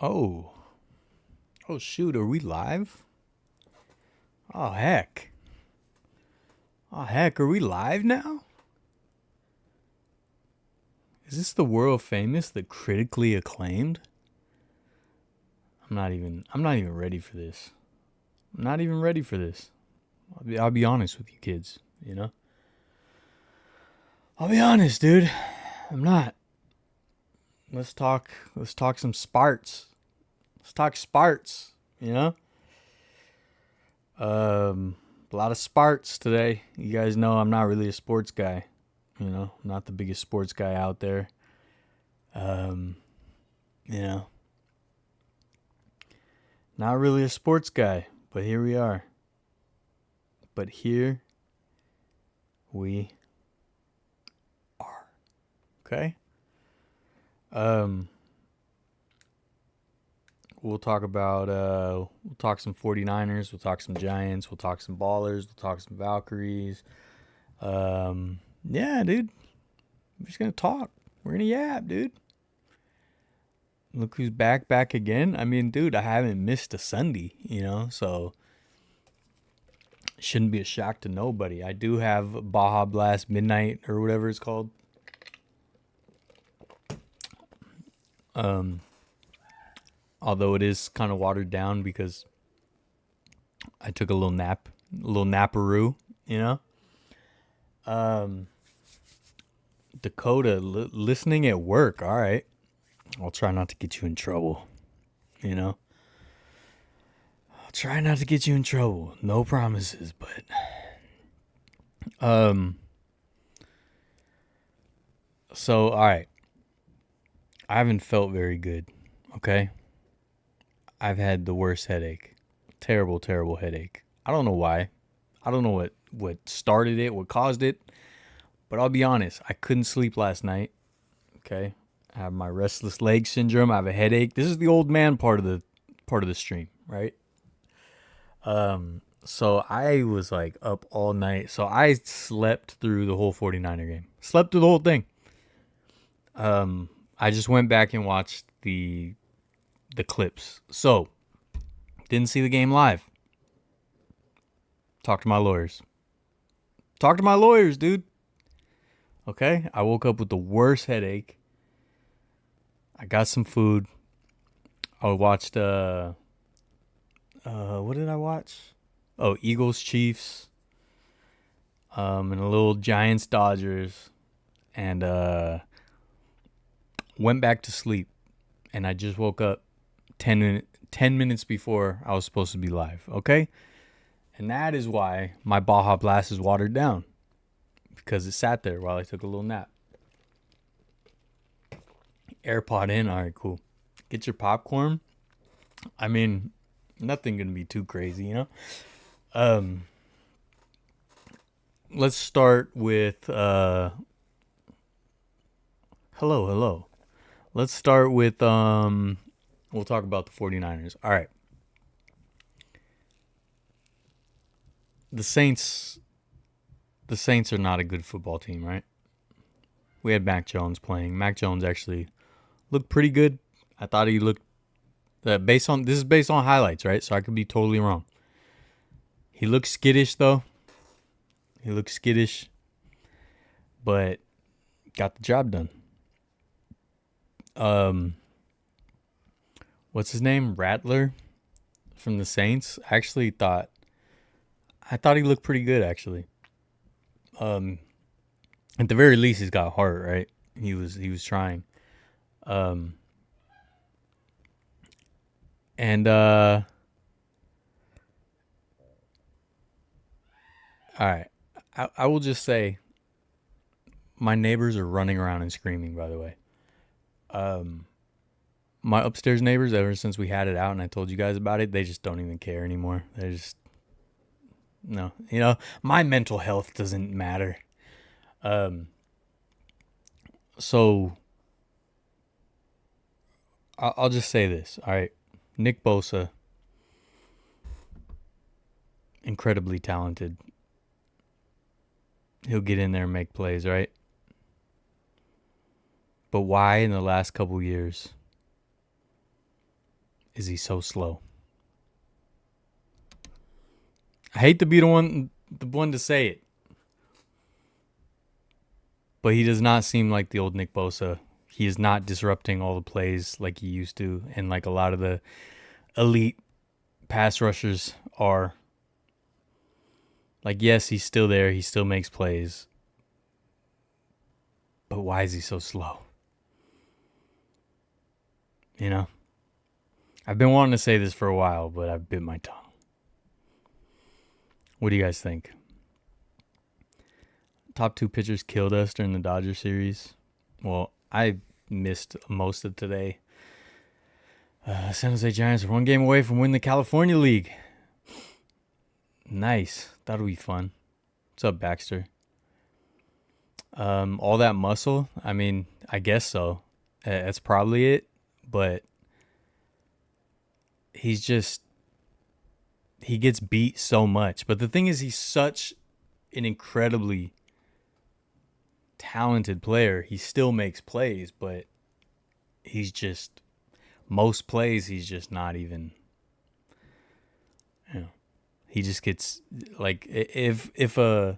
Oh. Oh, shoot. Are we live? Oh, heck. Oh, heck. Are we live now? Is this the world famous, the critically acclaimed? I'm not even ready for this. I'm not even ready for this. I'll be honest with you kids, you know? I'll be honest, dude. I'm not. Let's talk some Sparts. Let's talk Sparts, you know? A lot of Sparts today. You guys know I'm not really a sports guy. You know, I'm not the biggest sports guy out there. You know, not really a sports guy, but here we are. But here we are. Okay? We'll talk about we'll talk some 49ers, we'll talk some Giants, we'll talk some Ballers, we'll talk some Valkyries. Yeah, dude. We're just gonna talk. We're gonna yap, dude. Look who's back again. I mean, dude, I haven't missed a Sunday, you know, so it shouldn't be a shock to nobody. I do have Baja Blast Midnight or whatever it's called. Although it is kind of watered down because I took a little naparoo, you know. Dakota, listening at work. All right. I'll try not to get you in trouble, you know. I'll try not to get you in trouble. No promises, but so all right. I haven't felt very good, okay? I've had the worst headache. Terrible headache. I don't know why. I don't know what started it, what caused it. But I'll be honest, I couldn't sleep last night. Okay? I have my restless leg syndrome. I have a headache. This is the old man part of the stream, right? So I was like up all night. So I slept through the whole 49er game. Slept through the whole thing. I just went back and watched the clips. So, didn't see the game live. Talk to my lawyers. Talk to my lawyers, dude. Okay? I woke up with the worst headache. I got some food. I watched what did I watch? Oh, Eagles Chiefs. And a little Giants Dodgers. And went back to sleep. And I just woke up 10 minutes before I was supposed to be live, okay? And that is why my Baja Blast is watered down. Because it sat there while I took a little nap. AirPod in, all right, cool. Get your popcorn. I mean, nothing gonna be too crazy, you know? Let's start with hello. Let's start with we'll talk about the 49ers. All right. The Saints are not a good football team, right? We had Mac Jones playing. Mac Jones actually looked pretty good. I thought he looked this is based on highlights, right? So I could be totally wrong. He looked skittish though. But got the job done. What's his name? Rattler from the Saints. I thought he looked pretty good actually. At the very least he's got heart, right? He was trying. And all right. I will just say my neighbors are running around and screaming, by the way. My upstairs neighbors, ever since we had it out and I told you guys about it, they just don't even care anymore. They're just, no, you know, my mental health doesn't matter. So I'll just say this, all right? Nick Bosa, incredibly talented. He'll get in there and make plays, right? But why in the last couple years is he so slow. I hate to be the one to say it, but he does not seem like the old Nick Bosa. He is not disrupting all the plays like he used to, and like a lot of the elite pass rushers are. Like, yes, he's still there. He still makes plays. But why is he so slow? You know? I've been wanting to say this for a while, but I've bit my tongue. What do you guys think? Top 2 pitchers killed us during the Dodger series. Well, I missed most of today. San Jose Giants are 1 game away from winning the California League. Nice. That'll be fun. What's up, Baxter? All that muscle? I mean, I guess so. That's probably it. But he gets beat so much. But the thing is, he's such an incredibly talented player. He still makes plays, but most plays he's just not even, he just gets, like, if the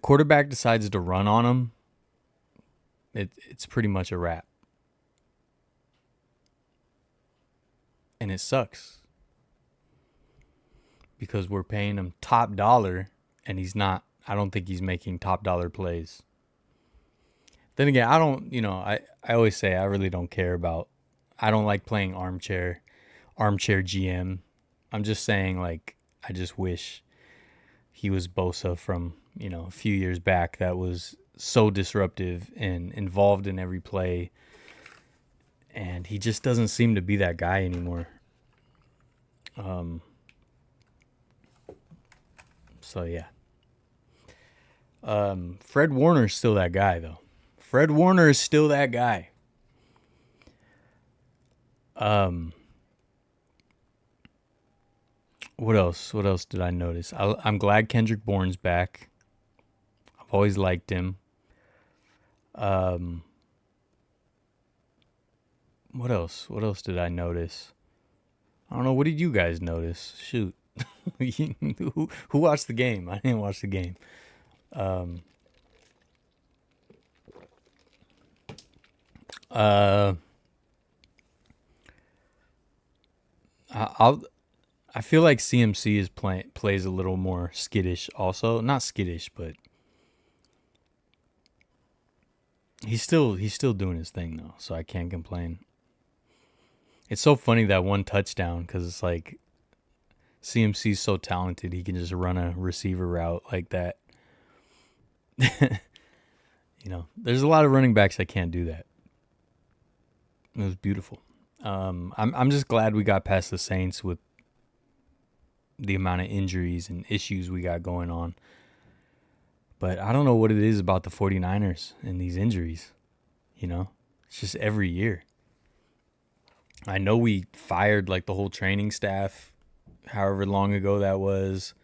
quarterback decides to run on him, it's pretty much a wrap. And it sucks because we're paying him top dollar and I don't think he's making top dollar plays. Then again, I always say I really don't care about, I don't like playing armchair GM. I'm just saying, like, I just wish he was Bosa from, a few years back that was so disruptive and involved in every play. And he just doesn't seem to be that guy anymore. So, yeah. Fred Warner's still that guy, though. Fred Warner is still that guy. What else? What else did I notice? I'm glad Kendrick Bourne's back. I've always liked him. What else? What else did I notice? I don't know. What did you guys notice? Shoot. Who watched the game? I didn't watch the game. I feel like CMC plays a little more skittish also. Not skittish, but he's still doing his thing though, so I can't complain. It's so funny that one touchdown because it's like CMC's so talented he can just run a receiver route like that. There's a lot of running backs that can't do that. It was beautiful. I'm just glad we got past the Saints with the amount of injuries and issues we got going on. But I don't know what it is about the 49ers and these injuries. It's just every year. I know we fired like the whole training staff however long ago that was.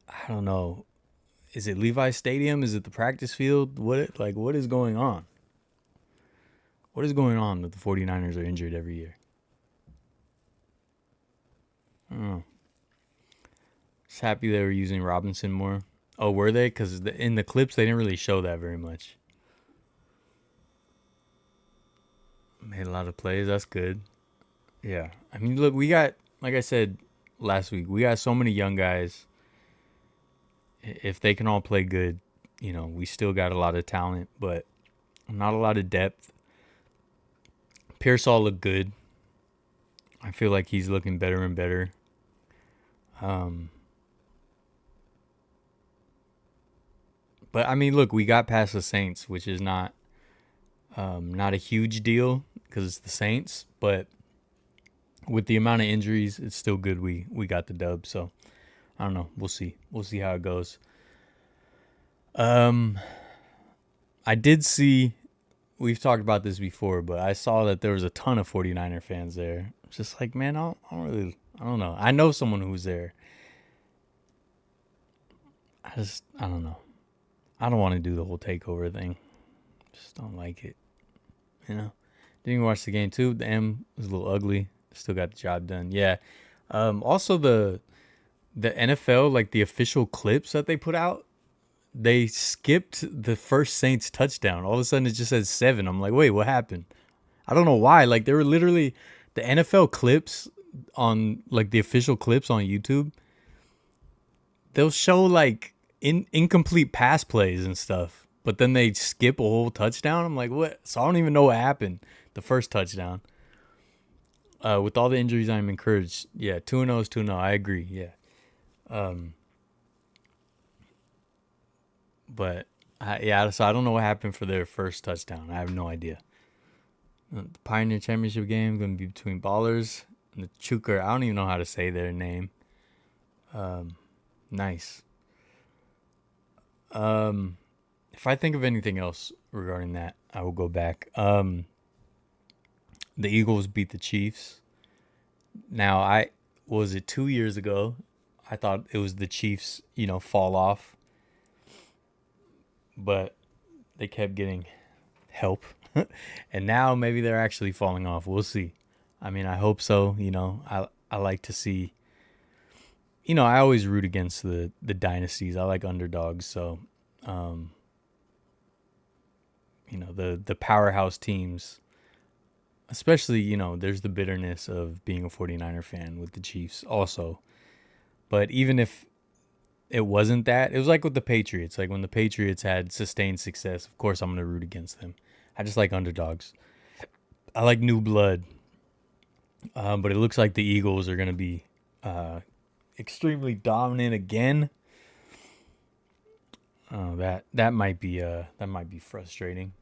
I don't know. Is it Levi Stadium? Is it the practice field? What is going on? What is going on that the 49ers are injured every year? I don't know. Just happy they were using Robinson more. Oh, were they? Because in the clips, they didn't really show that very much. Made a lot of plays. That's good. Yeah. I mean, look, we got, like I said last week, we got so many young guys. If they can all play good, we still got a lot of talent, but not a lot of depth. Pearsall looked good. I feel like he's looking better and better. But I mean, look, we got past the Saints, which is not a huge deal because it's the Saints. But with the amount of injuries, it's still good we got the dub. So I don't know. We'll see. We'll see how it goes. I did see. We've talked about this before, but I saw that there was a ton of 49er fans there. It's just like, man, I don't know. I know someone who's there. I don't know. I don't want to do the whole takeover thing. Just don't like it. Didn't even watch the game too. The M was a little ugly. Still got the job done. Yeah. Also the NFL, like the official clips that they put out, they skipped the first Saints touchdown. All of a sudden, it just says 7. I'm like, wait, what happened? I don't know why. Like, they were literally the NFL clips on, like, the official clips on YouTube. They'll show, like, incomplete pass plays and stuff, but then they skip a whole touchdown. I'm like, what? So I don't even know what happened. The first touchdown. With all the injuries, I'm encouraged. Yeah, 2-0 is 2-0. I agree. Yeah. But yeah, so I don't know what happened for their first touchdown. I have no idea. The Pioneer Championship game going to be between Ballers and the Chuker. I don't even know how to say their name. Nice. If I think of anything else regarding that, I will go back. The Eagles beat the Chiefs. Now, was it 2 years ago? I thought it was the Chiefs, fall off. But they kept getting help. And now maybe they're actually falling off. We'll see. I mean, I hope so. I like to see, I always root against the dynasties. I like underdogs. So, the powerhouse teams, especially, there's the bitterness of being a 49er fan with the Chiefs also. But even if it wasn't that, it was like with the Patriots. Like when the Patriots had sustained success, of course I'm going to root against them. I just like underdogs. I like new blood. But it looks like the Eagles are going to be extremely dominant again. That might be frustrating.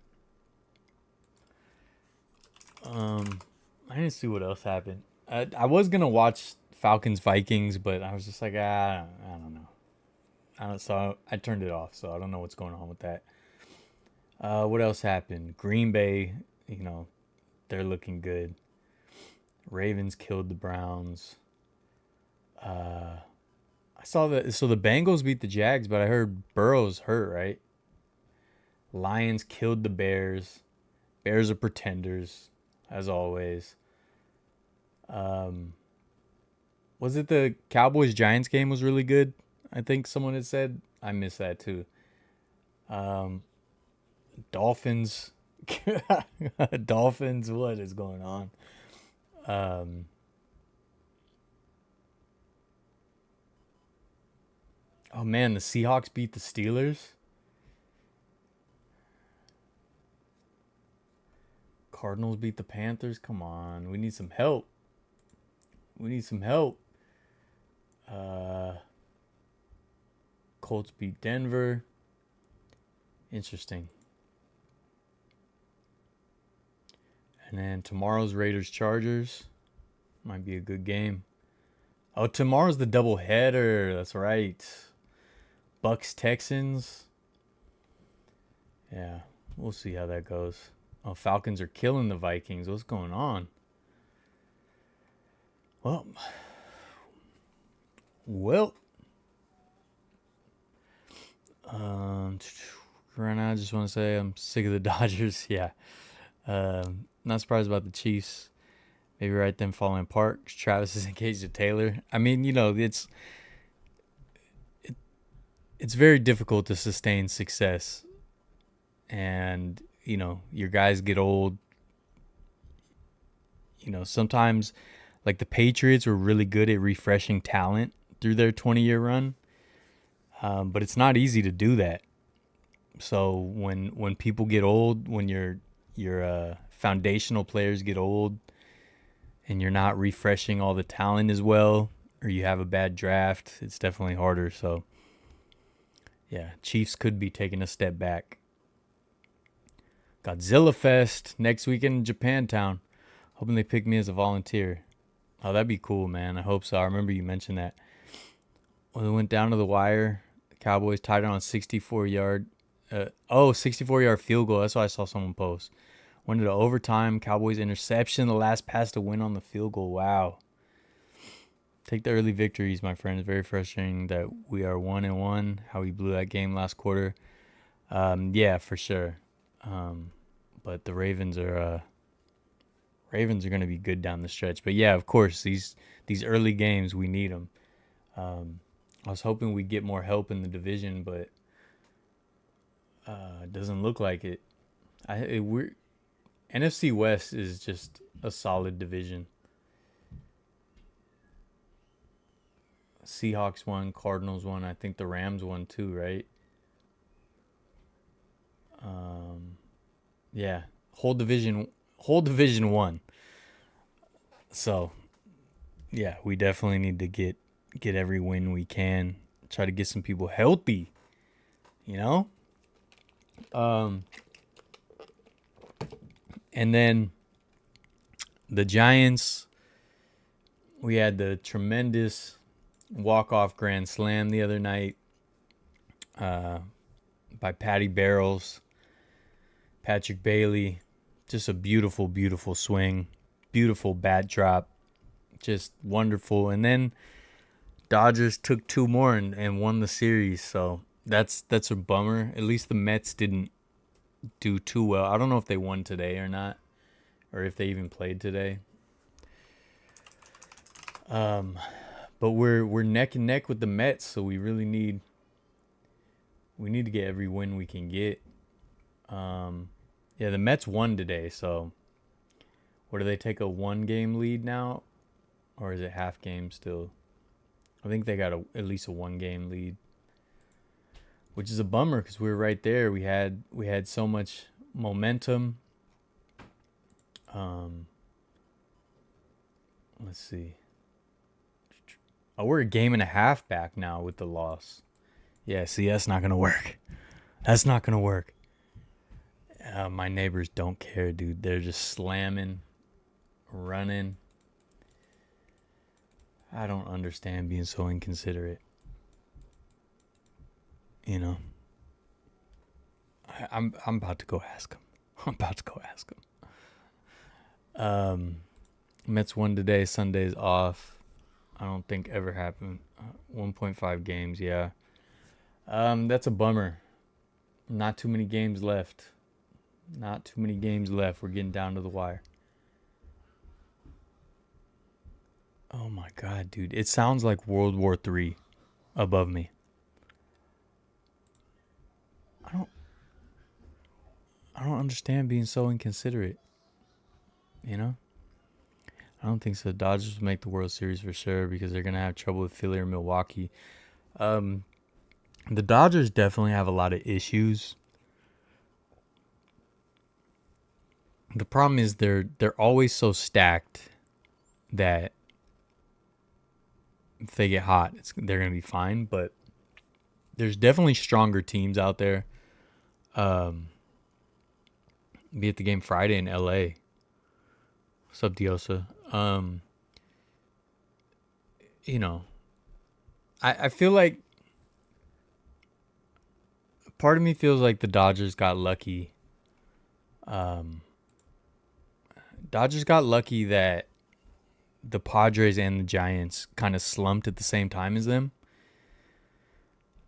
I didn't see what else happened. I was gonna watch Falcons Vikings, but I was just like, I don't know. So I turned it off. So I don't know what's going on with that. What else happened? Green Bay, they're looking good. Ravens killed the Browns. I saw that. So the Bengals beat the Jags, but I heard Burrow's hurt, right? Lions killed the Bears. Bears are pretenders, as always. Was it the Cowboys Giants game was really good? I think someone had said. I missed that too. Dolphins. Dolphins, what is going on? Oh man, the Seahawks beat the Steelers. Cardinals beat the Panthers. Come on, we need some help. Colts beat Denver. Interesting. And then tomorrow's Raiders Chargers. Might be a good game. Oh, tomorrow's the doubleheader. That's right. Bucks Texans. Yeah, we'll see how that goes. Oh, Falcons are killing the Vikings. What's going on? Well, right now I just want to say I'm sick of the Dodgers. Yeah. Not surprised about the Chiefs. Maybe right then falling apart. Travis is engaged to Taylor. I mean, it's very difficult to sustain success. And, your guys get old. Sometimes like the Patriots were really good at refreshing talent through their 20-year run. But it's not easy to do that. So when people get old, when your foundational players get old and you're not refreshing all the talent as well, or you have a bad draft, it's definitely harder. So, yeah, Chiefs could be taking a step back. Godzilla Fest next weekend in Japantown. Hoping they pick me as a volunteer. Oh, that'd be cool, man. I hope so. I remember you mentioned that. When it went down to the wire, the Cowboys tied it on 64-yard. 64-yard field goal. That's what I saw someone post. Went into overtime. Cowboys interception. The last pass to win on the field goal. Wow. Take the early victories, my friends. Very frustrating that we are 1-1. How we blew that game last quarter. Yeah, for sure. But the Ravens are Ravens are going to be good down the stretch. But yeah, of course, these early games we need them. I was hoping we'd get more help in the division, but it doesn't look like it. We're NFC West is just a solid division. Seahawks won, Cardinals won. I think the Rams won too, right? Yeah, whole division won. So yeah, we definitely need to get every win we can. Try to get some people healthy. You know. And then the Giants. We had the tremendous walk-off grand slam the other night by Patty Barrels, Patrick Bailey. Just a beautiful, beautiful swing. Beautiful bat drop. Just wonderful. And then Dodgers took two more and won the series. So that's a bummer. At least the Mets didn't do too well. I don't know if they won today or not, or if they even played today. But we're neck and neck with the Mets, so we really need to get every win we can get. Yeah, the Mets won today, so what do they take, a 1-game lead now, or is it half game still? I think they got at least a 1-game lead, which is a bummer because we were right there. We had so much momentum. Let's see. Oh, we're a game and a half back now with the loss. Yeah, see, that's not gonna work. That's not gonna work. My neighbors don't care, dude. They're just slamming, running. I don't understand being so inconsiderate. You know. I'm about to go ask them. Mets won today. Sunday's off. I don't think ever happened. 1.5 games, yeah. That's a bummer. Not too many games left. We're getting down to the wire. Oh my God, dude. It sounds like World War III above me. I don't understand being so inconsiderate. You know? I don't think so. The Dodgers will make the World Series for sure because they're going to have trouble with Philly or Milwaukee. The Dodgers definitely have a lot of issues. The problem is they're always so stacked that if they get hot, they're going to be fine. But there's definitely stronger teams out there. Be at the game Friday in LA. What's up, Diosa? You know, I feel like part of me feels like the Dodgers got lucky. Dodgers got lucky that the Padres and the Giants kind of slumped at the same time as them.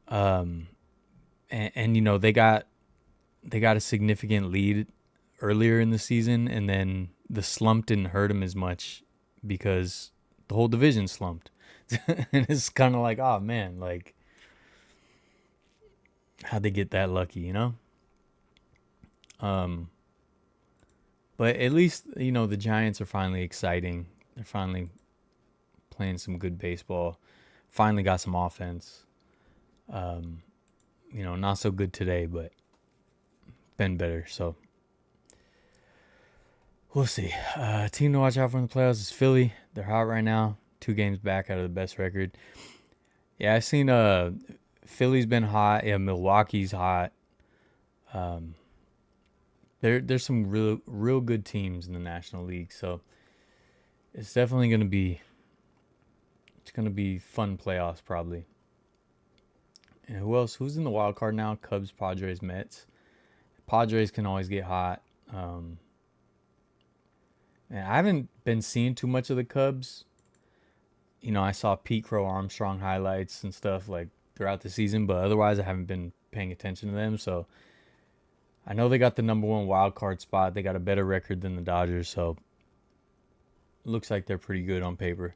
And you know, they got a significant lead earlier in the season, and then the slump didn't hurt them as much because the whole division slumped. And it's kind of like, oh man, like, how'd they get that lucky, you know? But at least, you know, the Giants are finally exciting. They're finally playing some good baseball. Finally got some offense. You know, not so good today, but been better. So we'll see. Team to watch out for in the playoffs is Philly. They're hot right now. 2 games back out of the best record. Yeah, I've seen Philly's been hot. Yeah, Milwaukee's hot. There's some real good teams in the National League, so it's definitely gonna be fun playoffs probably. And who else? Who's in the wild card now? Cubs, Padres, Mets. Padres can always get hot. And I haven't been seeing too much of the Cubs. You know, I saw Pete Crow Armstrong highlights and stuff like throughout the season, but otherwise I haven't been paying attention to them. So I know they got the number 1 wild card spot. They got a better record than the Dodgers, so looks like they're pretty good on paper.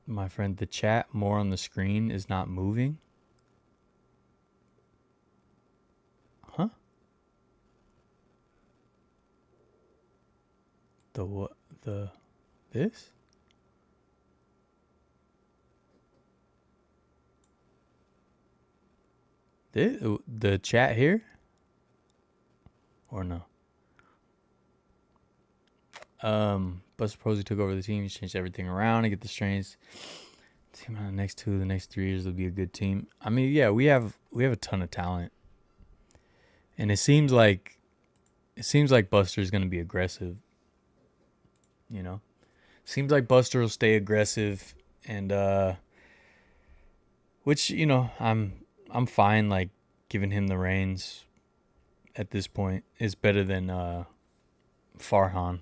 My friend, the chat more on the screen is not moving. Huh? The what? This? The chat here? Or no? Buster Posey took over the team. He changed everything around to get the strains. Team on the next 3 years will be a good team. I mean, yeah, we have a ton of talent, and it seems like Buster's gonna be aggressive. You know, seems like Buster will stay aggressive, and which I'm fine. Like giving him the reins at this point is better than Farhan.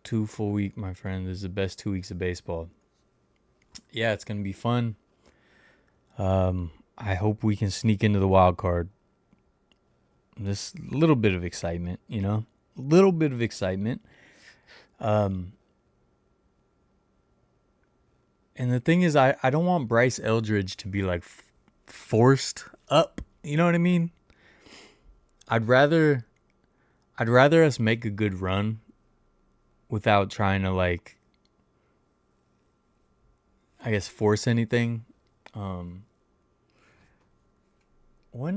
2 full week, my friend. This is the best 2 weeks of baseball. Yeah, it's gonna be fun. I hope we can sneak into the wild card. Just a little bit of excitement, little bit of excitement. And the thing is, I don't want Bryce Eldridge to be like forced up. You know what I mean? I'd rather us make a good run without trying to, like, I guess, force anything. When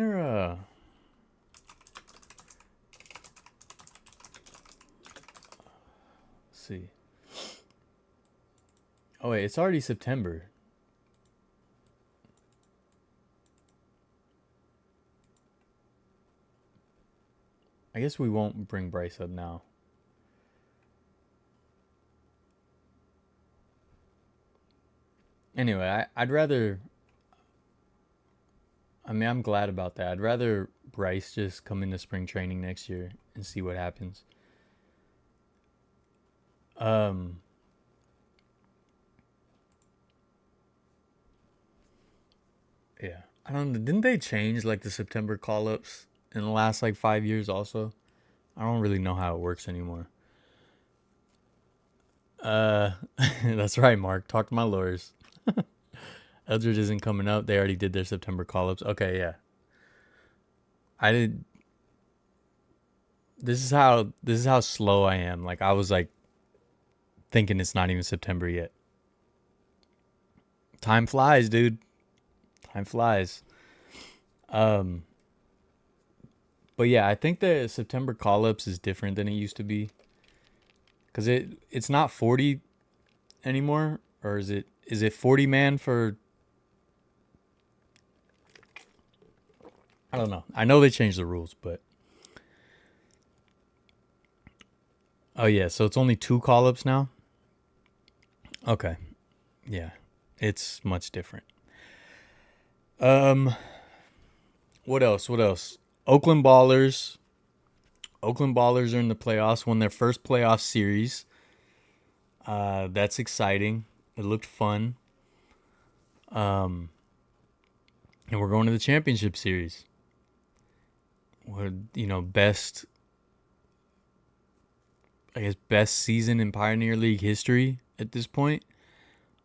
are let's see. Oh wait, it's already September. I guess we won't bring Bryce up now. Anyway, I'd rather. I mean, I'm glad about that. I'd rather Bryce just come into spring training next year and see what happens. Yeah. I don't know. Didn't they change like the September call-ups in the last like 5 years also? I don't really know how it works anymore. That's right, Mark. Talk to my lawyers. Eldridge isn't coming up. They already did their September call-ups. Okay, yeah. I did. This is how slow I am. Like, I was like thinking it's not even September yet. Time flies, dude. Time flies. But yeah, I think the September call-ups is different than it used to be. Cause it's not 40 anymore, or is it 40 man for? I don't know. I know they changed the rules, but oh yeah, so it's only 2 call-ups now. Okay, yeah, it's much different. What else? Oakland Ballers. Oakland Ballers are in the playoffs. Won their first playoff series. That's exciting. It looked fun. And we're going to the championship series. We're, best season in Pioneer League history at this point.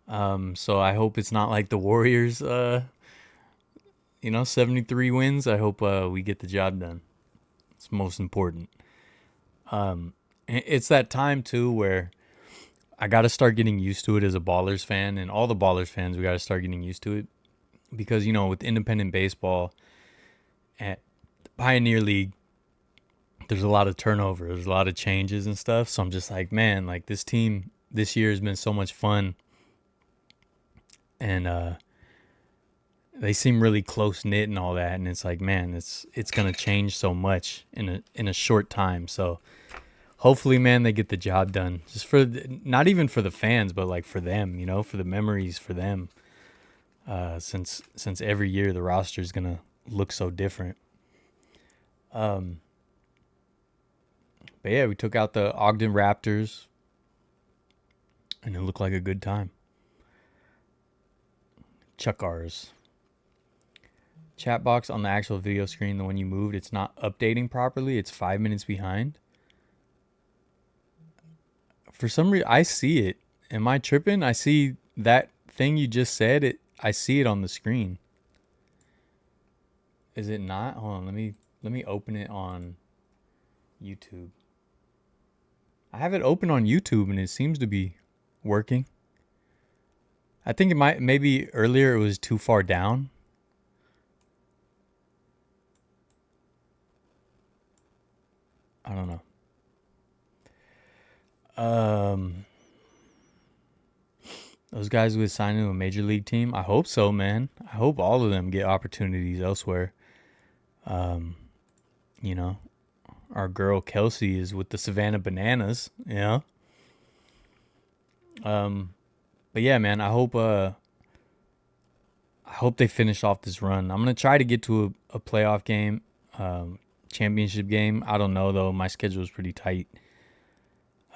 So I hope it's not like the Warriors, 73 wins. I hope we get the job done. It's most important. It's that time too where I got to start getting used to it as a Ballers fan, and all the Ballers fans, we got to start getting used to it because, with independent baseball at Pioneer League, there's a lot of turnover. There's a lot of changes and stuff. So I'm just like, man, like this team this year has been so much fun. And they seem really close knit and all that. And it's like, man, it's going to change so much in a short time. So hopefully, man, they get the job done. Just for not even for the fans, but like for them, for the memories for them. Since every year the roster is going to look so different. But yeah, we took out the Ogden Raptors, and it looked like a good time. Chuckars. chat box on the actual video screen, the one you moved, it's not updating properly. It's 5 minutes behind. For some reason, I see it. Am I tripping? I see that thing you just said. I see it on the screen. Is it not? Hold on. Let me open it on YouTube. I have it open on YouTube and it seems to be working. I think it maybe earlier it was too far down. I don't know. Those guys would sign into a major league team. I hope so, man. I hope all of them get opportunities elsewhere. You know, our girl Kelsey is with the Savannah Bananas. You know. But yeah, man. I hope they finish off this run. I'm gonna try to get to a playoff game, championship game. I don't know though. My schedule is pretty tight.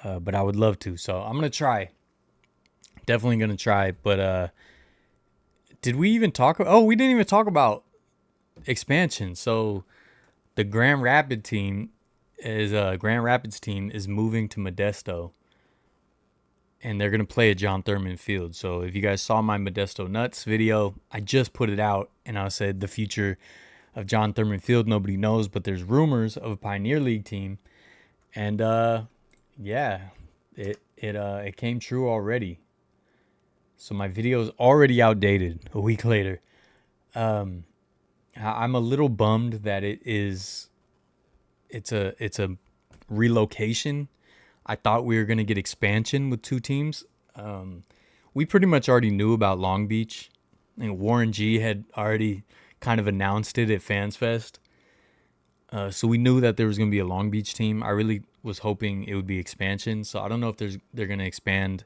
But I would love to. So I'm gonna try. Definitely gonna try. But did we even talk? Oh, we didn't even talk about expansion. So the Grand Rapids team is moving to Modesto, and they're gonna play at John Thurman Field. So if you guys saw my Modesto Nuts video, I just put it out, and I said the future of John Thurman Field nobody knows, but there's rumors of a Pioneer League team, and yeah, it came true already. So my video is already outdated a week later. I'm a little bummed that it's a relocation. I thought we were going to get expansion with two teams. We pretty much already knew about Long Beach. And Warren G had already kind of announced it at Fans Fest. So we knew that there was going to be a Long Beach team. I really was hoping it would be expansion. So I don't know if they're going to expand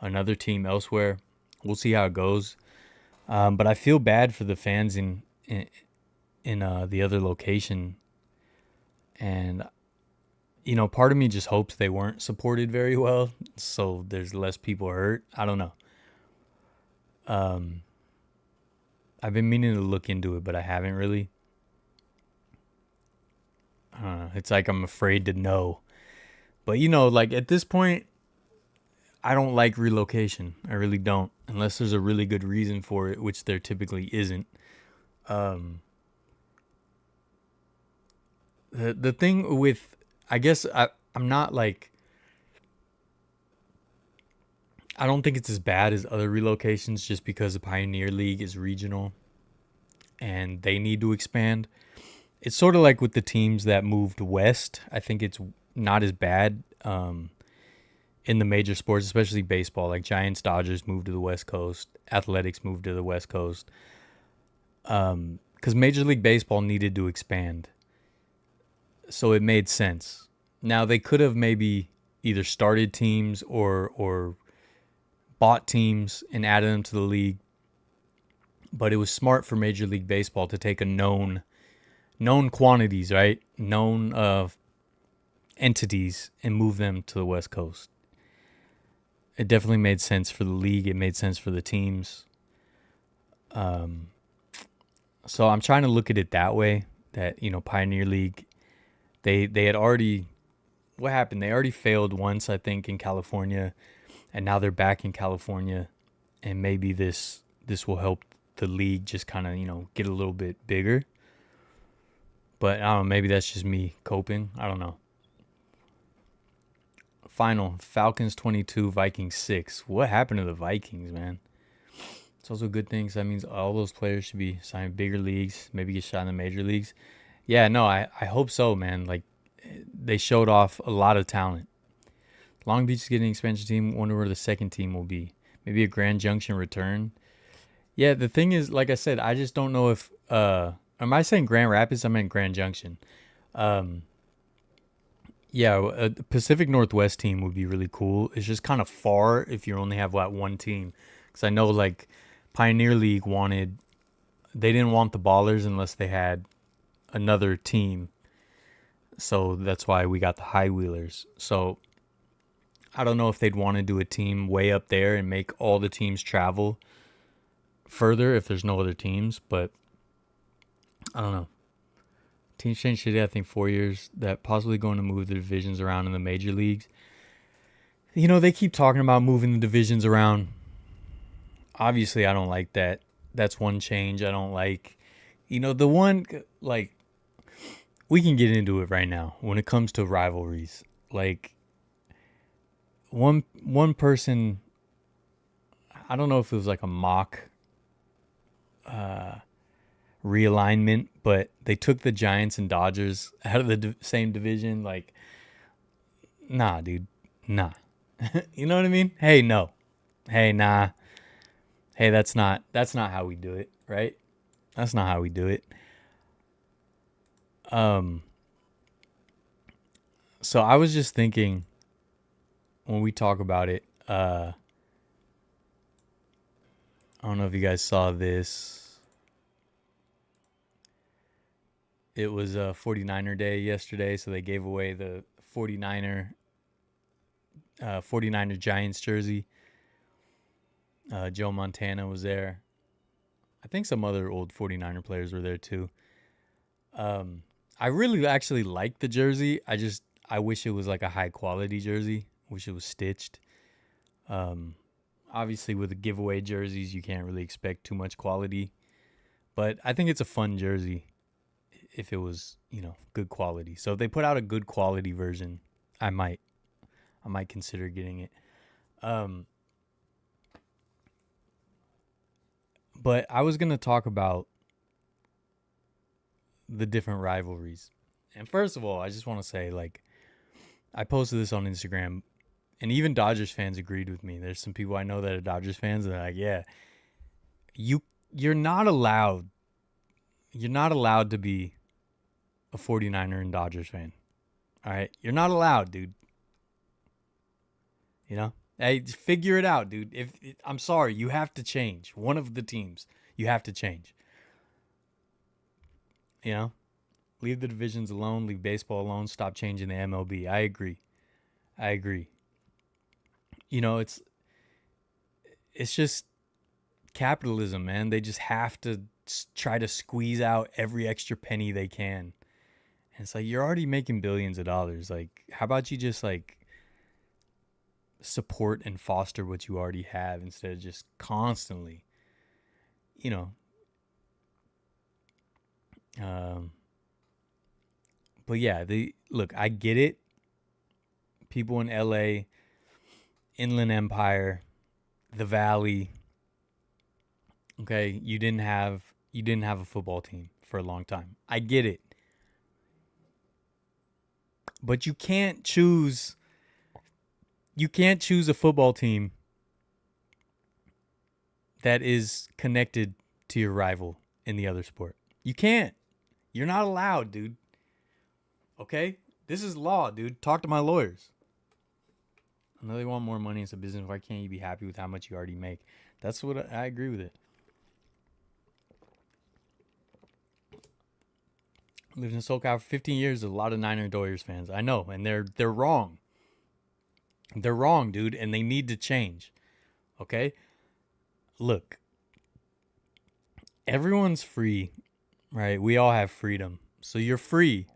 another team elsewhere. We'll see how it goes. But I feel bad for the fans in the other location. And, you know, part of me just hopes they weren't supported very well, so there's less people hurt. I don't know. I've been meaning to look into it, but I haven't really. I don't know. It's like I'm afraid to know. But, you know, like at this point, I don't like relocation. I really don't. Unless there's a really good reason for it, which there typically isn't. The thing with, I guess I'm not like, I don't think it's as bad as other relocations just because the Pioneer League is regional and they need to expand. It's sort of like with the teams that moved west. I think it's not as bad in the major sports, especially baseball. Like Giants, Dodgers moved to the West Coast. Athletics moved to the West Coast. Because Major League Baseball needed to expand. So it made sense. Now they could have maybe either started teams or bought teams and added them to the league. But it was smart for Major League Baseball to take a known quantities, right? Known entities and move them to the West Coast. It definitely made sense for the league. It made sense for the teams. So I'm trying to look at it that way. That, you know, Pioneer League, they had already, what happened? They already failed once, I think, in California, and now they're back in California, and maybe this will help the league just kind of, you know, get a little bit bigger. But I don't know, maybe that's just me coping. I don't know. Final, Falcons 22, Vikings 6. What happened to the Vikings, man? It's also a good thing, because that means all those players should be signed bigger leagues, maybe get shot in the major leagues. Yeah, no, I hope so, man. Like, they showed off a lot of talent. Long Beach is getting an expansion team. Wonder where the second team will be. Maybe a Grand Junction return. Yeah, the thing is, like I said, I just don't know if... am I saying Grand Rapids? I meant Grand Junction. Yeah, a Pacific Northwest team would be really cool. It's just kind of far if you only have like one team. Because I know like Pioneer League they didn't want the Ballers unless they had another team. So that's why we got the High Wheelers. So I don't know if they'd want to do a team way up there and make all the teams travel further if there's no other teams. But I don't know. Teams change shitty, I think 4 years, that possibly going to move the divisions around in the major leagues. They keep talking about moving the divisions around. Obviously, I don't like that. That's one change I don't like. The one, like, we can get into it right now when it comes to rivalries. Like, one person, I don't know if it was like a mock realignment, but they took the Giants and Dodgers out of the same division. Like, nah, dude, nah. You know what I mean? Hey, no. Hey, nah. Hey, that's not how we do it, right? That's not how we do it. So I was just thinking when we talk about it, I don't know if you guys saw this. It was a 49er day yesterday, so they gave away the 49er Giants jersey. Joe Montana was there. I think some other old 49er players were there too. I really actually like the jersey. I wish it was like a high quality jersey. Wish it was stitched. Obviously with the giveaway jerseys, you can't really expect too much quality. But I think it's a fun jersey if it was, good quality. So if they put out a good quality version, I might consider getting it. But I was going to talk about the different rivalries. And first of all, I just want to say, like, I posted this on Instagram, and even Dodgers fans agreed with me. There's some people I know that are Dodgers fans, and they're like, yeah, you're not allowed to be a 49er and Dodgers fan. All right? You're not allowed, dude. Hey, figure it out, dude. I'm sorry, you have to change. One of the teams, you have to change. Leave the divisions alone, leave baseball alone, stop changing the MLB. I agree. It's just capitalism, man. They just have to try to squeeze out every extra penny they can. And it's like, you're already making billions of dollars. Like, how about you just like support and foster what you already have instead of just constantly, but yeah, look, I get it. People in LA, Inland Empire, the Valley. Okay, you didn't have a football team for a long time. I get it. But you can't choose a football team that is connected to your rival in the other sport. You can't. You're not allowed, dude. Okay? This is law, dude. Talk to my lawyers. I know they want more money. It's a business. Why can't you be happy with how much you already make? That's what I agree with it. Lived in SoCal for 15 years. A lot of Niner Doyers fans. I know, and they're wrong. They're wrong, dude, and they need to change. Okay? Look. Everyone's free, right? We all have freedom. So you're free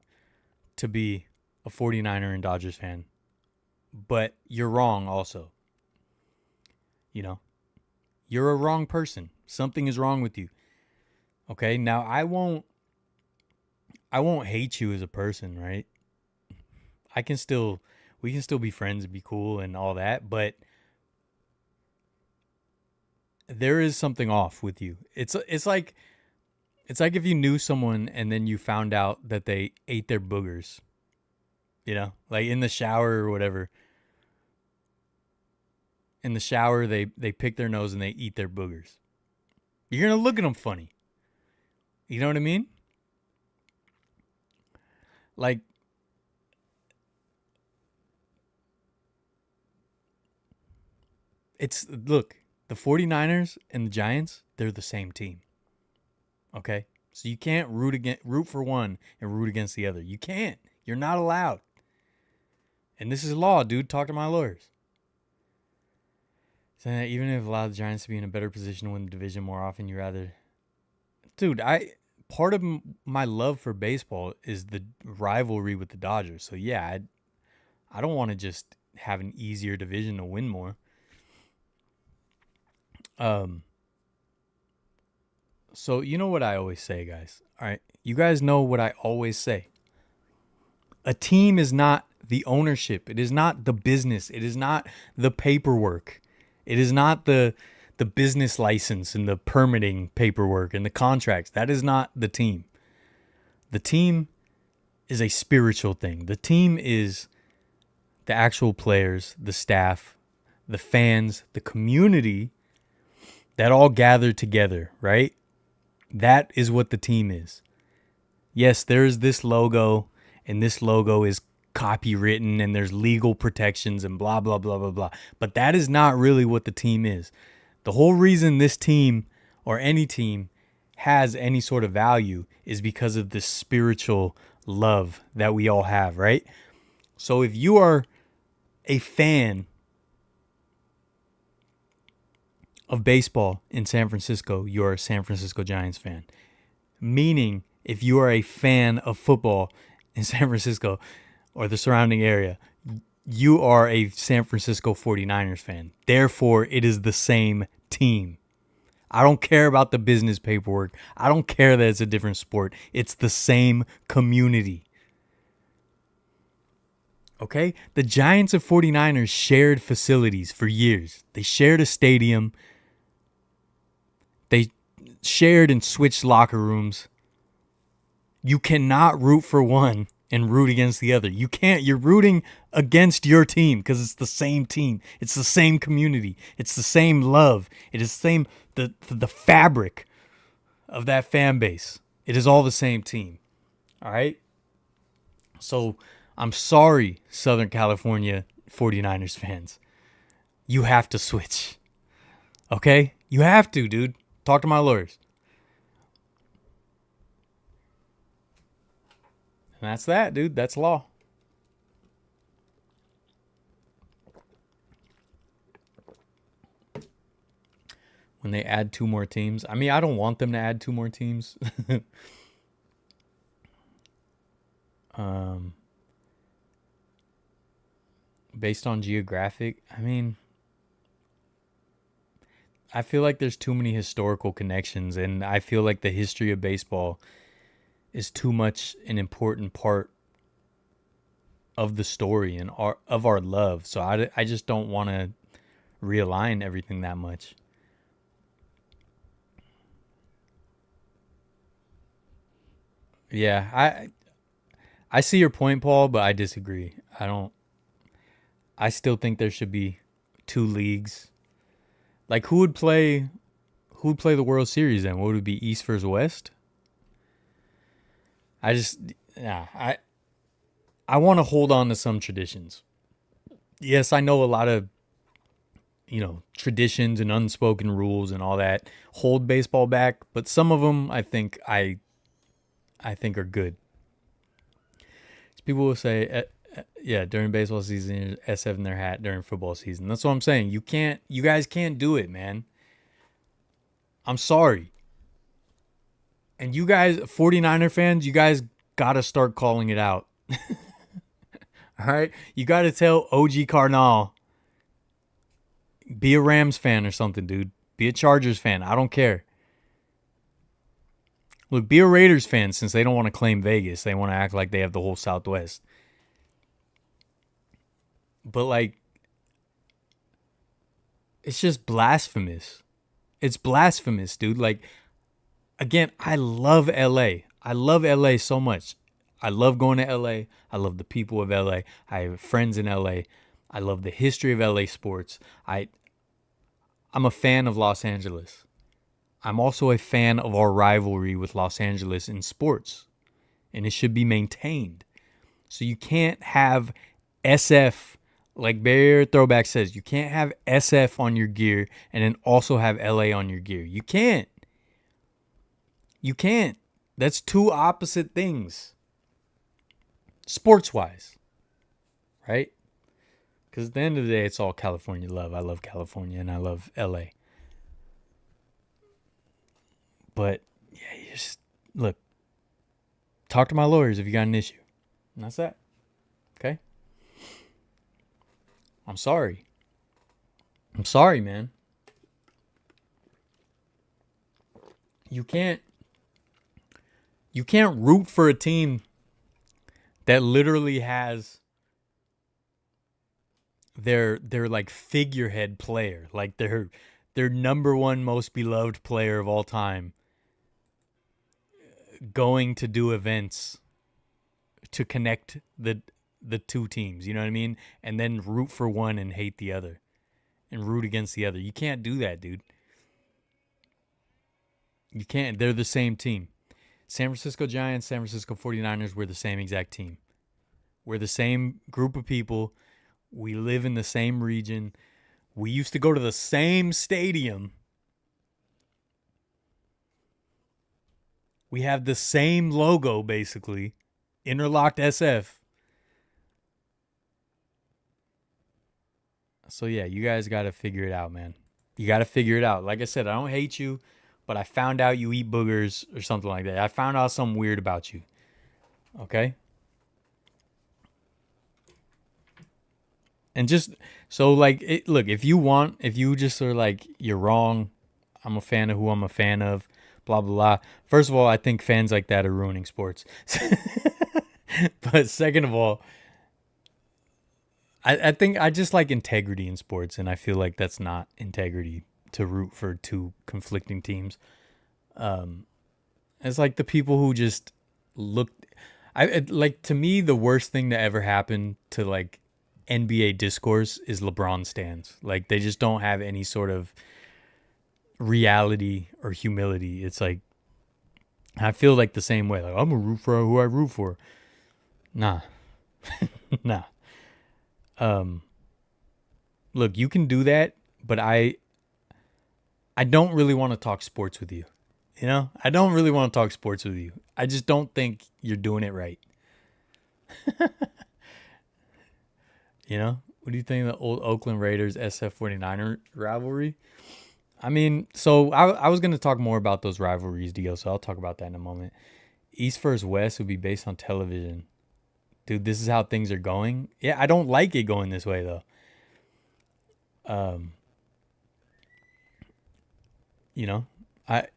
to be a 49er and Dodgers fan. But you're wrong also. You're a wrong person. Something is wrong with you. Okay? Now I won't hate you as a person, right? we can still be friends and be cool and all that, but there is something off with you. It's like if you knew someone and then you found out that they ate their boogers. Like in the shower or whatever. In the shower, they pick their nose and they eat their boogers. You're going to look at them funny. You know what I mean? Like, look, the 49ers and the Giants, they're the same team. Okay? So you can't root for one and root against the other. You can't. You're not allowed. And this is law, dude. Talk to my lawyers. So even if it allowed the Giants to be in a better position to win the division more often, you rather... Dude, part of my love for baseball is the rivalry with the Dodgers. So yeah, I don't want to just have an easier division to win more. So you know what I always say, guys. All right, you guys know what I always say. A team is not the ownership. It is not the business. It is not the paperwork. It is not the business license and the permitting paperwork and the contracts. That is not the team. The team is a spiritual thing. The team is the actual players, the staff, the fans, the community that all gather together, right? That is what the team is. Yes, there's this logo, and this logo is copywritten, and there's legal protections and blah, blah, blah, blah, blah. But that is not really what the team is. The whole reason this team or any team has any sort of value is because of the spiritual love that we all have, right? So if you are a fan of baseball in San Francisco, you're a San Francisco Giants fan. Meaning, if you are a fan of football in San Francisco or the surrounding area, you are a San Francisco 49ers fan. Therefore, it is the same team. I don't care about the business paperwork. I don't care that it's a different sport. It's the same community. Okay? The Giants and 49ers shared facilities for years. They shared a stadium. They shared and switched locker rooms. You cannot root for one and root against the other. You can't. You're rooting against your team because it's the same team. It's the same community. It's the same love. It is the same, the fabric of that fan base. It is all the same team. All right? So I'm sorry, Southern California 49ers fans. You have to switch. Okay? You have to, dude. Talk to my lawyers. And that's that, dude. That's law. When they add 2 more teams. I mean, I don't want them to add 2 more teams. Based on geographic, I mean, I feel like there's too many historical connections, and I feel like the history of baseball is too much an important part of the story and of our love. So I just don't want to realign everything that much. Yeah, I see your point, Paul, but I disagree. I still think there should be 2 leagues. Like who would play the World Series then? What would it be, East versus West? I just yeah, I want to hold on to some traditions. Yes, I know a lot of traditions and unspoken rules and all that hold baseball back, but some of them I think are good. People will say, yeah, during baseball season, SF in their hat during football season. That's what I'm saying. You guys can't do it, man. I'm sorry. And you guys, 49er fans, you guys got to start calling it out. All right? You got to tell OG Cardinal, be a Rams fan or something, dude. Be a Chargers fan. I don't care. Look, be a Raiders fan since they don't want to claim Vegas. They want to act like they have the whole Southwest. But, like, it's just blasphemous. It's blasphemous, dude. Like, again, I love LA. I love LA so much. I love going to LA. I love the people of LA. I have friends in LA. I love the history of LA sports. I'm a fan of Los Angeles. I'm also a fan of our rivalry with Los Angeles in sports. And it should be maintained. So you can't have SF, like Barrier Throwback says, you can't have SF on your gear and then also have LA on your gear. You can't. You can't. That's 2 opposite things. Sports-wise. Right? Because at the end of the day, it's all California love. I love California and I love LA. But, yeah, you just, look, Talk to my lawyers if you got an issue. And that's that. Okay? I'm sorry. I'm sorry, man. You can't root for a team that literally has their like figurehead player, like their number one most beloved player of all time, going to do events to connect the two teams, you know what I mean? And then root for one and hate the other and root against the other. You can't do that, dude. You can't. They're the same team. San Francisco Giants, San Francisco 49ers, we're the same exact team. We're the same group of people. We live in the same region. We used to go to the same stadium. We have the same logo, basically. Interlocked SF. So, yeah, you guys got to figure it out, man. You got to figure it out. Like I said, I don't hate you, but I found out you eat boogers or something like that. I found out something weird about you. Okay? And just, so, like, look, if you just are like, you're wrong, I'm a fan of who I'm a fan of, blah, blah, blah. First of all, I think fans like that are ruining sports. But second of all, I think I just like integrity in sports, and I feel like that's not integrity to root for two conflicting teams. It's like the people who just look. Like, to me, the worst thing that ever happened to like NBA discourse is LeBron stans. Like, they just don't have any sort of reality or humility. It's like, I feel like the same way. Like, I'm gonna root for who I root for. Nah, nah. Look, you can do that, but I don't really want to talk sports with you. You know, I don't really want to talk sports with you. I just don't think you're doing it right. You know, what do you think of the old Oakland Raiders SF 49er rivalry? I mean, so I was going to talk more about those rivalries, Dio, so I'll talk about that in a moment. East versus West would be based on television. Dude, this is how things are going. Yeah, I don't like it going this way, though. You know, I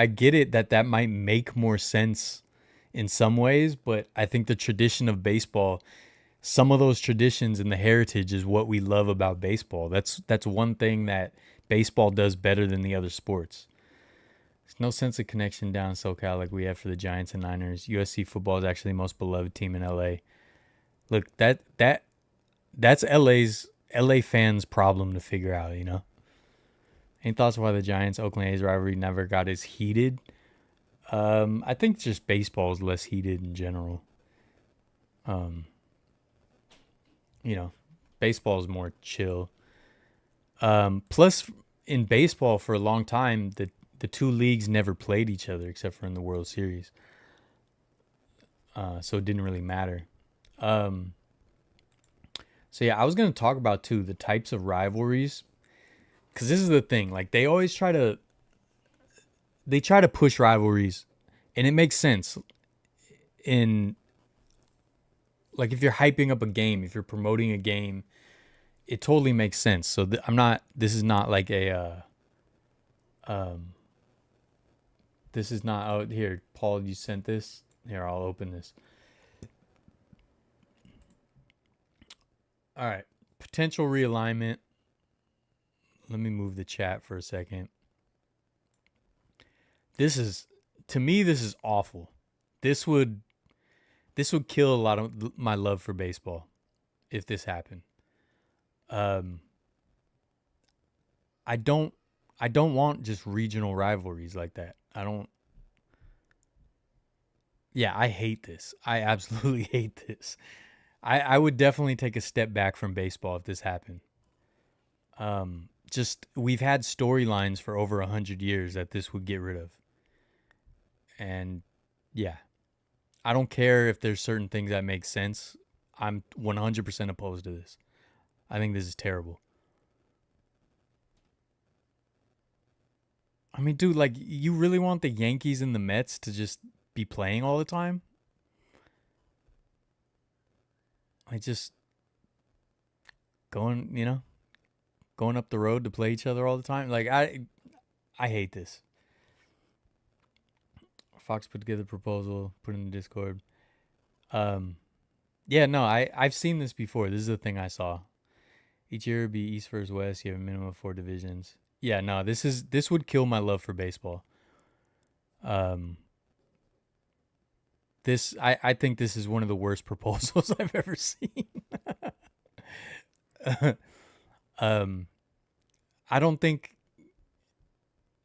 get it that might make more sense in some ways, but I think the tradition of baseball, some of those traditions and the heritage is what we love about baseball. That's one thing that baseball does better than the other sports. There's no sense of connection down in SoCal like we have for the Giants and Niners. USC football is actually the most beloved team in LA. Look, that's LA fans' problem to figure out, you know? Any thoughts on why the Giants Oakland A's rivalry never got as heated? I think just baseball is less heated in general. You know, baseball is more chill. Plus, in baseball for a long time, the two leagues never played each other except for in the World Series. So it didn't really matter. So yeah, I was going to talk about too the types of rivalries, because this is the thing. Like, they always try to push rivalries, and it makes sense. In, like, if you're hyping up a game, if you're promoting a game, it totally makes sense. So this is not like a this is not, oh, here, Paul, you sent this. Here, I'll open this. All right. Potential realignment. Let me move the chat for a second. To me, this is awful. This would kill a lot of my love for baseball if this happened. I don't want just regional rivalries like that. Yeah, I hate this. I absolutely hate this. I would definitely take a step back from baseball if this happened. Just, we've had storylines for over 100 years that this would get rid of. And yeah, I don't care if there's certain things that make sense. I'm 100% opposed to this. I think this is terrible. I mean, dude, like, you really want the Yankees and the Mets to just be playing all the time. Like just going up the road to play each other all the time. Like I hate this. Fox put together a proposal, put in the Discord. Yeah, no, I've seen this before. This is the thing I saw. Each year would be East versus West. You have a minimum of 4 divisions. Yeah, no, this would kill my love for baseball. I think this is one of the worst proposals I've ever seen. I don't think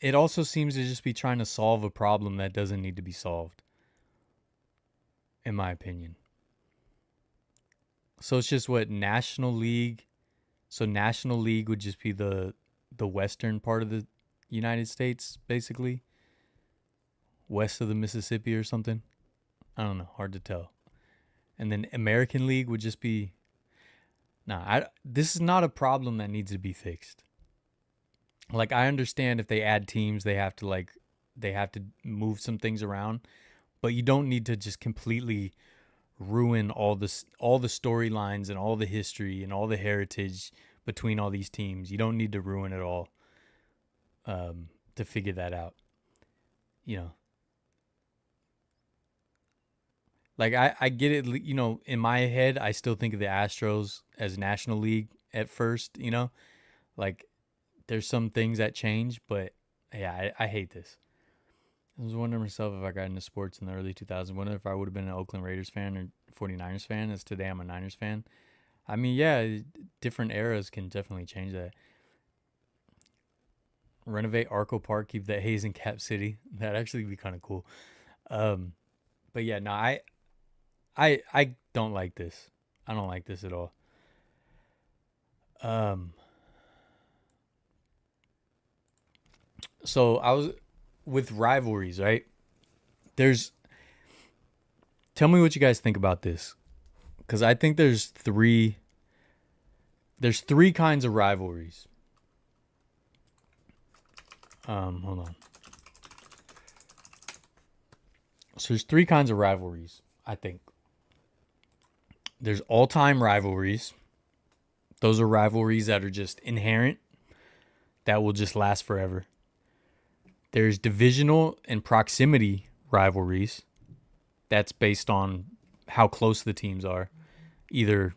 it also seems to just be trying to solve a problem that doesn't need to be solved, in my opinion. So it's just what National League. So National League would just be the western part of the United States, basically. West of the Mississippi or something. I don't know. Hard to tell. And then American League would just be... this is not a problem that needs to be fixed. Like, I understand if they add teams, they have to move some things around. But you don't need to just completely ruin all the storylines and all the history and all the heritage between all these teams. You don't need to ruin it all to figure that out. You know. Like, I get it, you know, in my head, I still think of the Astros as National League at first, you know? Like, there's some things that change, but, yeah, I hate this. I was wondering myself if I got into sports in the early 2000s. Wondering if I would have been an Oakland Raiders fan or 49ers fan, as today I'm a Niners fan. I mean, yeah, different eras can definitely change that. Renovate Arco Park, keep that haze in Cap City. That'd actually be kind of cool. But, yeah, no, I don't like this. I don't like this at all. So I was with rivalries, right? Tell me what you guys think about this. Because I think there's three kinds of rivalries. Hold on. So there's 3 kinds of rivalries, I think. There's all-time rivalries. Those are rivalries that are just inherent, that will just last forever. There's divisional and proximity rivalries. That's based on how close the teams are. Either,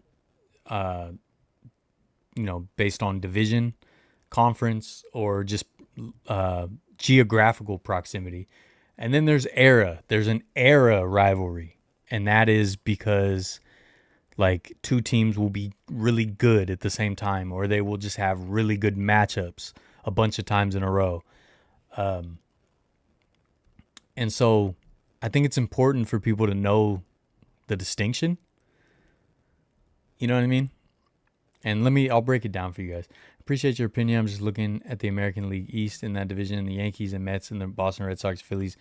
based on division, conference, or just geographical proximity. And then there's era. There's an era rivalry. And that is because, like, 2 teams will be really good at the same time, or they will just have really good matchups a bunch of times in a row. And so I think it's important for people to know the distinction. You know what I mean? And I'll break it down for you guys. Appreciate your opinion. I'm just looking at the American League East in that division. The Yankees and Mets and the Boston Red Sox, Phillies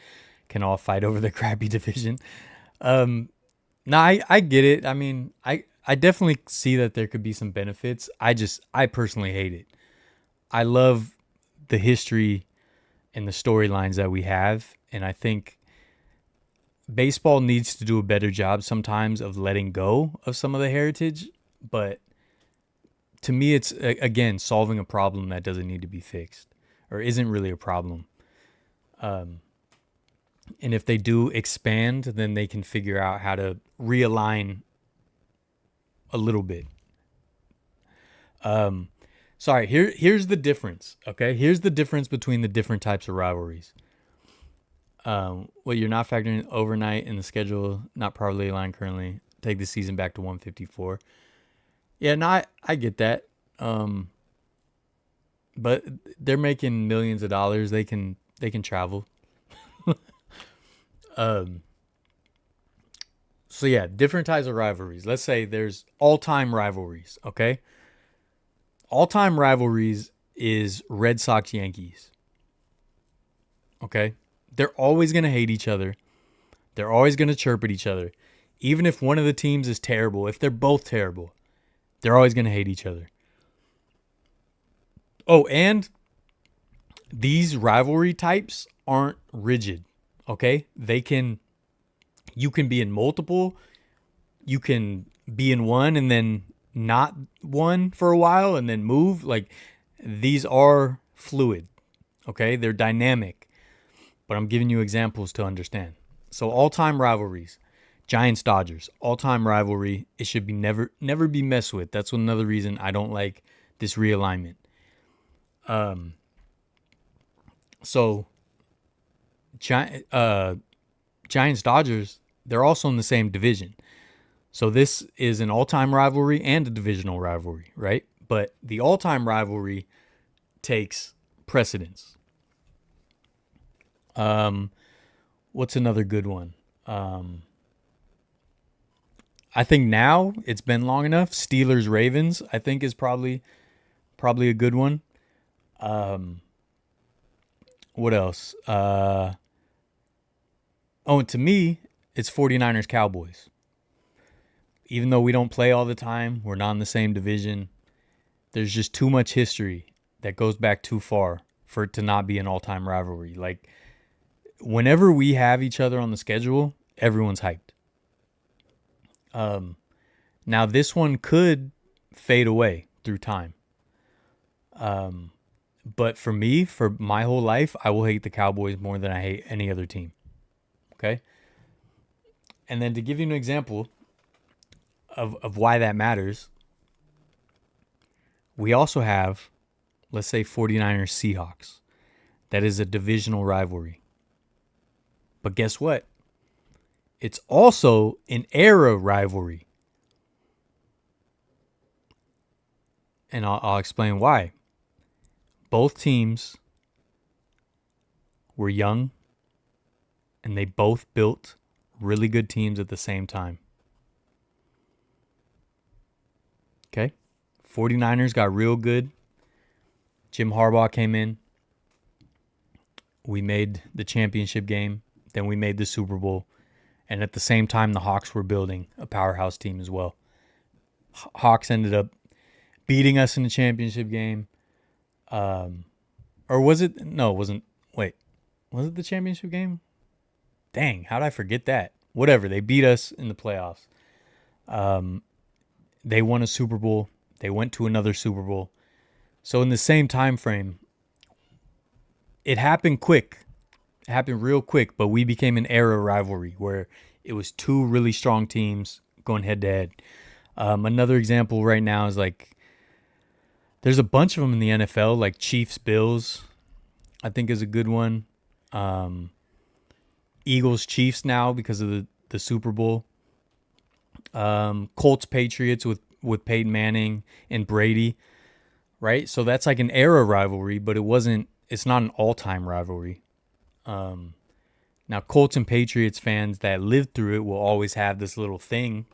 can all fight over the crappy division. I get it. I mean, I definitely see that there could be some benefits. I personally hate it. I love the history and the storylines that we have. And I think baseball needs to do a better job sometimes of letting go of some of the heritage. But to me, it's, again, solving a problem that doesn't need to be fixed or isn't really a problem. And if they do expand, then they can figure out how to realign a little bit. Sorry, here's the difference, okay? Here's the difference between the different types of rivalries. You're not factoring overnight in the schedule, not properly aligned currently. Take the season back to 154. Yeah, no, I get that. But they're making millions of dollars. They can travel. So yeah, different types of rivalries. Let's say there's all-time rivalries, okay? All-time rivalries is Red Sox Yankees. Okay? They're always going to hate each other. They're always going to chirp at each other. Even if one of the teams is terrible, if they're both terrible, they're always going to hate each other. Oh, and these rivalry types aren't rigid, okay? They can You can be in multiple. You can be in one and then not one for a while and then move. Like, these are fluid, okay? They're dynamic, but I'm giving you examples to understand. So all-time rivalries, Giants Dodgers, all-time rivalry. It should be never be messed with. That's another reason I don't like this realignment. So Giants Dodgers, they're also in the same division. So this is an all-time rivalry and a divisional rivalry, right? But the all-time rivalry takes precedence. What's another good one? I think now it's been long enough. Steelers Ravens, I think, is probably a good one. What else? To me, it's 49ers Cowboys. Even though we don't play all the time, we're not in the same division. There's just too much history that goes back too far for it to not be an all-time rivalry. Like, whenever we have each other on the schedule, everyone's hyped. Now this one could fade away through time. But for me, for my whole life, I will hate the Cowboys more than I hate any other team. Okay? And then to give you an example of why that matters, we also have, let's say, 49ers Seahawks. That is a divisional rivalry. But guess what? It's also an era rivalry. And I'll explain why. Both teams were young, and they both built really good teams at the same time. Okay? 49ers got real good. Jim Harbaugh came in. We made the championship game. Then we made the Super Bowl. And at the same time, the Hawks were building a powerhouse team as well. Hawks ended up beating us in the championship game. Or was it? No, it wasn't. Wait, was it the championship game? Dang, how did I forget that? Whatever, they beat us in the playoffs. They won a Super Bowl. They went to another Super Bowl. So in the same time frame, it happened quick. It happened real quick, but we became an era rivalry where it was two really strong teams going head to head. Another example right now is like, there's a bunch of them in the NFL, like Chiefs, Bills, I think is a good one. Eagles, Chiefs now because of the Super Bowl. Colts, Patriots with Peyton Manning and Brady, right? So that's like an era rivalry, but it's not an all-time rivalry. Now, Colts and Patriots fans that lived through it will always have this little thing,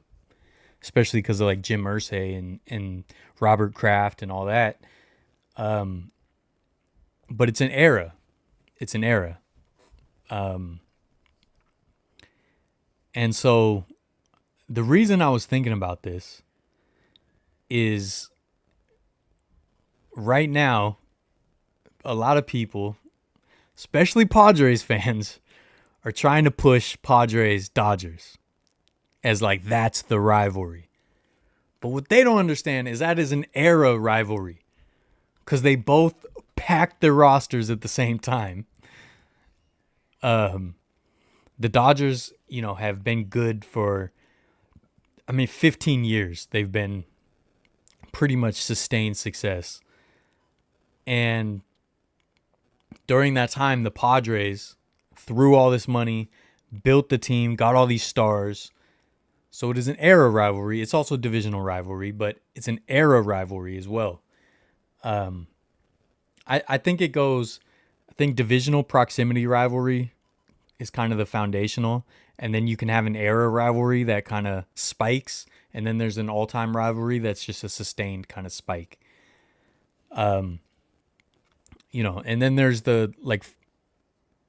especially because of like Jim Irsay and Robert Kraft and all that. But it's an era. It's an era. And so the reason I was thinking about this is right now, a lot of people, especially Padres fans, are trying to push Padres Dodgers as like that's the rivalry. But what they don't understand is that is an era rivalry because they both packed their rosters at the same time. The Dodgers, have been good for, 15 years. They've been pretty much sustained success. And during that time, the Padres threw all this money, built the team, got all these stars. So it is an era rivalry. It's also a divisional rivalry, but it's an era rivalry as well. I think it goes, divisional proximity rivalry is kind of the foundational. And then you can have an era rivalry that kind of spikes. And then there's an all-time rivalry that's just a sustained kind of spike. And then there's the,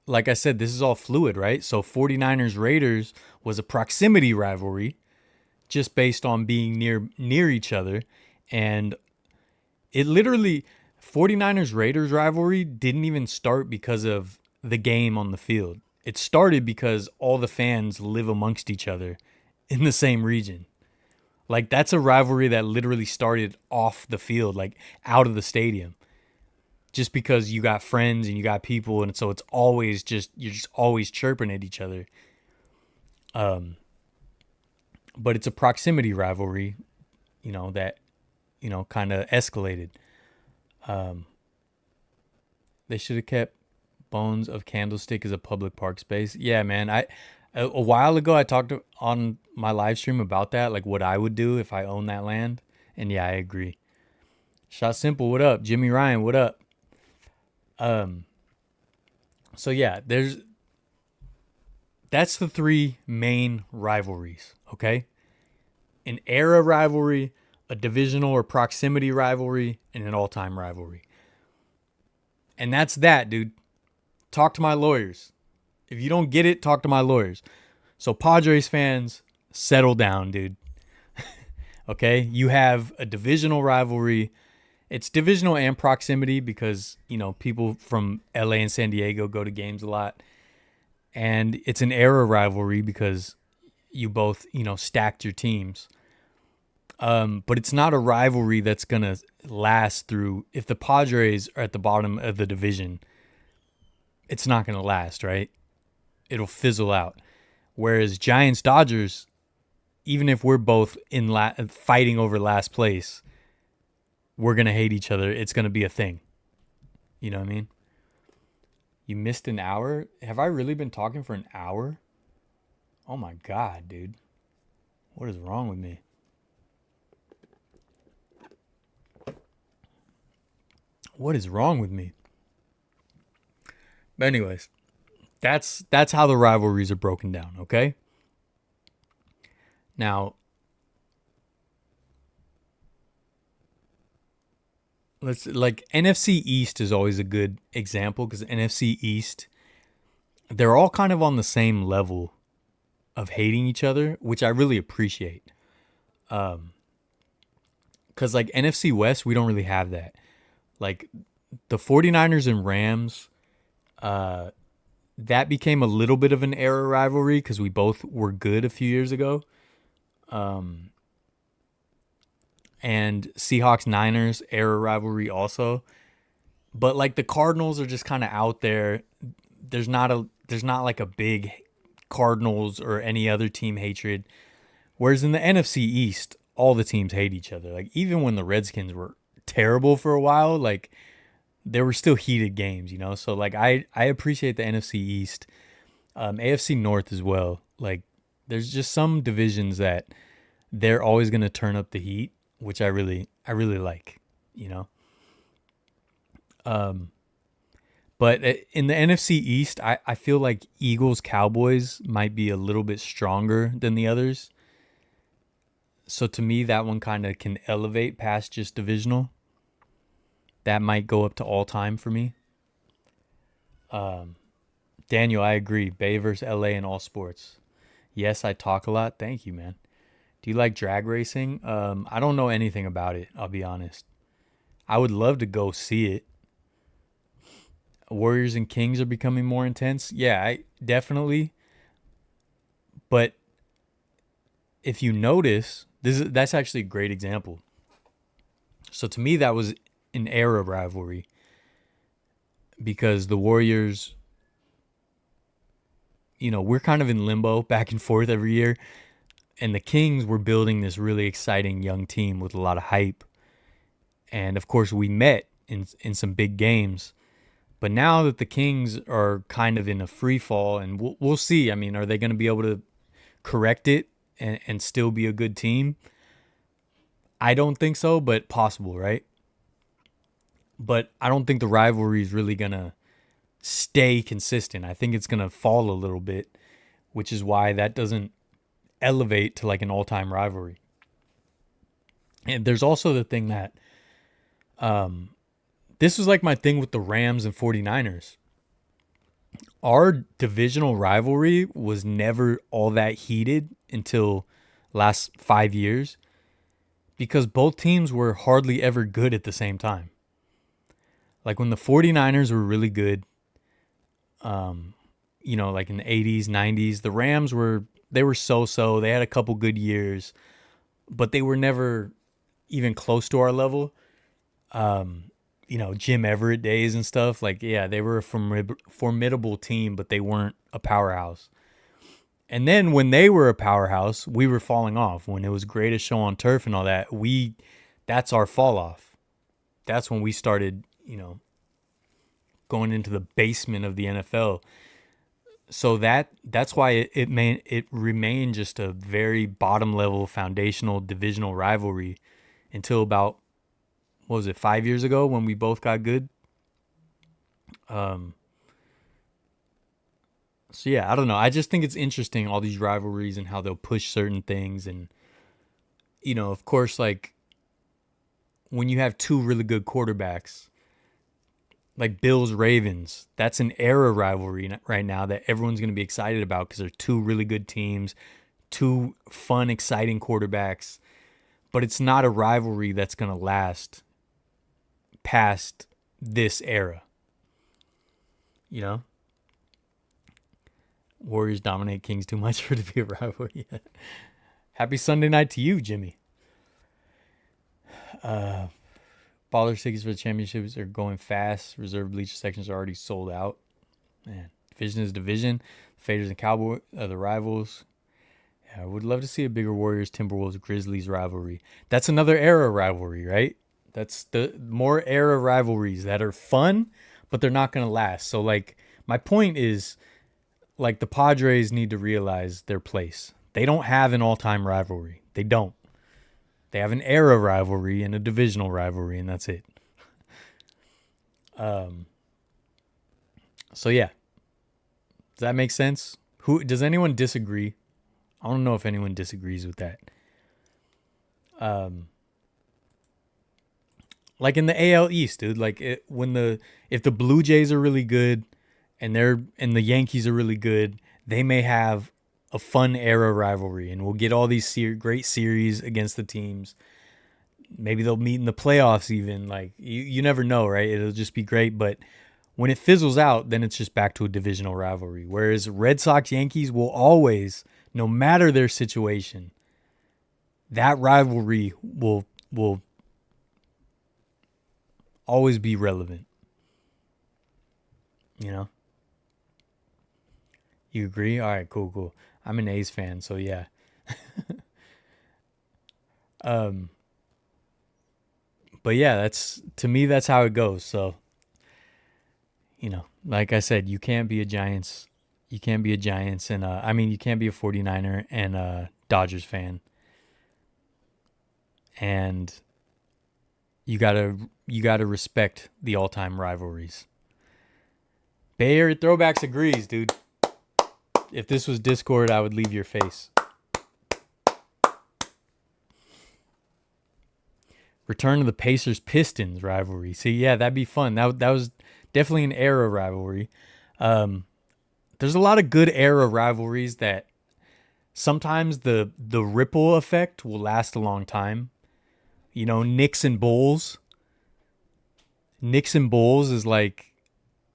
like I said, this is all fluid, right? So 49ers Raiders was a proximity rivalry just based on being near each other. And it literally, 49ers Raiders rivalry didn't even start because of the game on the field. It started because all the fans live amongst each other in the same region. Like, that's a rivalry that literally started off the field, like out of the stadium. Just because you got friends and you got people, and so it's always just, you're just always chirping at each other. But it's a proximity rivalry, that, kind of escalated. They should have kept Bones of Candlestick as a public park space. Yeah, man. A while ago I talked on my live stream about that, like what I would do if I owned that land. And yeah, I agree. Shot Simple, what up? Jimmy Ryan, what up? So yeah, that's the three main rivalries, okay? An era rivalry, a divisional or proximity rivalry, and an all-time rivalry. And that's that, dude. Talk to my lawyers. If you don't get it, talk to my lawyers. So Padres fans, settle down, dude. Okay? You have a divisional rivalry. It's divisional and proximity because, people from LA and San Diego go to games a lot. And it's an era rivalry because you both, stacked your teams. But it's not a rivalry that's going to last through. If the Padres are at the bottom of the division, it's not going to last, right? It'll fizzle out. Whereas Giants-Dodgers, even if we're both in fighting over last place, we're going to hate each other. It's going to be a thing. You know what I mean? You missed an hour? Have I really been talking for an hour? Oh my God, dude. What is wrong with me? What is wrong with me? But anyways, that's how the rivalries are broken down, okay? Now, NFC East is always a good example because NFC East, they're all kind of on the same level of hating each other, which I really appreciate. Because like NFC West, we don't really have that. Like the 49ers and Rams, that became a little bit of an era rivalry because we both were good a few years ago. And Seahawks Niners era rivalry also. But like the Cardinals are just kind of out there. There's not like a big Cardinals or any other team hatred. Whereas in the NFC East, all the teams hate each other. Like even when the Redskins were terrible for a while, like there were still heated games, So like I appreciate the NFC East, AFC North as well. Like there's just some divisions that they're always going to turn up the heat, which I really like, But in the NFC East, I feel like Eagles Cowboys might be a little bit stronger than the others. So to me, that one kind of can elevate past just divisional. That might go up to all time for me. Daniel, I agree. Bay versus LA in all sports. Yes, I talk a lot. Thank you, man. Do you like drag racing? I don't know anything about it, I'll be honest. I would love to go see it. Warriors and Kings are becoming more intense. Yeah, I definitely. But if you notice, that's actually a great example. So to me, that was an era rivalry because the Warriors, we're kind of in limbo back and forth every year. And the Kings were building this really exciting young team with a lot of hype. And of course, we met in some big games. But now that the Kings are kind of in a free fall, and we'll see. I mean, are they going to be able to correct it and still be a good team? I don't think so, but possible, right? But I don't think the rivalry is really going to stay consistent. I think it's going to fall a little bit, which is why that doesn't elevate to like an all-time rivalry. And there's also the thing that this was like my thing with the Rams and 49ers. Our divisional rivalry was never all that heated until last 5 years because both teams were hardly ever good at the same time. Like when the 49ers were really good, like in the 80s, 90s. The Rams were so-so. They had a couple good years, but they were never even close to our level. Jim Everett days and stuff. Like, yeah, they were a formidable team, but they weren't a powerhouse. And then when they were a powerhouse, we were falling off. When it was greatest show on turf and all that, that's our fall off. That's when we started, going into the basement of the NFL. So that's why it remained just a very bottom level foundational divisional rivalry until about, what was it, 5 years ago when we both got good. So yeah, I don't know. I just think it's interesting, all these rivalries and how they'll push certain things. And, of course, like when you have two really good quarterbacks, like Bills Ravens, that's an era rivalry right now that everyone's going to be excited about because they're two really good teams, two fun, exciting quarterbacks. But it's not a rivalry that's going to last past this era. Warriors dominate Kings too much for it to be a rivalry. Happy Sunday night to you, Jimmy. Ballers tickets for the championships are going fast. Reserve bleacher sections are already sold out. Man, division is division. Faders and Cowboys are the rivals. Yeah, I would love to see a bigger Warriors, Timberwolves, Grizzlies rivalry. That's another era rivalry, right? That's the more era rivalries that are fun, but they're not going to last. So, like, my point is, like, the Padres need to realize their place. They don't have an all-time rivalry. They don't. They have an era rivalry and a divisional rivalry, and that's it. So yeah. Does that make sense? Does anyone disagree? I don't know if anyone disagrees with that. Like in the AL East, dude, like if the Blue Jays are really good and the Yankees are really good, they may have a fun era rivalry, and we'll get all these great series against the teams. Maybe they'll meet in the playoffs even. Like, you never know, right? It'll just be great. But when it fizzles out, then it's just back to a divisional rivalry. Whereas Red Sox Yankees will always, no matter their situation, that rivalry will always be relevant. You agree? All right, cool. I'm an A's fan, so yeah. But yeah, to me, that's how it goes. So, like I said, you can't be a Giants. You can't be a Giants and you can't be a 49er and a Dodgers fan. And you gotta respect the all-time rivalries. Bay Area Throwbacks agrees, dude. If this was Discord, I would leave your face. Return to the Pacers-Pistons rivalry. See, yeah, that'd be fun. That was definitely an era rivalry. There's a lot of good era rivalries that sometimes the ripple effect will last a long time. Knicks and Bulls. Knicks and Bulls is like,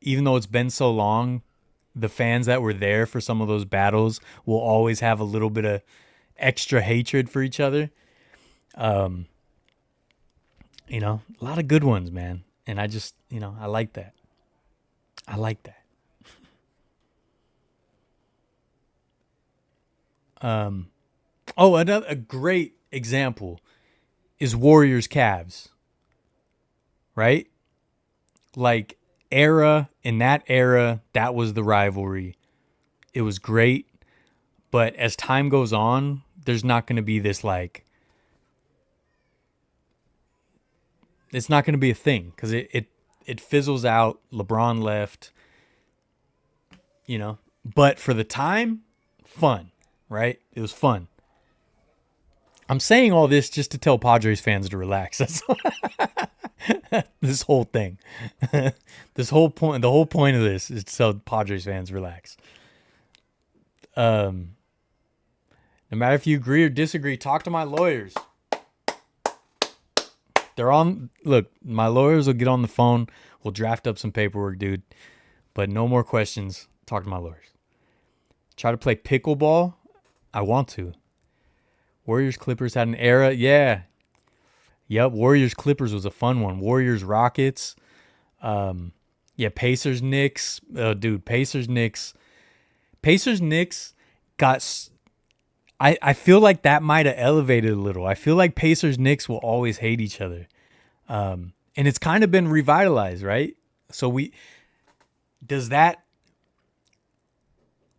even though it's been so long, the fans that were there for some of those battles will always have a little bit of extra hatred for each other. A lot of good ones, man. And I just, I like that. A great example is Warriors Cavs. Right? Like, in that era, that was the rivalry. It was great. But as time goes on, there's not going to be this, like, it's not going to be a thing because it fizzles out. LeBron left, but for the time, fun, right? It was fun. I'm saying all this just to tell Padres fans to relax. That's this whole thing. The whole point of this is to tell Padres fans relax. No matter if you agree or disagree, talk to my lawyers. Look, my lawyers will get on the phone. We'll draft up some paperwork, dude. But no more questions. Talk to my lawyers. Try to play pickleball. I want to. Warriors Clippers had an era. Yeah. Yep. Warriors Clippers was a fun one. Warriors Rockets. Yeah. Pacers Knicks. Dude, Pacers Knicks. Pacers Knicks got. I feel like that might have elevated a little. I feel like Pacers Knicks will always hate each other. And it's kind of been revitalized, right? So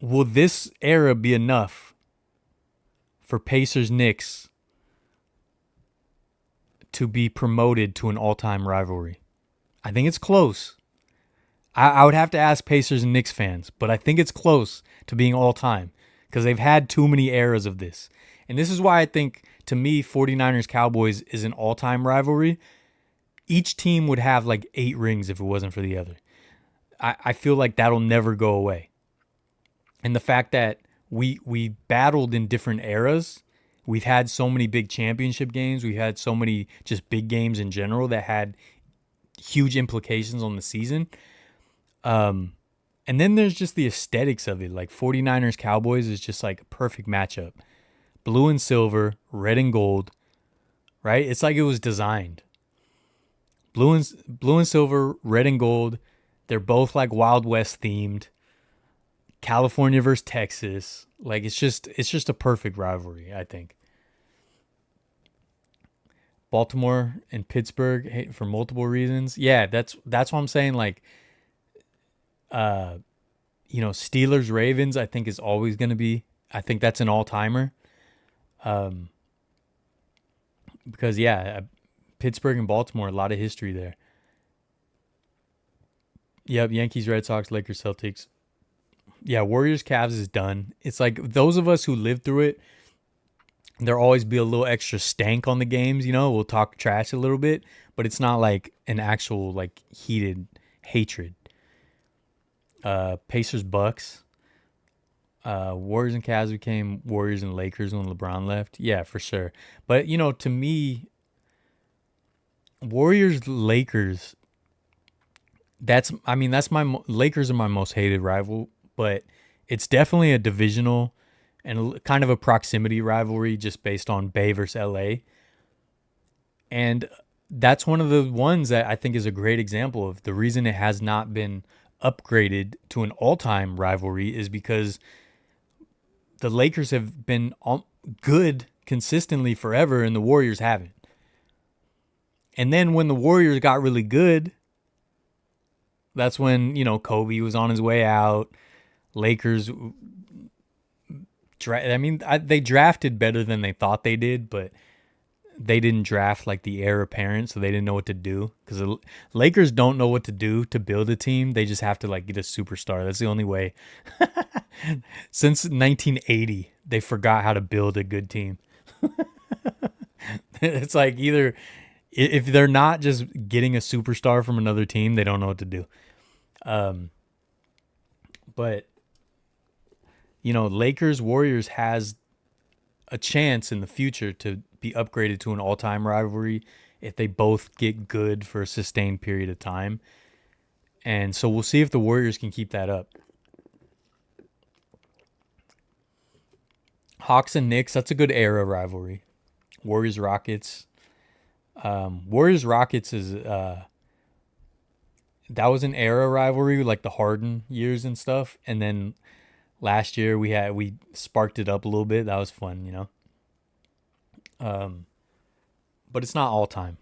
will this era be enough for Pacers Knicks to be promoted to an all-time rivalry? I think it's close. I would have to ask Pacers and Knicks fans, but I think it's close to being all-time because they've had too many eras of this. And this is why I think, to me, 49ers Cowboys is an all-time rivalry. Each team would have like 8 rings if it wasn't for the other. I feel like that'll never go away. And the fact that we battled in different eras, we've had so many big championship games, we've had so many just big games in general that had huge implications on the season. And then there's just the aesthetics of it. Like 49ers Cowboys is just like a perfect matchup. Blue and silver, red and gold, right? It's like it was designed. Blue and silver, red and gold. They're both like Wild West themed. California versus Texas. Like it's just a perfect rivalry, I think. Baltimore and Pittsburgh for multiple reasons. Yeah, that's what I'm saying. Like, Steelers Ravens, I think is always going to be. I think that's an all timer. Because Pittsburgh and Baltimore, a lot of history there. Yep, Yankees, Red Sox, Lakers, Celtics. Yeah, Warriors, Cavs is done. It's like those of us who lived through it, there'll always be a little extra stank on the games, we'll talk trash a little bit, but it's not like an actual like heated hatred. Pacers, Bucks. Warriors and Cavs became Warriors and Lakers when LeBron left. Yeah, for sure. But, to me, Warriors, Lakers, that's my Lakers are my most hated rival, but it's definitely a divisional and kind of a proximity rivalry just based on Bay versus LA. And that's one of the ones that I think is a great example of the reason it has not been upgraded to an all-time rivalry is because the Lakers have been good consistently forever and the Warriors haven't. And then when the Warriors got really good, that's when, Kobe was on his way out. Lakers, they drafted better than they thought they did, but they didn't draft like the heir apparent, so they didn't know what to do. Because the Lakers don't know what to do to build a team. They just have to like get a superstar. That's the only way. Since 1980, they forgot how to build a good team. It's like either if they're not just getting a superstar from another team, they don't know what to do. But Lakers Warriors has a chance in the future to be upgraded to an all-time rivalry if they both get good for a sustained period of time. And so we'll see if the Warriors can keep that up. Hawks and Knicks, that's a good era rivalry. Warriors Rockets. Warriors Rockets is that was an era rivalry, like the Harden years and stuff. And then last year we sparked it up a little bit. That was fun, but it's not all time.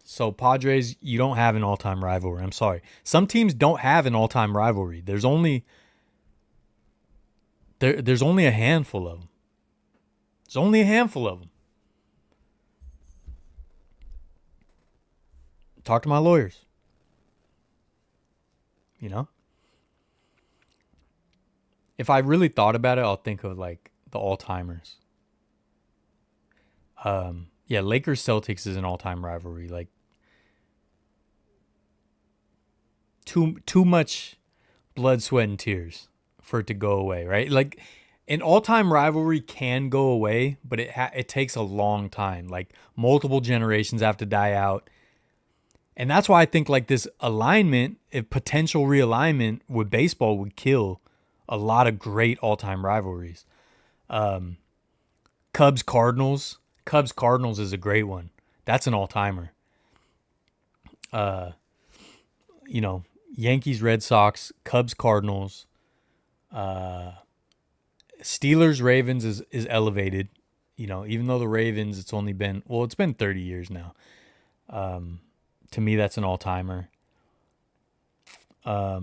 So Padres, you don't have an all-time rivalry. I'm sorry. Some teams don't have an all-time rivalry. There's only a handful of them. There's only a handful of them. Talk to my lawyers. If I really thought about it, I'll think of like the all-timers. Lakers Celtics is an all-time rivalry. Like too much blood, sweat, and tears for it to go away, right? Like an all-time rivalry can go away, but it takes a long time. Like multiple generations have to die out. And that's why I think like this alignment, if potential realignment with baseball would kill a lot of great all-time rivalries. Cubs Cardinals. Cubs Cardinals is a great one. That's an all-timer. You know, Yankees Red Sox, Cubs Cardinals, Steelers Ravens is elevated. You know, even though the Ravens, it's been 30 years now. To me, that's an all-timer. I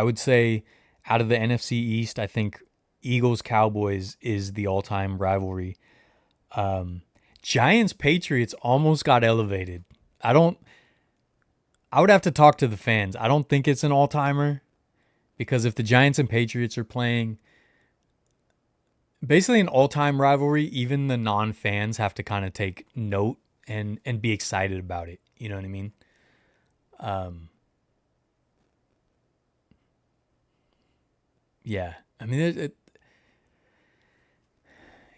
would say out of the NFC East, I think Eagles Cowboys is the all-time rivalry. Giants Patriots almost got elevated. I would have to talk to the fans. I don't think it's an all-timer because if the Giants and Patriots are playing basically an all-time rivalry, even the non-fans have to kind of take note and be excited about it. You know what I mean? Yeah. I mean,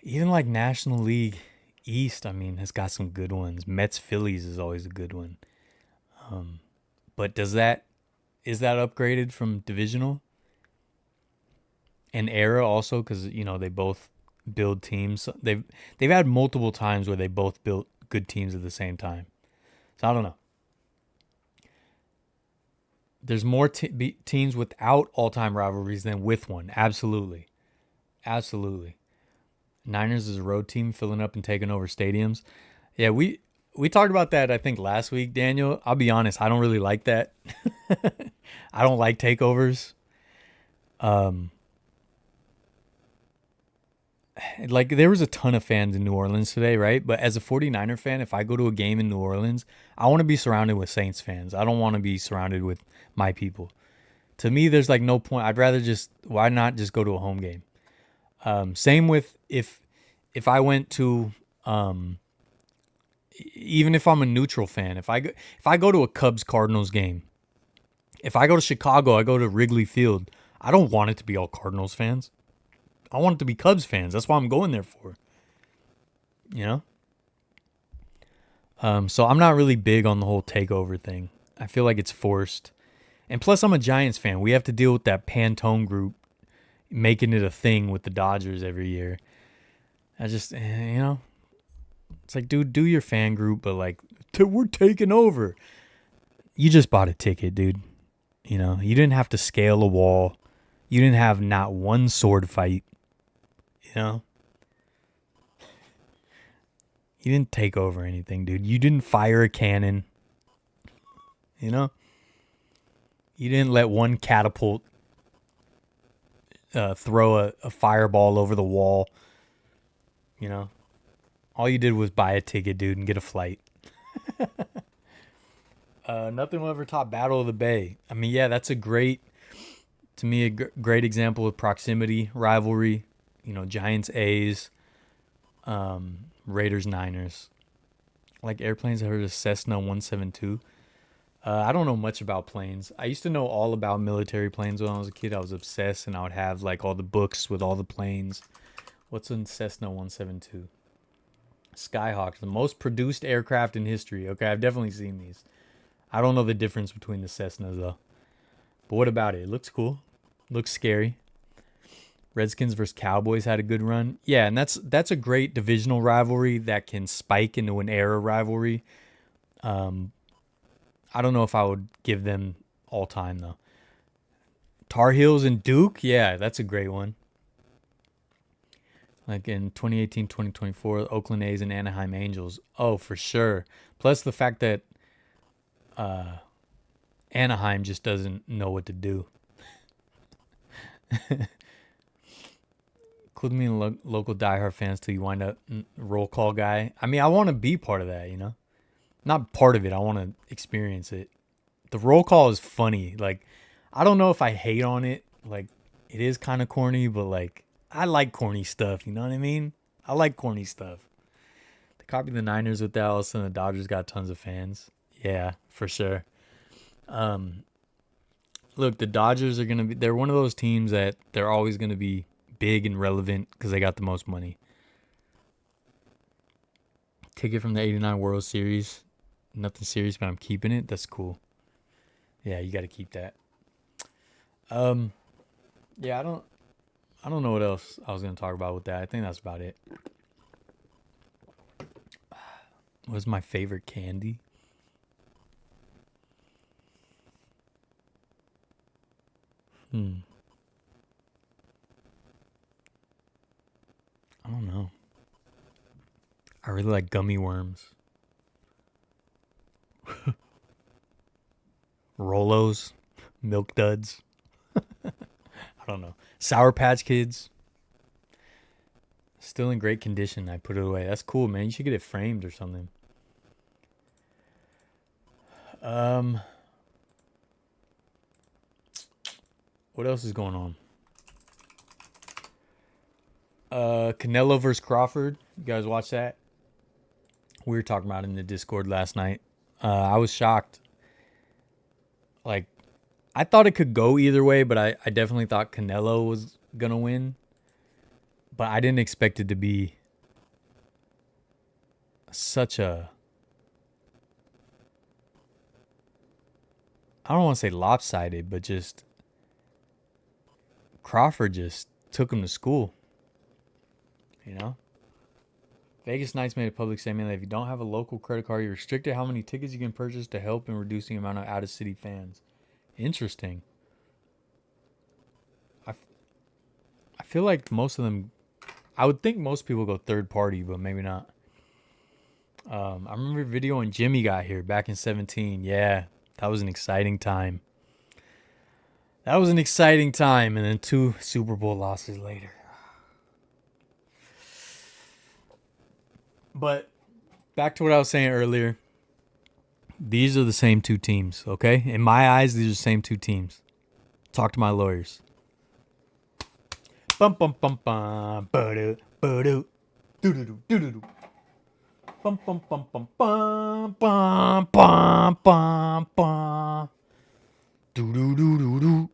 even like National League East, I mean, has got some good ones. Mets Phillies is always a good one. But is that upgraded from divisional and era also? Because you know they both build teams. They've had multiple times where they both built good teams at the same time. So I don't know. There's more teams without all-time rivalries than with one. Absolutely. Absolutely. Niners is a road team filling up and taking over stadiums. Yeah, we talked about that I think last week, Daniel. I'll be honest, I don't really like that. I don't like takeovers. Like there was a ton of fans in New Orleans today, right? But as a 49er fan, if I go to a game in New Orleans, I want to be surrounded with Saints fans. I don't want to be surrounded with my people. To me, there's like no point. I'd rather why not just go to a home game? Same with if I went to even if I'm a neutral fan, if I go to a Cubs Cardinals game, if I go to Chicago, I go to Wrigley Field. I don't want it to be all Cardinals fans. I want it to be Cubs fans. That's what I'm going there for. You know? So I'm not really big on the whole takeover thing. I feel like it's forced. And plus, I'm a Giants fan. We have to deal with that Pantone group making it a thing with the Dodgers every year. I just, you know, it's like, dude, do your fan group, but like, we're taking over. You just bought a ticket, dude. You know, you didn't have to scale a wall. You didn't have not one sword fight. You know? You didn't take over anything, dude. You didn't fire a cannon. You know? You didn't let one catapult throw a fireball over the wall. You know? All you did was buy a ticket, dude, and get a flight. Nothing will ever top Battle of the Bay. I mean, yeah, that's great example of proximity, rivalry. You know, Giants, A's, Raiders, Niners. Like airplanes, I heard of Cessna 172. I don't know much about planes. I used to know all about military planes when I was a kid. I was obsessed, and I would have like all the books with all the planes. What's in Cessna 172? Skyhawk, the most produced aircraft in history. Okay, I've definitely seen these. I don't know the difference between the Cessnas though. But what about it? It looks cool. Looks scary. Redskins versus Cowboys had a good run. Yeah, and that's a great divisional rivalry that can spike into an era rivalry. I don't know if I would give them all time though. Tar Heels and Duke, yeah, that's a great one. Like in 2018, 2024, Oakland A's and Anaheim Angels. Oh, for sure. Plus the fact that Anaheim just doesn't know what to do. Include me in local diehard fans till you wind up roll call guy. I mean, I want to be part of that, you know? Not part of it. I want to experience it. The roll call is funny. Like, I don't know if I hate on it. Like, it is kind of corny, but like, I like corny stuff. You know what I mean? I like corny stuff. They copied the Niners with that. All of a sudden, the Dodgers got tons of fans. Yeah, for sure. Look, the Dodgers are going to they're one of those teams that they're always going to be big and relevant because they got the most money. Ticket from the 89 World Series. Nothing serious, but I'm keeping it. That's cool. Yeah, you got to keep that. Yeah, I don't know what else I was gonna talk about with that. I think that's about it. What's my favorite candy? Hmm. I don't know. I really like gummy worms. Rolos, Milk Duds. I don't know. Sour Patch Kids. Still in great condition. I put it away. That's cool, man. You should get it framed or something. Um, what else is going on? Canelo versus Crawford. You guys watch that? We were talking about it in the Discord last night. I was shocked. Like, I thought it could go either way, but I definitely thought Canelo was gonna win. But I didn't expect it to be such a, I don't want to say lopsided, but just Crawford just took him to school. You know? Vegas Knights made a public statement that if you don't have a local credit card, you're restricted how many tickets you can purchase to help in reducing the amount of out-of-city fans. Interesting. I feel like most of them, I would think most people go third party, but maybe not. I remember a video when Jimmy got here back in 17. Yeah, that was an exciting time. That was an exciting time, and then 2 Super Bowl losses later. But back to what I was saying earlier. These are the same 2 teams, okay? In my eyes, these are the same 2 teams. Talk to my lawyers. Bum bum bum bum ba-do ba-do do-do-do do-do-do. Bum bum bum bum bum bum bum bum bum do-do-do-do-do.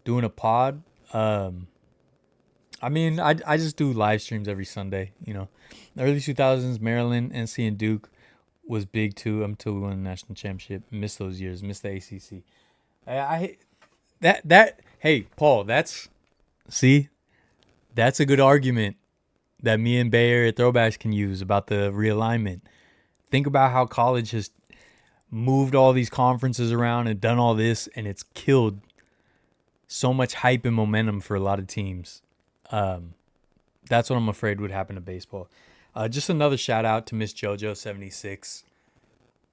Doing a pod. I mean, I just do live streams every Sunday. You know, the early 2000s, Maryland, NC, and Duke was big too until we won the national championship. Missed those years. Missed the ACC. I that hey Paul, that's a good argument that me and Bay Area Throwbacks can use about the realignment. Think about how college has moved all these conferences around and done all this, and it's killed so much hype and momentum for a lot of teams. That's what I'm afraid would happen to baseball. Just another shout out to Miss JoJo76.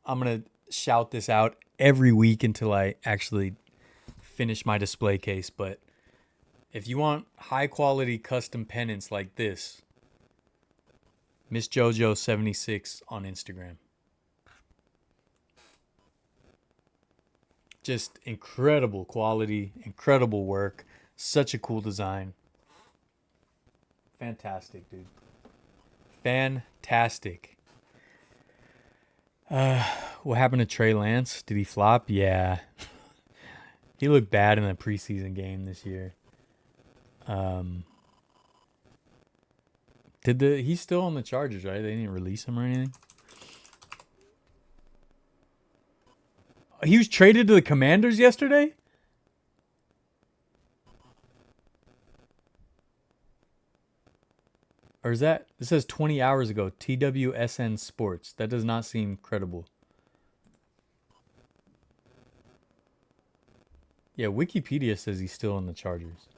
I'm going to shout this out every week until I actually finish my display case. But if you want high quality custom pennants like this, Miss JoJo76 on Instagram. Just incredible quality, incredible work, such a cool design. Fantastic, dude. Fantastic. What happened to Trey Lance? Did he flop? Yeah. He looked bad in the preseason game this year. He's still on the Chargers, right? They didn't release him or anything. He was traded to the Commanders yesterday? Or is that, it says 20 hours ago, TWSN Sports. That does not seem credible. Yeah, Wikipedia says he's still on the Chargers.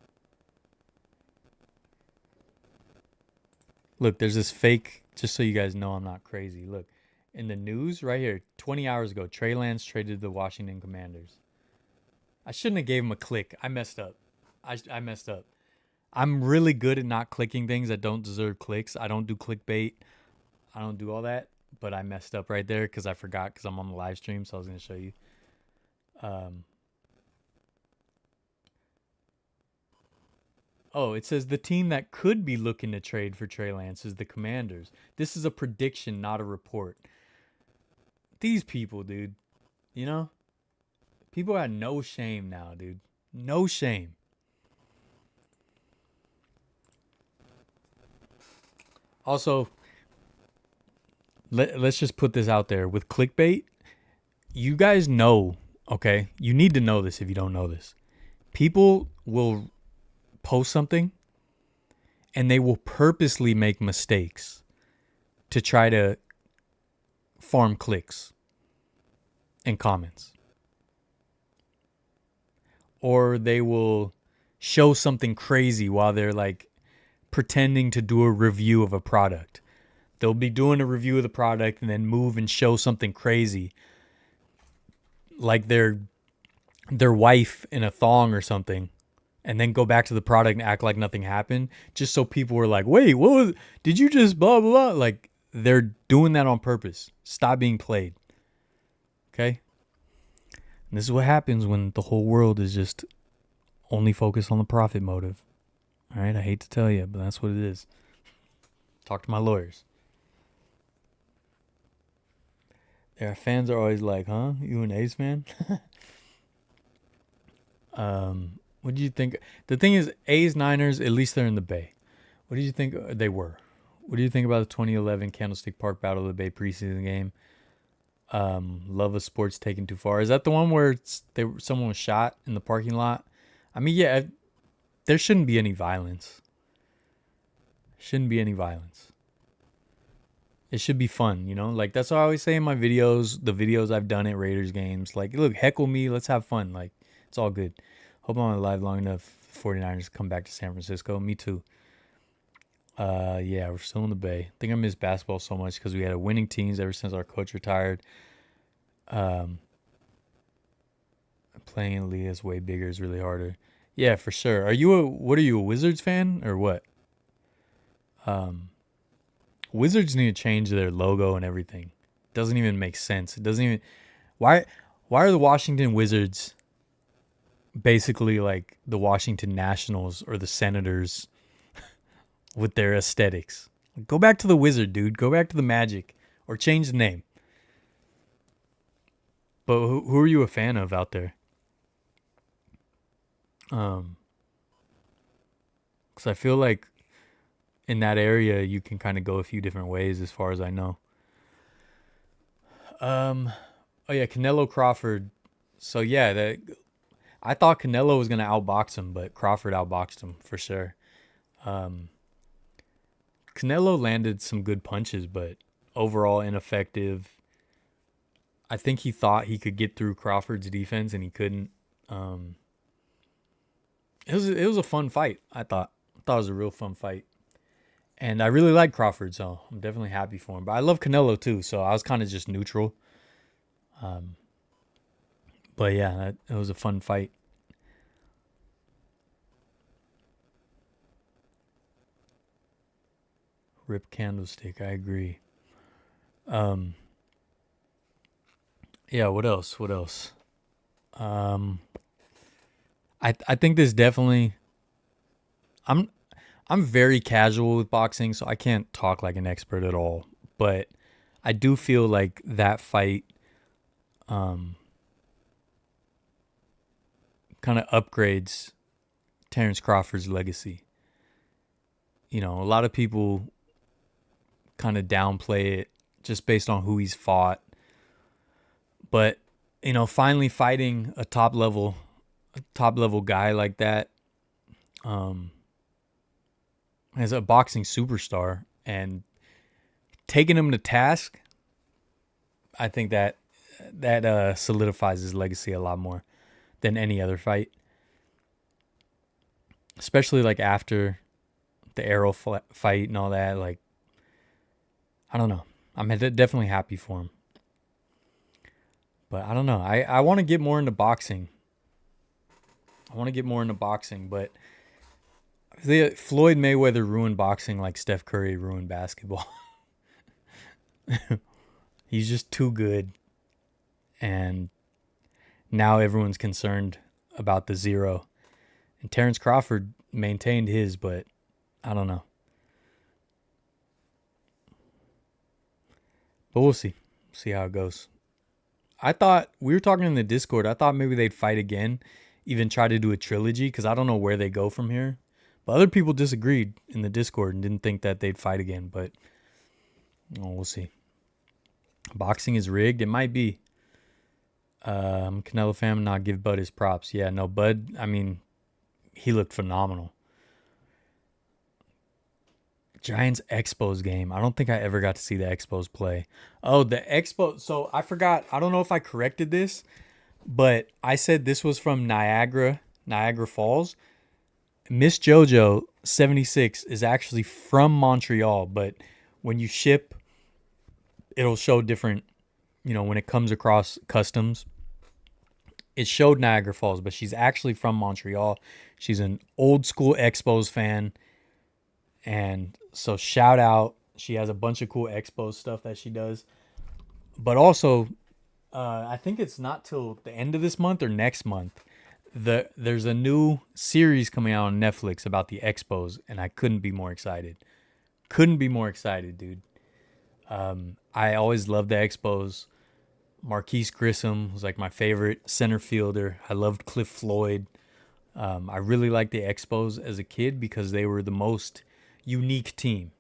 Look, there's this fake, just so you guys know I'm not crazy. Look, in the news right here, 20 hours ago, Trey Lance traded to the Washington Commanders. I shouldn't have gave him a click. I messed up. I messed up. I'm really good at not clicking things that don't deserve clicks. I don't do clickbait. I don't do all that. But I messed up right there because I forgot because I'm on the live stream, so I was going to show you. Oh, it says the team that could be looking to trade for Trey Lance is the Commanders. This is a prediction, not a report. These people, dude. You know? People got no shame now, dude. No shame. Also, let's just put this out there. With clickbait, you guys know, okay? You need to know this if you don't know this. People will post something and they will purposely make mistakes to try to farm clicks and comments. Or they will show something crazy while they're like pretending to do a review of a product. They'll be doing a review of the product and then move and show something crazy, like their wife in a thong or something, and then go back to the product and act like nothing happened, just so people were like, wait, what was, did you just blah, blah, blah? Like, they're doing that on purpose. Stop being played. Okay? And this is what happens when the whole world is just only focused on the profit motive. All right? I hate to tell you, but that's what it is. Talk to my lawyers. Their fans are always like, huh? You an A's fan? What do you think? The thing is, A's, Niners, at least they're in the Bay. What did you think they were? What do you think about the 2011 Candlestick Park Battle of the Bay preseason game? Love of sports taken too far. Is that the one where someone was shot in the parking lot? I mean, yeah, there shouldn't be any violence. Shouldn't be any violence. It should be fun, you know? Like, that's what I always say in my videos, the videos I've done at Raiders games. Like, look, heckle me. Let's have fun. Like, it's all good. Hope I'm alive long enough 49ers to come back to San Francisco. Me too. Yeah, we're still in the Bay. I think I miss basketball so much because we had a winning teams ever since our coach retired. Playing in Leah is way bigger, is really harder. Yeah, for sure. What are you, a Wizards fan or what? Wizards need to change their logo and everything. Doesn't even make sense. It doesn't even. Why are the Washington Wizards basically like the Washington Nationals or the Senators with their aesthetics? Go back to the Wizard, dude. Go back to the Magic or change the name. But who are you a fan of out there? Because I feel like in that area you can kind of go a few different ways as far as I know. Oh yeah, Canelo Crawford. So yeah, I thought Canelo was gonna outbox him, but Crawford outboxed him for sure. Canelo landed some good punches, but overall ineffective. I think he thought he could get through Crawford's defense and he couldn't. It was a fun fight. I thought it was a real fun fight. And I really like Crawford, so I'm definitely happy for him. But I love Canelo too, so I was kind of just neutral. But yeah, it was a fun fight. Rip Candlestick, I agree. Yeah, what else? I think this definitely. I'm very casual with boxing, so I can't talk like an expert at all. But I do feel like that fight kind of upgrades Terrence Crawford's legacy. You know, a lot of people kind of downplay it just based on who he's fought. But, you know, finally fighting a top level guy like that, as a boxing superstar and taking him to task, I think that solidifies his legacy a lot more than any other fight. Especially like after the Arrow fight and all that. Like, I don't know. I'm definitely happy for him. But I don't know. I want to get more into boxing. But Floyd Mayweather ruined boxing like Steph Curry ruined basketball. He's just too good. And now everyone's concerned about the zero. And Terrence Crawford maintained his, but I don't know. But we'll see. See how it goes. I thought, we were talking in the Discord, I thought maybe they'd fight again, even try to do a trilogy, because I don't know where they go from here. But other people disagreed in the Discord and didn't think that they'd fight again, but we'll see. Boxing is rigged. It might be. Canelo fan, not give Bud his props. Yeah, no, Bud, I mean, he looked phenomenal. Giants Expos game. I don't think I ever got to see the Expos play. Oh, the Expos. So I forgot. I don't know if I corrected this, but I said this was from Niagara Falls. Miss JoJo 76 is actually from Montreal, but when you ship, it'll show different, when it comes across customs. It showed Niagara Falls, but she's actually from Montreal. She's an old school Expos fan. And so shout out. She has a bunch of cool Expos stuff that she does. But also, I think it's not till the end of this month or next month. There's a new series coming out on Netflix about the Expos, and I couldn't be more excited. Couldn't be more excited, dude. I always loved the Expos. Marquise Grissom was like my favorite center fielder. I loved Cliff Floyd. I really liked the Expos as a kid because they were the most unique team,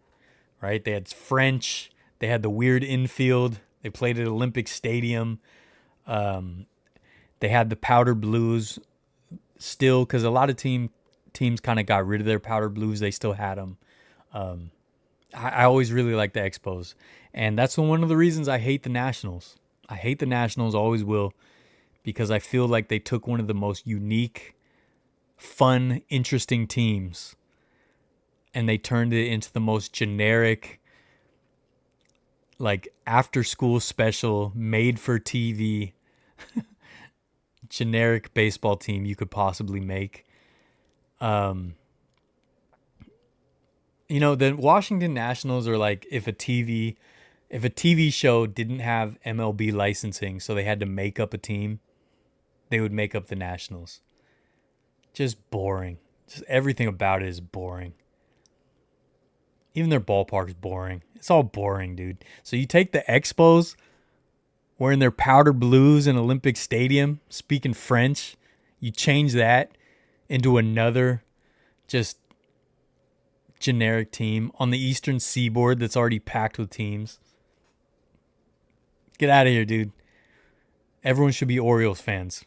right? They had French. They had the weird infield. They played at Olympic Stadium. They had the powder blues still because a lot of teams kind of got rid of their powder blues. They still had them. I always really liked the Expos. And that's one of the reasons I hate the Nationals. I hate the Nationals, always will, because I feel like they took one of the most unique, fun, interesting teams and they turned it into the most generic, like after school special, made for TV, generic baseball team you could possibly make. The Washington Nationals are like if a TV show didn't have MLB licensing, so they had to make up a team, they would make up the Nationals. Just boring. Just everything about it is boring. Even their ballpark's boring. It's all boring, dude. So you take the Expos wearing their powder blues in Olympic Stadium, speaking French, you change that into another just generic team on the Eastern Seaboard that's already packed with teams. Get out of here, dude. Everyone should be Orioles fans.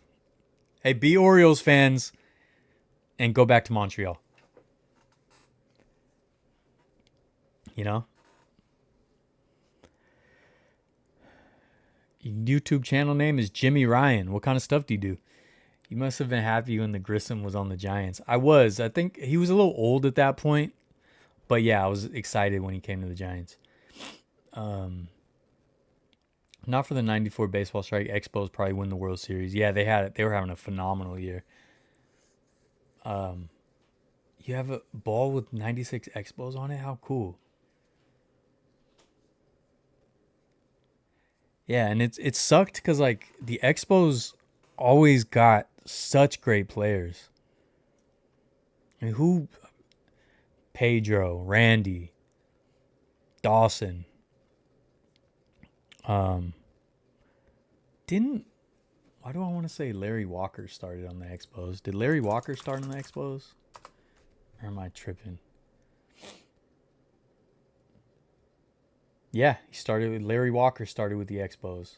Hey, be Orioles fans and go back to Montreal. YouTube channel name is Jimmy Ryan. What kind of stuff do you do? You must have been happy when the Grissom was on the Giants. I was. I think he was a little old at that point. But yeah, I was excited when he came to the Giants. Not for the 94 baseball strike. Expos probably win the World Series. Yeah, they had it. They were having a phenomenal year. You have a ball with 96 Expos on it? How cool. Yeah, and it sucked because like the Expos always got such great players. I mean, who? Pedro, Randy, Dawson. Didn't why do I want to say Larry Walker started on the Expos? Did Larry Walker start on the Expos? Or am I tripping? Yeah, Larry Walker started with the Expos.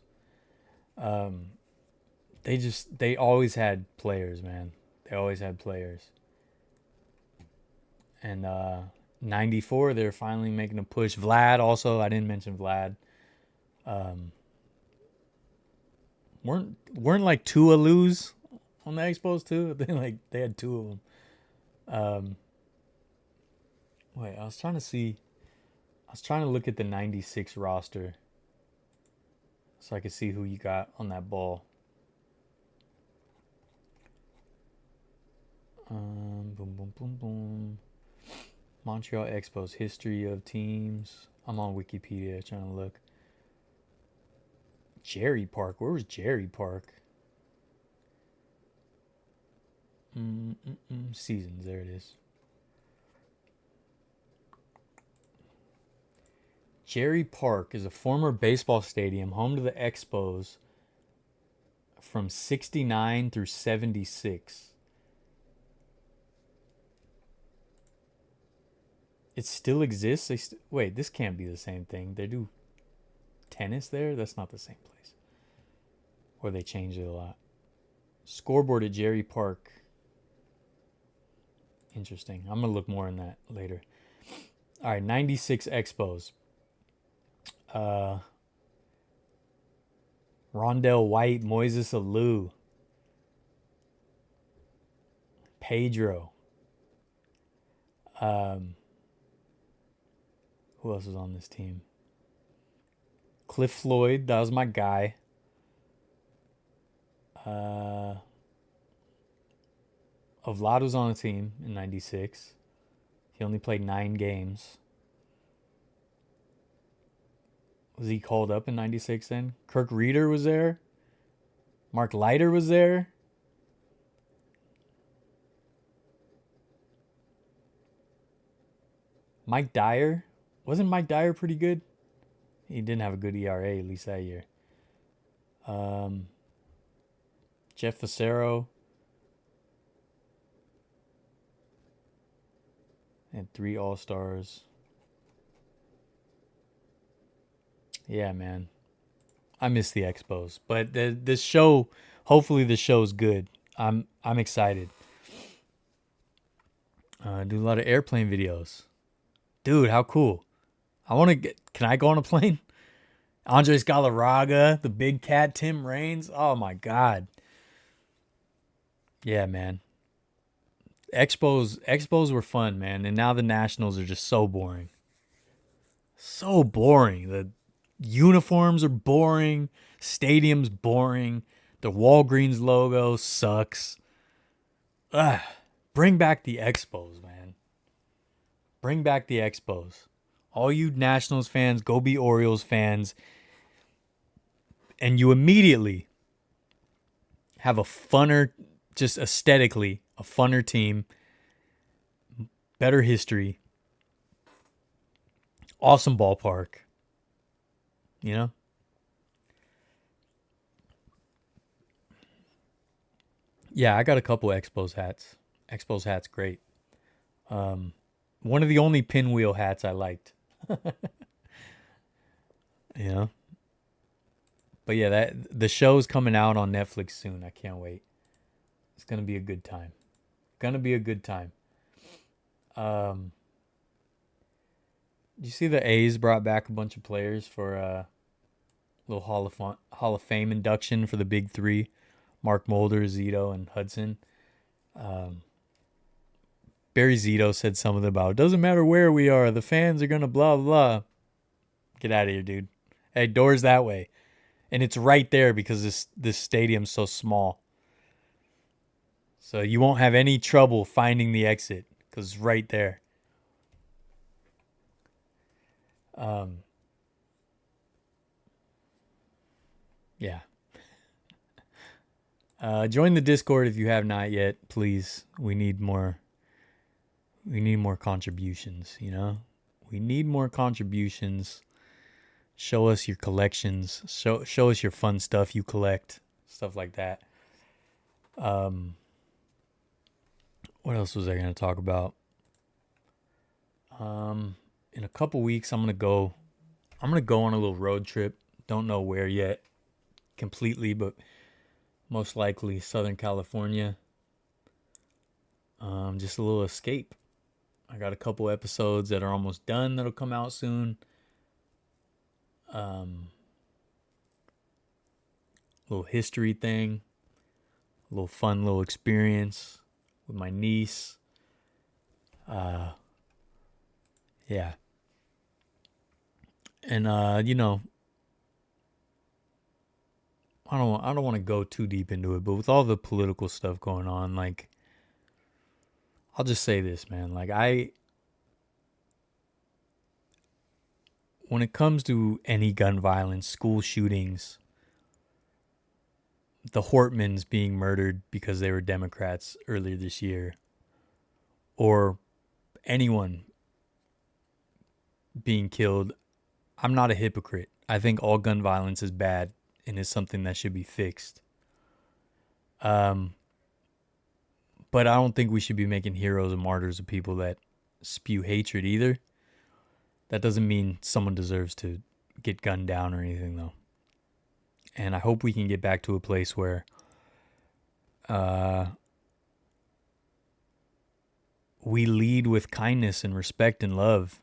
They always had players, man. They always had players. And 94, they're finally making a push. Vlad also, I didn't mention Vlad. Weren't like two Alus on the Expos too? They had two of them. Wait, I was trying to look at the 96 roster so I could see who you got on that ball. Boom, boom, boom, boom. Montreal Expos, history of teams. I'm on Wikipedia trying to look. Jerry Park. Where was Jerry Park? Seasons. There it is. Jerry Park is a former baseball stadium home to the Expos from 69 through 76. It still exists? Wait, this can't be the same thing. They do tennis there? That's not the same place. Or they changed it a lot. Scoreboard at Jerry Park. Interesting. I'm gonna look more in that later. All right, 96 Expos. Uh, Rondell White, Moises Alou, Pedro. Um, who else was on this team? Cliff Floyd, that was my guy. Uh, Vlad was on the team in 96. He only played 9 games. Was he called up in 96 then? Kirk Reeder was there. Mark Leiter was there. Mike Dyer. Wasn't Mike Dyer pretty good? He didn't have a good ERA at least that year. Jeff Facero. And 3 All-Stars. Yeah, man. I miss the Expos. But this show, hopefully the show's good. I'm excited. Do a lot of airplane videos. Dude, how cool. Can I go on a plane? Andres Galarraga, the big cat, Tim Raines. Oh my God. Yeah, man. Expos were fun, man. And now the Nationals are just so boring. So boring. The uniforms are boring. Stadium's boring. The Walgreens logo sucks. Ugh. Bring back the Expos, man. Bring back the Expos. All you Nationals fans, go be Orioles fans. And you immediately have a funner, just aesthetically, a funner team. Better history. Awesome ballpark. You know? Yeah, I got a couple Expos hats. Expos hats, great. One of the only pinwheel hats I liked. You know? But yeah, the show's coming out on Netflix soon. I can't wait. It's gonna be a good time. Gonna be a good time. You see the A's brought back a bunch of players for a little Hall of Fame induction for the big three: Mark Mulder, Zito, and Hudson. Barry Zito said something about, it doesn't matter where we are, the fans are gonna blah blah. Get out of here, dude. Hey, doors that way. And it's right there because this stadium's so small. So you won't have any trouble finding the exit because it's right there. Yeah. Join the Discord if you have not yet, please. We need more contributions, you know? We need more contributions. Show us your collections. Show us your fun stuff you collect. Stuff like that. What else was I going to talk about? In a couple weeks, I'm going to go on a little road trip. Don't know where yet completely, but most likely Southern California. Just a little escape. I got a couple episodes that are almost done that'll come out soon. Little history thing. A little fun little experience with my niece. Yeah. And you know, I don't want to go too deep into it, but with all the political stuff going on, like, I'll just say this, man. Like, when it comes to any gun violence, school shootings, the Hortmans being murdered because they were Democrats earlier this year, or anyone being killed, I'm not a hypocrite. I think all gun violence is bad and is something that should be fixed. But I don't think we should be making heroes and martyrs of people that spew hatred either. That doesn't mean someone deserves to get gunned down or anything, though. And I hope we can get back to a place where we lead with kindness and respect and love.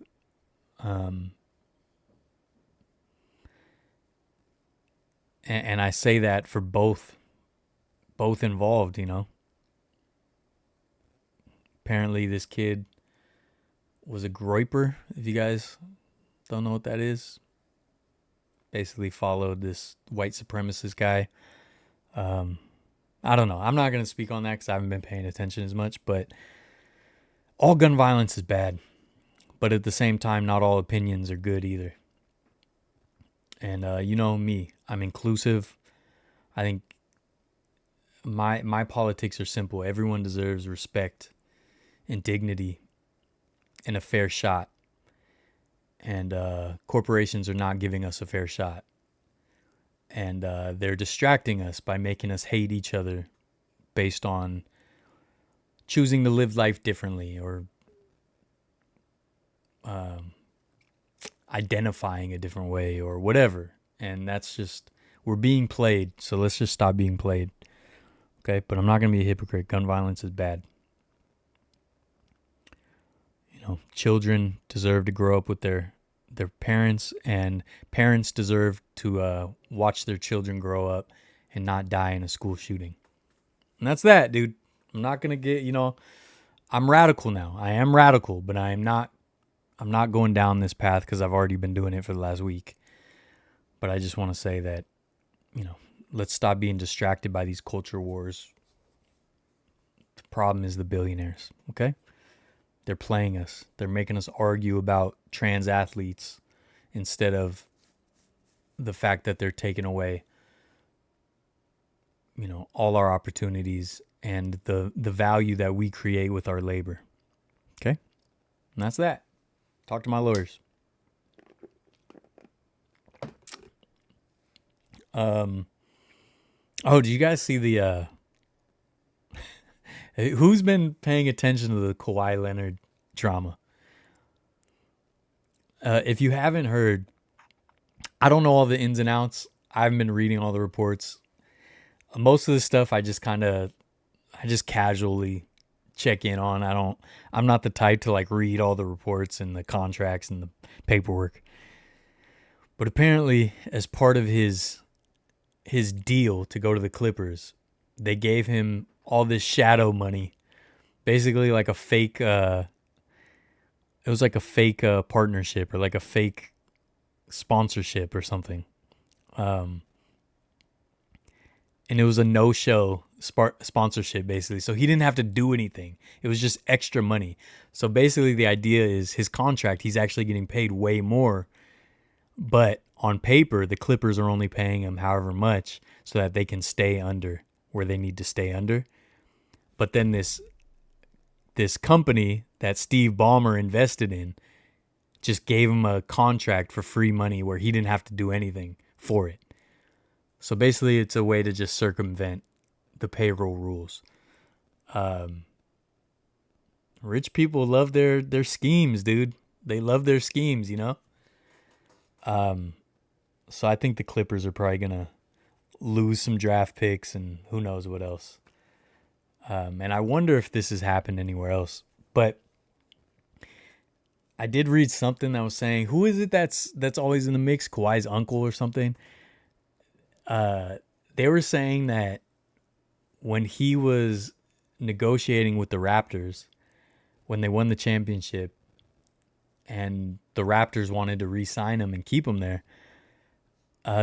And I say that for both involved, you know. Apparently this kid was a groiper, if you guys don't know what that is. Basically followed this white supremacist guy. I don't know. I'm not going to speak on that because I haven't been paying attention as much, but all gun violence is bad. But at the same time, not all opinions are good either. And you know me, I'm inclusive. I think my politics are simple. Everyone deserves respect and dignity and a fair shot. And corporations are not giving us a fair shot. And they're distracting us by making us hate each other based on choosing to live life differently or identifying a different way or whatever. And that's just, we're being played. So let's just stop being played. Okay. But I'm not going to be a hypocrite. Gun violence is bad. You know, children deserve to grow up with their parents, and parents deserve to watch their children grow up and not die in a school shooting. And that's that, dude. I'm not going to get, you know, I'm radical now. I am radical, but I'm not going down this path because I've already been doing it for the last week. But I just want to say that, you know, let's stop being distracted by these culture wars. The problem is the billionaires, okay? They're playing us. They're making us argue about trans athletes instead of the fact that they're taking away, you know, all our opportunities and the value that we create with our labor. Okay? And that's that. Talk to my lawyers. Oh, do you guys see the who's been paying attention to the Kawhi Leonard drama? If you haven't heard, I don't know all the ins and outs. I haven't been reading all the reports. Most of the stuff I just casually check in on. I'm not the type to like read all the reports and the contracts and the paperwork. But apparently, as part of his deal to go to the Clippers, they gave him all this shadow money, basically like a fake. It was like a fake partnership or like a fake sponsorship or something. And it was a no-show sponsorship, basically. So he didn't have to do anything. It was just extra money. So basically the idea is his contract, he's actually getting paid way more. But on paper, the Clippers are only paying him however much so that they can stay under where they need to stay under. But then this company that Steve Ballmer invested in just gave him a contract for free money where he didn't have to do anything for it. So basically, it's a way to just circumvent the payroll rules. Rich people love their schemes, dude. They love their schemes, you know? So I think the Clippers are probably going to lose some draft picks and who knows what else. And I wonder if this has happened anywhere else. But I did read something that was saying, who is it that's always in the mix? Kawhi's uncle or something? They were saying that when he was negotiating with the Raptors, when they won the championship and the Raptors wanted to re-sign him and keep him there,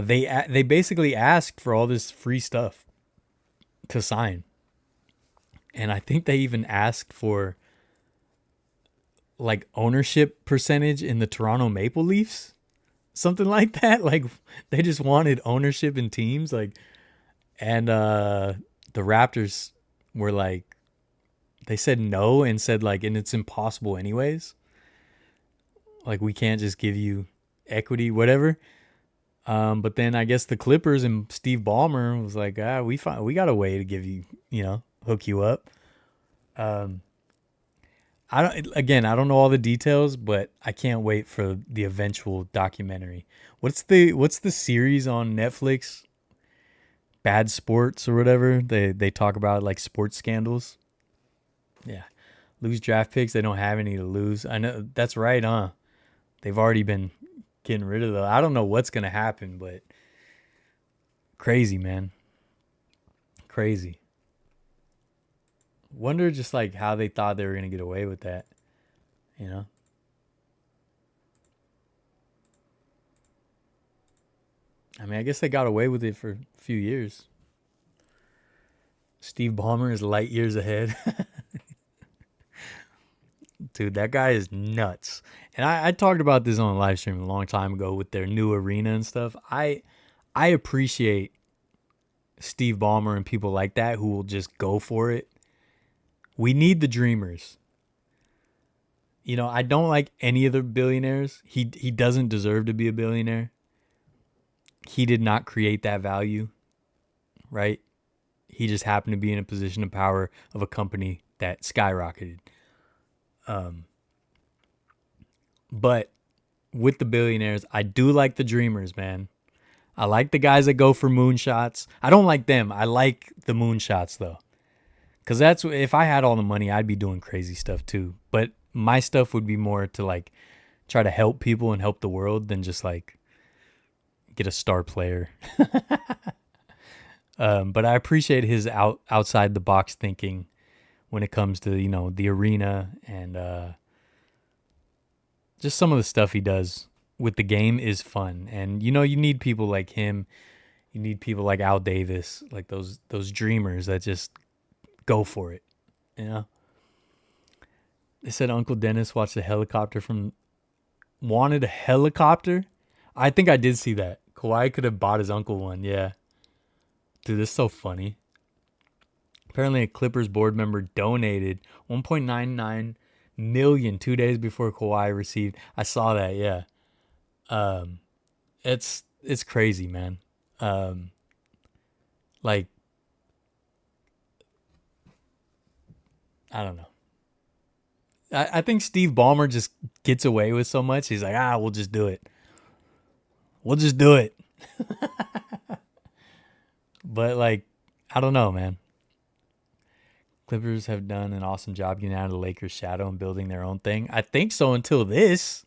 they basically asked for all this free stuff to sign. And I think they even asked for like ownership percentage in the Toronto Maple Leafs. Something like that. Like they just wanted ownership in teams. Like, and the Raptors were like, they said no and said like, and it's impossible anyways. Like we can't just give you equity, whatever. But then I guess the Clippers and Steve Ballmer was like, we got a way to give you, hook you up. I don't know all the details, but I can't wait for the eventual documentary. What's the series on Netflix? Bad Sports or whatever. They talk about like sports scandals. Yeah. Lose draft picks. They don't have any to lose. I know that's right, huh? They've already been getting rid of them. I don't know what's gonna happen, but crazy, man. Crazy. Wonder just like how they thought they were gonna get away with that. You know? I mean, I guess they got away with it for a few years. Steve Ballmer is light years ahead. Dude, that guy is nuts. And I talked about this on a live stream a long time ago with their new arena and stuff. I appreciate Steve Ballmer and people like that who will just go for it. We need the dreamers. You know, I don't like any of the billionaires. He doesn't deserve to be a billionaire. He did not create that value, right? He just happened to be in a position of power of a company that skyrocketed. But with the billionaires, I do like the dreamers, man. I like the guys that go for moonshots. I don't like them. I like the moonshots though. Cause that's, if I had all the money, I'd be doing crazy stuff too. But my stuff would be more to like try to help people and help the world than just like get a star player. But I appreciate his outside the box thinking when it comes to, you know, the arena and just some of the stuff he does with the game is fun. And, you know, you need people like him. You need people like Al Davis, like those dreamers that just go for it, you know? They said Uncle Dennis watched a helicopter wanted a helicopter? I think I did see that. Kawhi could have bought his uncle one, yeah. Dude, this is so funny. Apparently a Clippers board member donated $1.99 million 2 days before Kawhi received. I saw that, yeah. It's crazy, man. Like, I don't know. I think Steve Ballmer just gets away with so much. He's like, we'll just do it. We'll just do it. But like, I don't know, man. Clippers have done an awesome job getting out of the Lakers' shadow and building their own thing. I think so until this.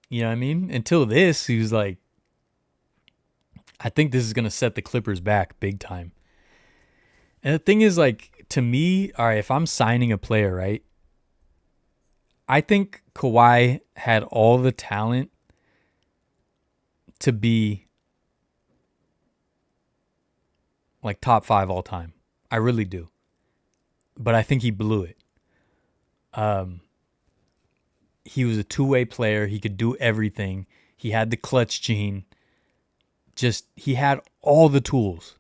You know what I mean? Until this, he was like, I think this is going to set the Clippers back big time. And the thing is, like, to me, all right, if I'm signing a player, right, I think Kawhi had all the talent to be like top 5 all time. I really do. But I think he blew it. He was a two-way player. He could do everything. He had the clutch gene. He had all the tools.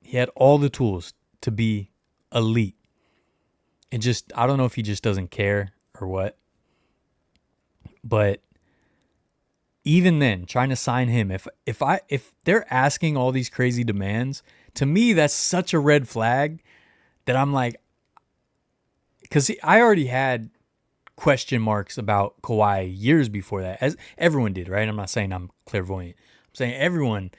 He had all the tools to be elite. And just, I don't know if he just doesn't care or what. But even then, trying to sign him, if they're asking all these crazy demands, to me, that's such a red flag that I'm like, because I already had question marks about Kawhi years before that, as everyone did, right? I'm not saying I'm clairvoyant. I'm saying everyone,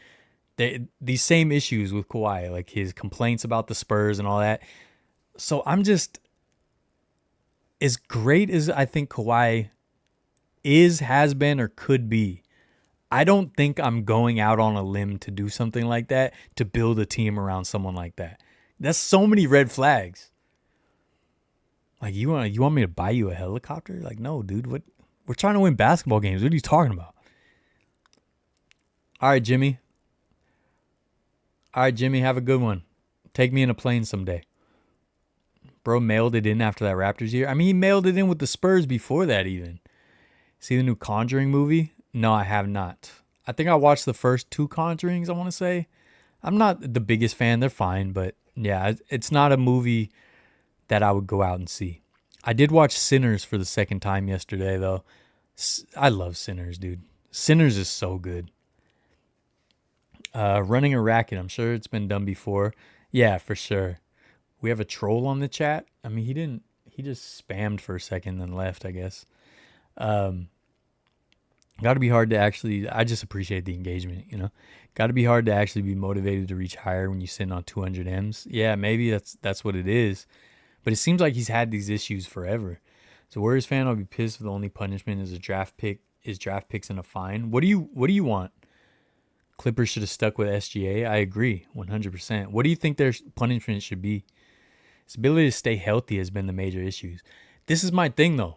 these same issues with Kawhi, like his complaints about the Spurs and all that. So I'm just, as great as I think Kawhi has been, or could be, I don't think I'm going out on a limb to do something like that, to build a team around someone like that. That's so many red flags. Like, you want me to buy you a helicopter? Like, no, dude. What? We're trying to win basketball games. What are you talking about? All right, Jimmy. Have a good one. Take me in a plane someday. Bro mailed it in after that Raptors year. I mean, he mailed it in with the Spurs before that even. See the new Conjuring movie? No, I have not. I think I watched the first 2 Conjurings, I want to say. I'm not the biggest fan. They're fine, but yeah, it's not a movie that I would go out and see. I did watch Sinners for the second time yesterday, though. I love Sinners, dude. Sinners is so good. Running a racket. I'm sure it's been done before. Yeah, for sure. We have a troll on the chat. I mean, he just spammed for a second and then left, I guess. Got to be hard to actually, I just appreciate the engagement, you know. Got to be hard to actually be motivated to reach higher when you're sitting on 200 M's. Yeah, maybe that's what it is. But it seems like he's had these issues forever. So Warriors fan, I'll be pissed if the only punishment is draft picks and a fine. What do you want? Clippers should have stuck with SGA. I agree 100%. What do you think their punishment should be? His ability to stay healthy has been the major issues. This is my thing though.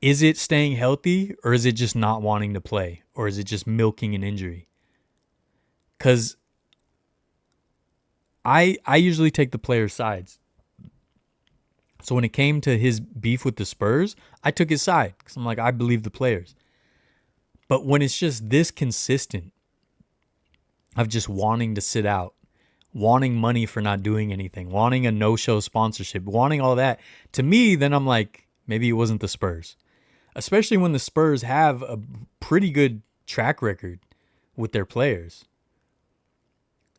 Is it staying healthy or is it just not wanting to play? Or is it just milking an injury? Because I usually take the player's sides. So when it came to his beef with the Spurs, I took his side because I'm like, I believe the players. But when it's just this consistent of just wanting to sit out, wanting money for not doing anything, wanting a no-show sponsorship, wanting all that, to me, then I'm like, maybe it wasn't the Spurs. Especially when the Spurs have a pretty good track record with their players.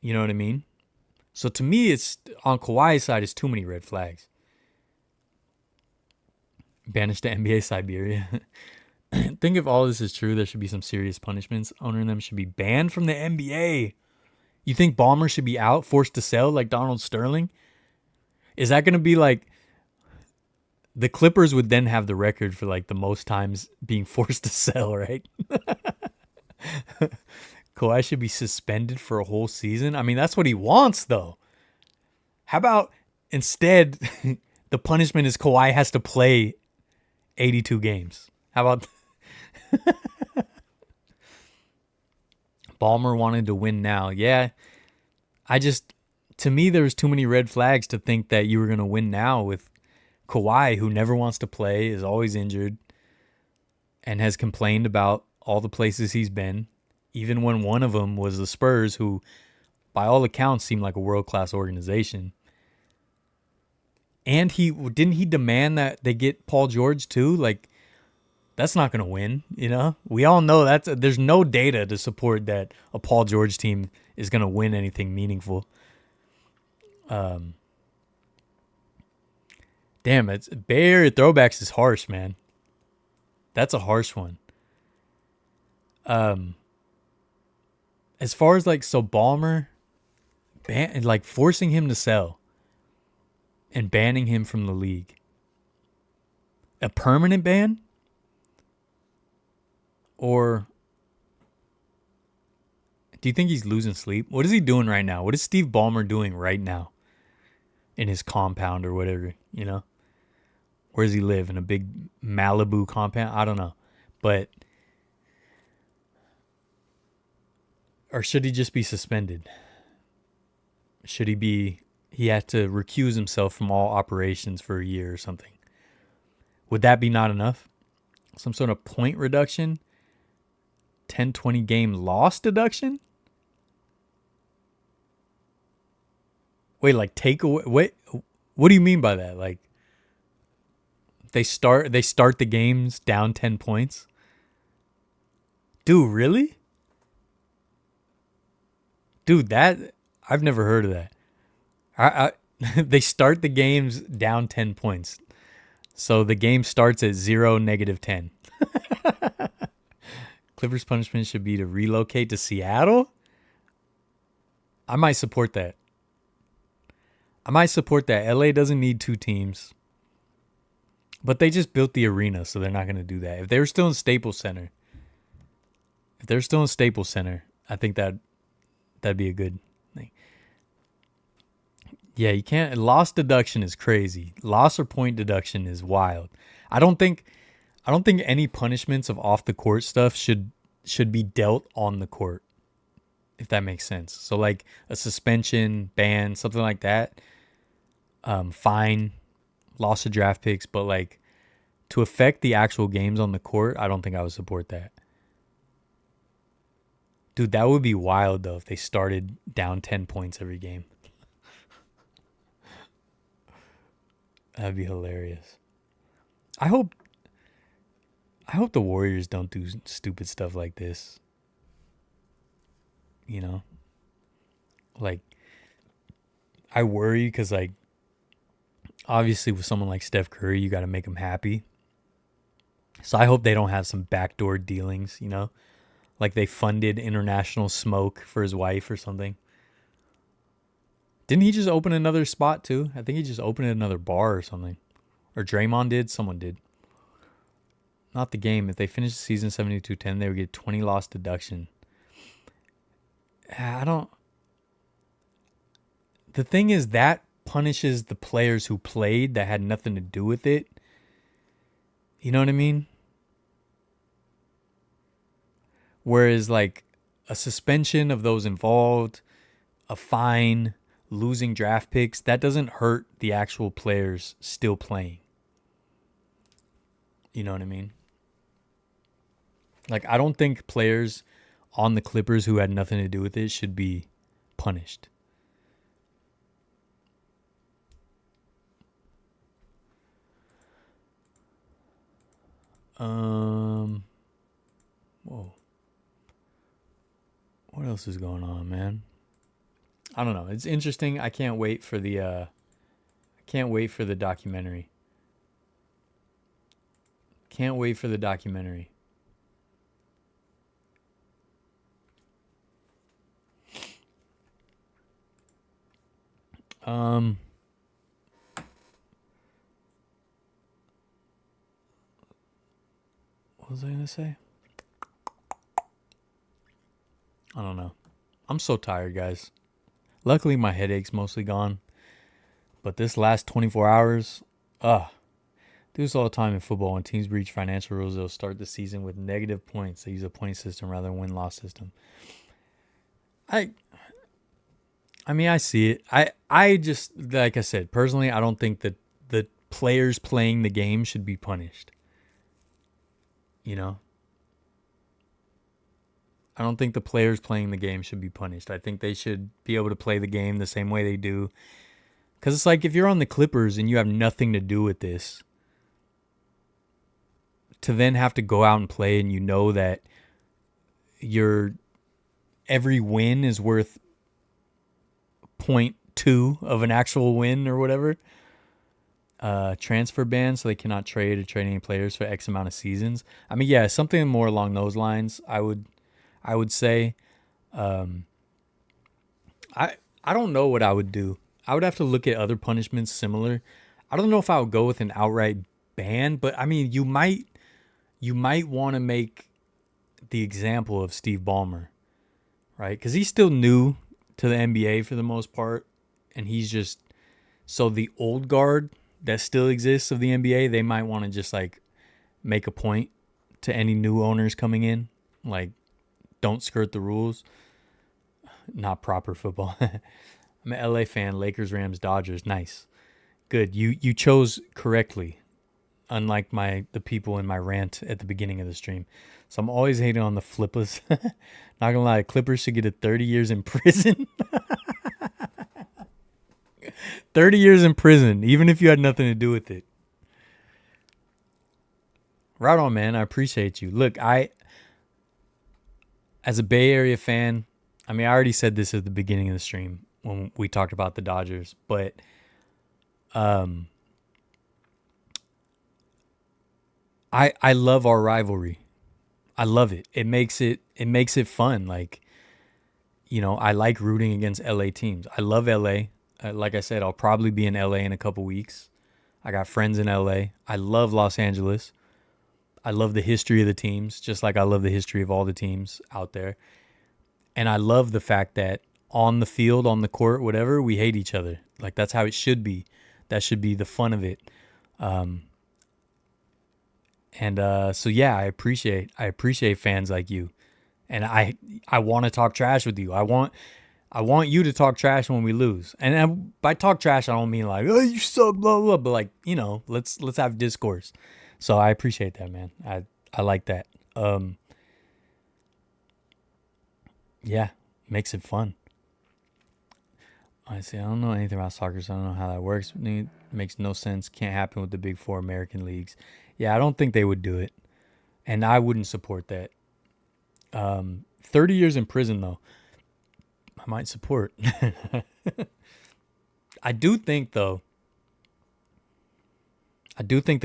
You know what I mean? So to me, it's on Kawhi's side, it's too many red flags. Banished to NBA Siberia. I think if all this is true, there should be some serious punishments. Owner them should be banned from the NBA. You think Ballmer should be out, forced to sell like Donald Sterling? Is that going to be like... The Clippers would then have the record for like the most times being forced to sell, right? Kawhi should be suspended for a whole season. I mean, that's what he wants, though. How about instead, the punishment is Kawhi has to play 82 games? How about... Ballmer wanted to win now. Yeah, to me, there was too many red flags to think that you were going to win now with Kawhi, who never wants to play, is always injured, and has complained about all the places he's been, even when one of them was the Spurs, who, by all accounts, seemed like a world-class organization. And didn't he demand that they get Paul George too? Like, that's not going to win, you know? We all know there's no data to support that a Paul George team is going to win anything meaningful. Damn, it's Bay Area throwbacks is harsh, man. That's a harsh one. As far as like, so Ballmer, like forcing him to sell and banning him from the league. A permanent ban? Or do you think he's losing sleep? What is he doing right now? What is Steve Ballmer doing right now in his compound or whatever, you know? Where does he live? In a big Malibu compound? I don't know. But, or should he just be suspended? Should he had to recuse himself from all operations for a year or something? Would that be not enough? Some sort of point reduction? 10-20 game loss deduction? Wait, like take away? Wait, what do you mean by that? Like they start the games down 10 points? Dude, really? Dude, that I've never heard of that. They start the games down 10 points. So the game starts at 0, -10. Clippers punishment should be to relocate to Seattle? I might support that. LA doesn't need two teams. But they just built the arena, so they're not going to do that. If they were still in Staples Center, I think that'd be a good thing. Yeah, you can't. Loss deduction is crazy. Loss or point deduction is wild. I don't think any punishments of off the court stuff should be dealt on the court, if that makes sense. So like a suspension, ban, something like that, fine, loss of draft picks, but like to affect the actual games on the court, I don't think I would support that. Dude, that would be wild though if they started down 10 points every game. That'd be hilarious. I hope the Warriors don't do stupid stuff like this. You know? Like, I worry because, like, obviously with someone like Steph Curry, you got to make him happy. So I hope they don't have some backdoor dealings, you know? Like they funded international smoke for his wife or something. Didn't he just open another spot too? I think he just opened another bar or something. Or Draymond did. Someone did. Not the game. If they finish the season 72-10, they would get 20 loss deduction. I don't. The thing is that punishes the players who played that had nothing to do with it. You know what I mean? Whereas like a suspension of those involved, a fine, losing draft picks, that doesn't hurt the actual players still playing. You know what I mean? Like, I don't think players on the Clippers who had nothing to do with it should be punished. Whoa. What else is going on, man? I don't know. It's interesting. I can't wait for the documentary. Can't wait for the documentary. What was I gonna say? I don't know. I'm so tired, guys. Luckily, my headache's mostly gone. But this last 24 hours, do this all the time in football. When teams breach financial rules, they'll start the season with negative points. They use a point system rather than win-loss system. I mean, I see it. I just, like I said, personally, I don't think that the players playing the game should be punished. You know? I don't think the players playing the game should be punished. I think they should be able to play the game the same way they do. Because it's like if you're on the Clippers and you have nothing to do with this, to then have to go out and play and you know that every win is worth 0.2 of an actual win or whatever. Transfer ban, so they cannot trade or trade any players for X amount of seasons. I mean, yeah, something more along those lines. I would say. I don't know what I would do. I would have to look at other punishments similar. I don't know if I would go with an outright ban, but I mean, you might want to make the example of Steve Ballmer, right? Because he's still new to the NBA for the most part, and he's just so the old guard that still exists of the NBA, they might want to just like make a point to any new owners coming in, like don't skirt the rules. Not proper football. I'm an LA fan. Lakers, Rams, Dodgers. Nice, good. You chose correctly. Unlike the people in my rant at the beginning of the stream. So I'm always hating on the flippers. Not gonna lie, Clippers should get a 30 years in prison. 30 years in prison, even if you had nothing to do with it. Right on, man. I appreciate you. Look, as a Bay Area fan, I mean, I already said this at the beginning of the stream when we talked about the Dodgers, but I love our rivalry. I love it. It makes it fun. Like, you know, I like rooting against LA teams. I love LA. Like I said, I'll probably be in LA in a couple weeks. I got friends in LA. I love Los Angeles. I love the history of the teams, just like I love the history of all the teams out there. And I love the fact that on the field, on the court, whatever, we hate each other. Like, that's how it should be. That should be the fun of it. So yeah, I appreciate fans like you. And I want to talk trash with you. I want you to talk trash when we lose. And by talk trash, I don't mean like, oh, you suck, blah, blah, but like, you know, let's have discourse. So I appreciate that, man. I like that. Yeah, makes it fun. I see. I don't know anything about soccer, so I don't know how that works. It makes no sense. Can't happen with the big four American leagues. Yeah, I don't think they would do it. And I wouldn't support that. 30 years in prison, though, I might support. I do think the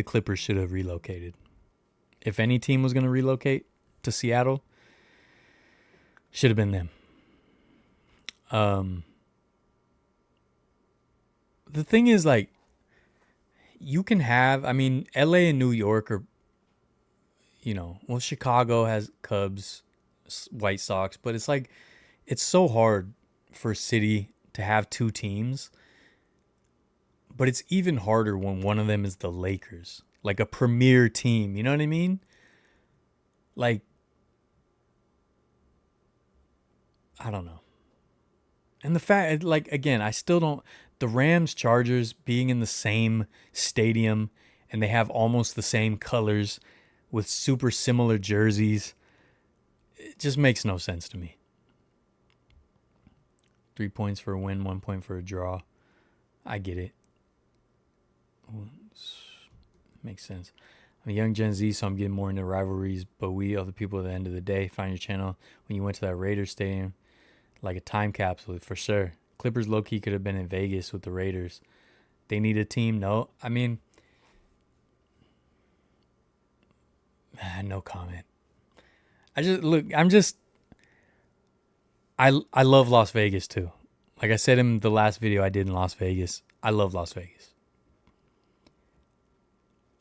Clippers should have relocated. If any team was going to relocate to Seattle, should have been them. the thing is, like, you can have, I mean, LA and New York are, well, Chicago has Cubs, White Sox, but it's like, it's so hard for a city to have two teams, but it's even harder when one of them is the Lakers, like a premier team. You know what I mean? Like, I don't know. And the fact, like, again, I still don't, the Rams Chargers being in the same stadium and they have almost the same colors with super similar jerseys, it just makes no sense to me. 3 points for a win, 1 point for a draw. I get it. Makes sense. I'm a young Gen Z, so I'm getting more into rivalries, but we are the people at the end of the day. Find your channel when you went to that Raiders stadium, like a time capsule for sure. Clippers low-key could have been in Vegas with the Raiders. They need a team. No, I mean, no comment. I love Las Vegas too. Like I said in the last video I did in Las Vegas, I love Las Vegas.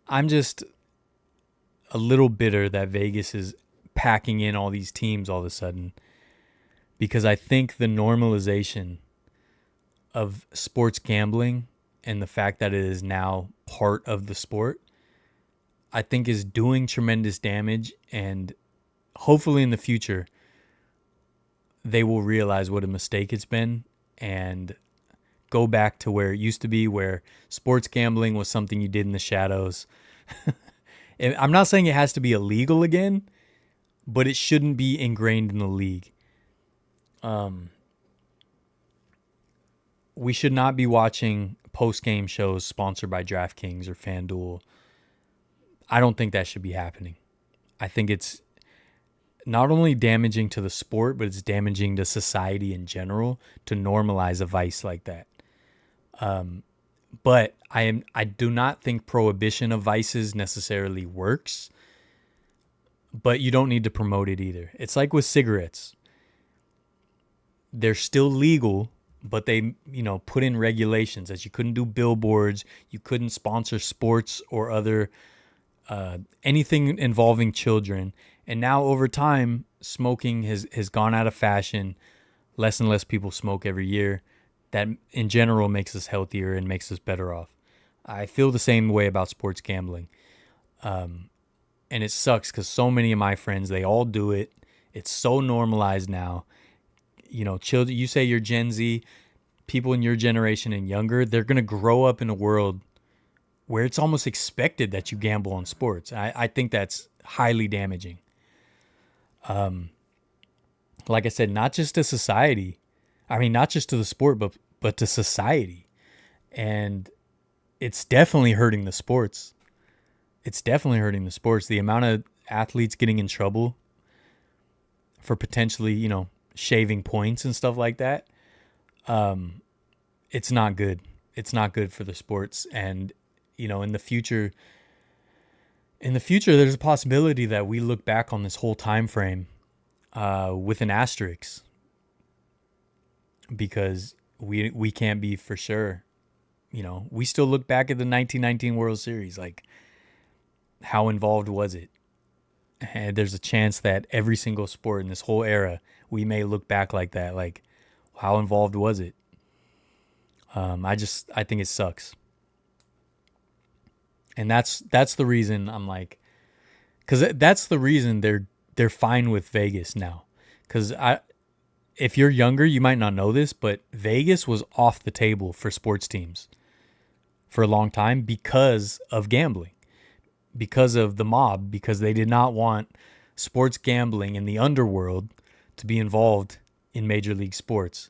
I'm just a little bitter that Vegas is packing in all these teams all of a sudden, because I think the normalization of sports gambling and the fact that it is now part of the sport, I think is doing tremendous damage, and hopefully in the future they will realize what a mistake it's been and go back to where it used to be, where sports gambling was something you did in the shadows. I'm not saying it has to be illegal again, but it shouldn't be ingrained in the league. We should not be watching post-game shows sponsored by DraftKings or FanDuel. I don't think that should be happening. I think it's not only damaging to the sport, but it's damaging to society in general to normalize a vice like that. But I do not think prohibition of vices necessarily works, but you don't need to promote it either. It's like with cigarettes. They're still legal, but they, put in regulations that you couldn't do billboards, you couldn't sponsor sports or other anything involving children. And now over time, smoking has gone out of fashion. Less and less people smoke every year. That in general makes us healthier and makes us better off. I feel the same way about sports gambling. And it sucks because so many of my friends, they all do it. It's so normalized now. Children, you say you're Gen Z, people in your generation and younger, they're going to grow up in a world where it's almost expected that you gamble on sports. I think that's highly damaging. Like I said, not just to society. I mean, not just to the sport, but to society. And it's definitely hurting the sports. The amount of athletes getting in trouble for potentially, shaving points and stuff like that. It's not good. It's not good for the sports. And, in the future, there's a possibility that we look back on this whole time frame with an asterisk, because we can't be for sure. We still look back at the 1919 World Series, like, how involved was it? And there's a chance that every single sport in this whole era, we may look back like that, like, how involved was it? I think it sucks. And that's the reason I'm like, because that's the reason they're fine with Vegas now. Because if you're younger, you might not know this, but Vegas was off the table for sports teams for a long time because of gambling, because of the mob, because they did not want sports gambling in the underworld to be involved in Major League Sports.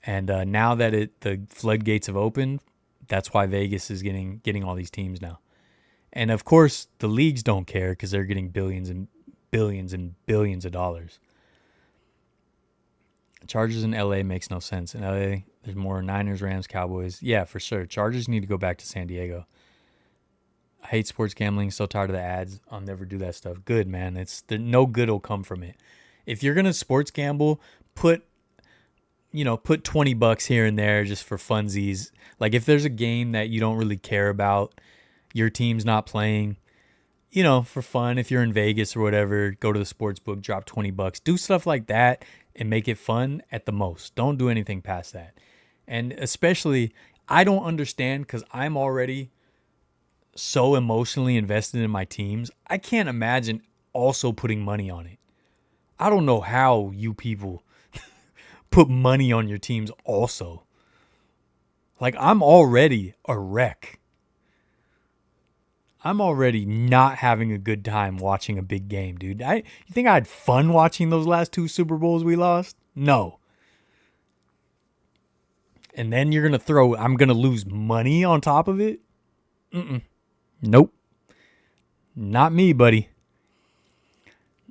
And now that the floodgates have opened, that's why Vegas is getting all these teams now. And of course, the leagues don't care because they're getting billions and billions and billions of dollars. Chargers in LA makes no sense. In LA, there's more Niners, Rams, Cowboys. Yeah, for sure. Chargers need to go back to San Diego. I hate sports gambling. So tired of the ads. I'll never do that stuff. Good, man. No good will come from it. If you're going to sports gamble, put put $20 here and there just for funsies. Like if there's a game that you don't really care about, your team's not playing, for fun, if you're in Vegas or whatever, go to the sports book, drop $20, do stuff like that and make it fun at the most. Don't do anything past that. And especially, I don't understand because I'm already so emotionally invested in my teams. I can't imagine also putting money on it. I don't know how you people put money on your teams also. Like, I'm already a wreck. I'm already not having a good time watching a big game, dude. You think I had fun watching those last 2 Super Bowls we lost? No. And then I'm going to lose money on top of it? Nope. Not me, buddy.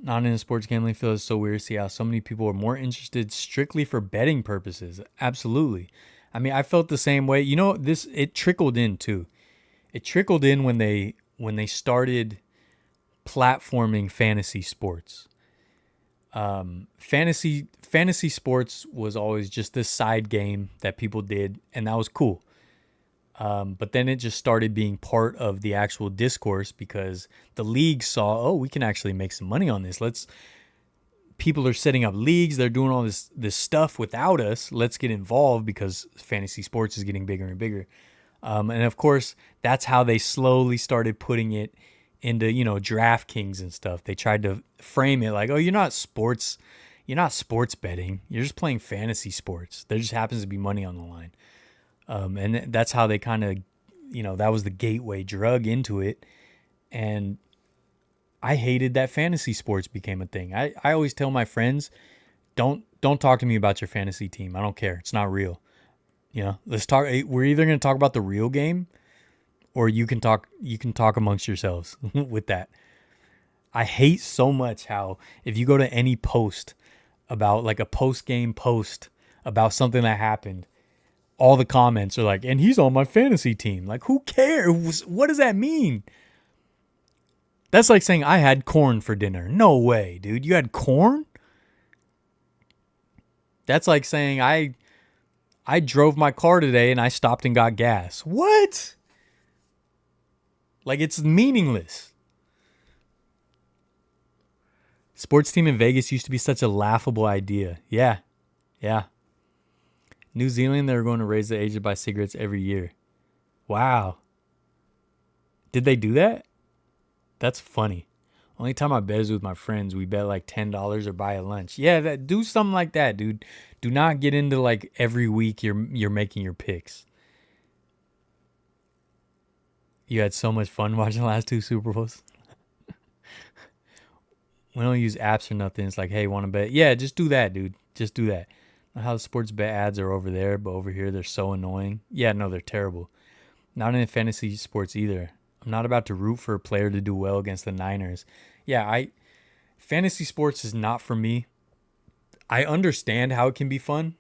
Not in a sports gambling field. It's so weird to see how so many people are more interested strictly for betting purposes. Absolutely. I mean, I felt the same way. It trickled in too. It trickled in when they started platforming fantasy sports. Fantasy sports was always just this side game that people did, and that was cool. But then it just started being part of the actual discourse because the league saw, we can actually make some money on this. People are setting up leagues. They're doing all this stuff without us. Let's get involved because fantasy sports is getting bigger and bigger. And of course, that's how they slowly started putting it into, DraftKings and stuff. They tried to frame it like, you're not sports betting. You're just playing fantasy sports. There just happens to be money on the line. And that's how they kind of, that was the gateway drug into it. And I hated that fantasy sports became a thing. I always tell my friends, don't talk to me about your fantasy team. I don't care. It's not real. Let's talk. We're either going to talk about the real game or you can talk amongst yourselves with that. I hate so much how if you go to any post about like a post-game post about something that happened, all the comments are like, and he's on my fantasy team. Like, who cares? What does that mean? That's like saying I had corn for dinner. No way, dude. You had corn? That's like saying I drove my car today and I stopped and got gas. What? Like, it's meaningless. Sports team in Vegas used to be such a laughable idea. Yeah. New Zealand, they're going to raise the age to buy cigarettes every year. Wow. Did they do that? That's funny. Only time I bet is with my friends. We bet like $10 or buy a lunch. Yeah, do something like that, dude. Do not get into like every week you're making your picks. You had so much fun watching the last 2 Super Bowls. We don't use apps or nothing. It's like, hey, want to bet? Yeah, just do that, dude. Just do that. How the sports bet ads are over there, but over here they're so annoying. Yeah, no, they're terrible. Not in fantasy sports either. I'm not about to root for a player to do well against the Niners. Yeah, fantasy sports is not for me. I understand how it can be fun.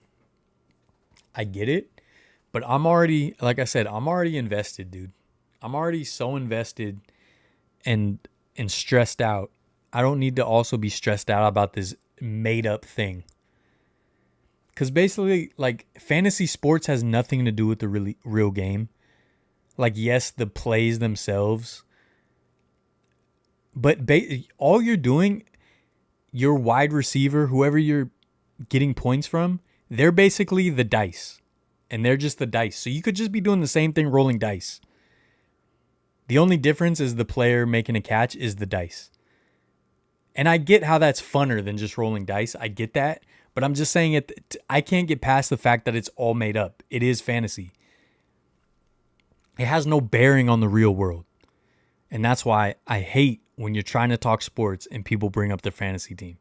I get it. But I'm already, like I said, I'm already invested, dude. I'm already so invested and stressed out. I don't need to also be stressed out about this made up thing. Because basically, like, fantasy sports has nothing to do with the really real game. Like, yes, the plays themselves. But all you're doing, your wide receiver, whoever you're getting points from, they're basically the dice. And they're just the dice. So you could just be doing the same thing, rolling dice. The only difference is the player making a catch is the dice. And I get how that's funner than just rolling dice. I get that. But I'm just saying I can't get past the fact that it's all made up. It is fantasy. It has no bearing on the real world. And that's why I hate when you're trying to talk sports and people bring up their fantasy team.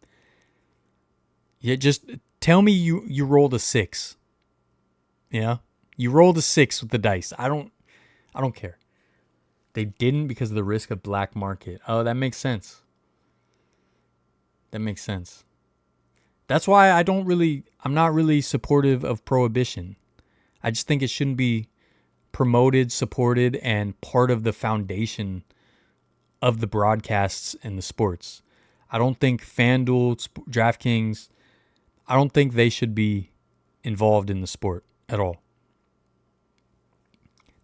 Yeah, just tell me you rolled a 6. Yeah? You rolled a 6 with the dice. I don't care. They didn't because of the risk of black market. Oh, that makes sense. That makes sense. That's why I'm not really supportive of prohibition. I just think it shouldn't be promoted, supported, and part of the foundation of the broadcasts and the sports. I don't think FanDuel, DraftKings, I don't think they should be involved in the sport at all.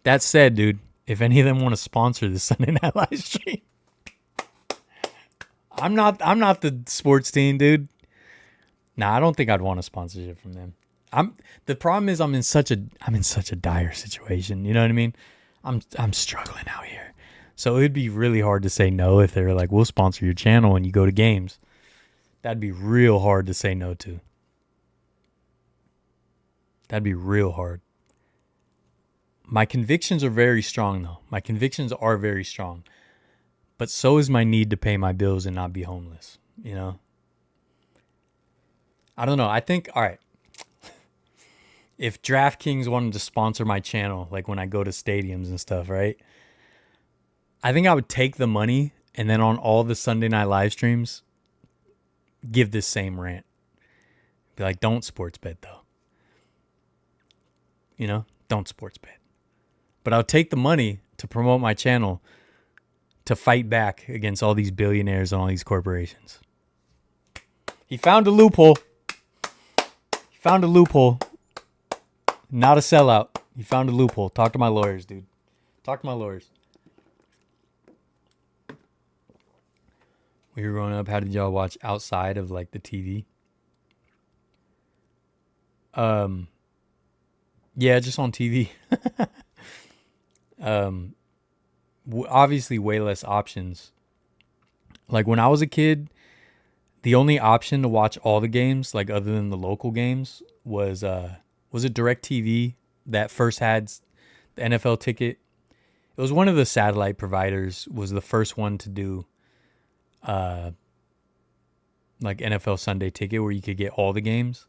That said, dude, if any of them want to sponsor the Sunday Night Live stream, I'm not the sports team, dude. Nah, I don't think I'd want a sponsorship from them. The problem is I'm in such a dire situation. You know what I mean? I'm struggling out here. So it'd be really hard to say no if they were like, we'll sponsor your channel and you go to games. That'd be real hard to say no to. That'd be real hard. My convictions are very strong, though. My convictions are very strong. But so is my need to pay my bills and not be homeless, you know? I don't know. I think, all right, if DraftKings wanted to sponsor my channel, like when I go to stadiums and stuff, right? I think I would take the money and then on all the Sunday night live streams, give this same rant. Be like, don't sports bet, though. You know, don't sports bet. But I'll take the money to promote my channel to fight back against all these billionaires and all these corporations. He found a loophole. Found a loophole. Not a sellout. He found a loophole. Talk to my lawyers, dude. Talk to my lawyers. We were growing up, how did y'all watch outside of like the TV? Yeah, just on TV. Obviously way less options. Like when I was a kid, the only option to watch all the games, like other than the local games, was it DirecTV that first had the NFL ticket? It was one of the satellite providers, was the first one to do like NFL Sunday ticket where you could get all the games.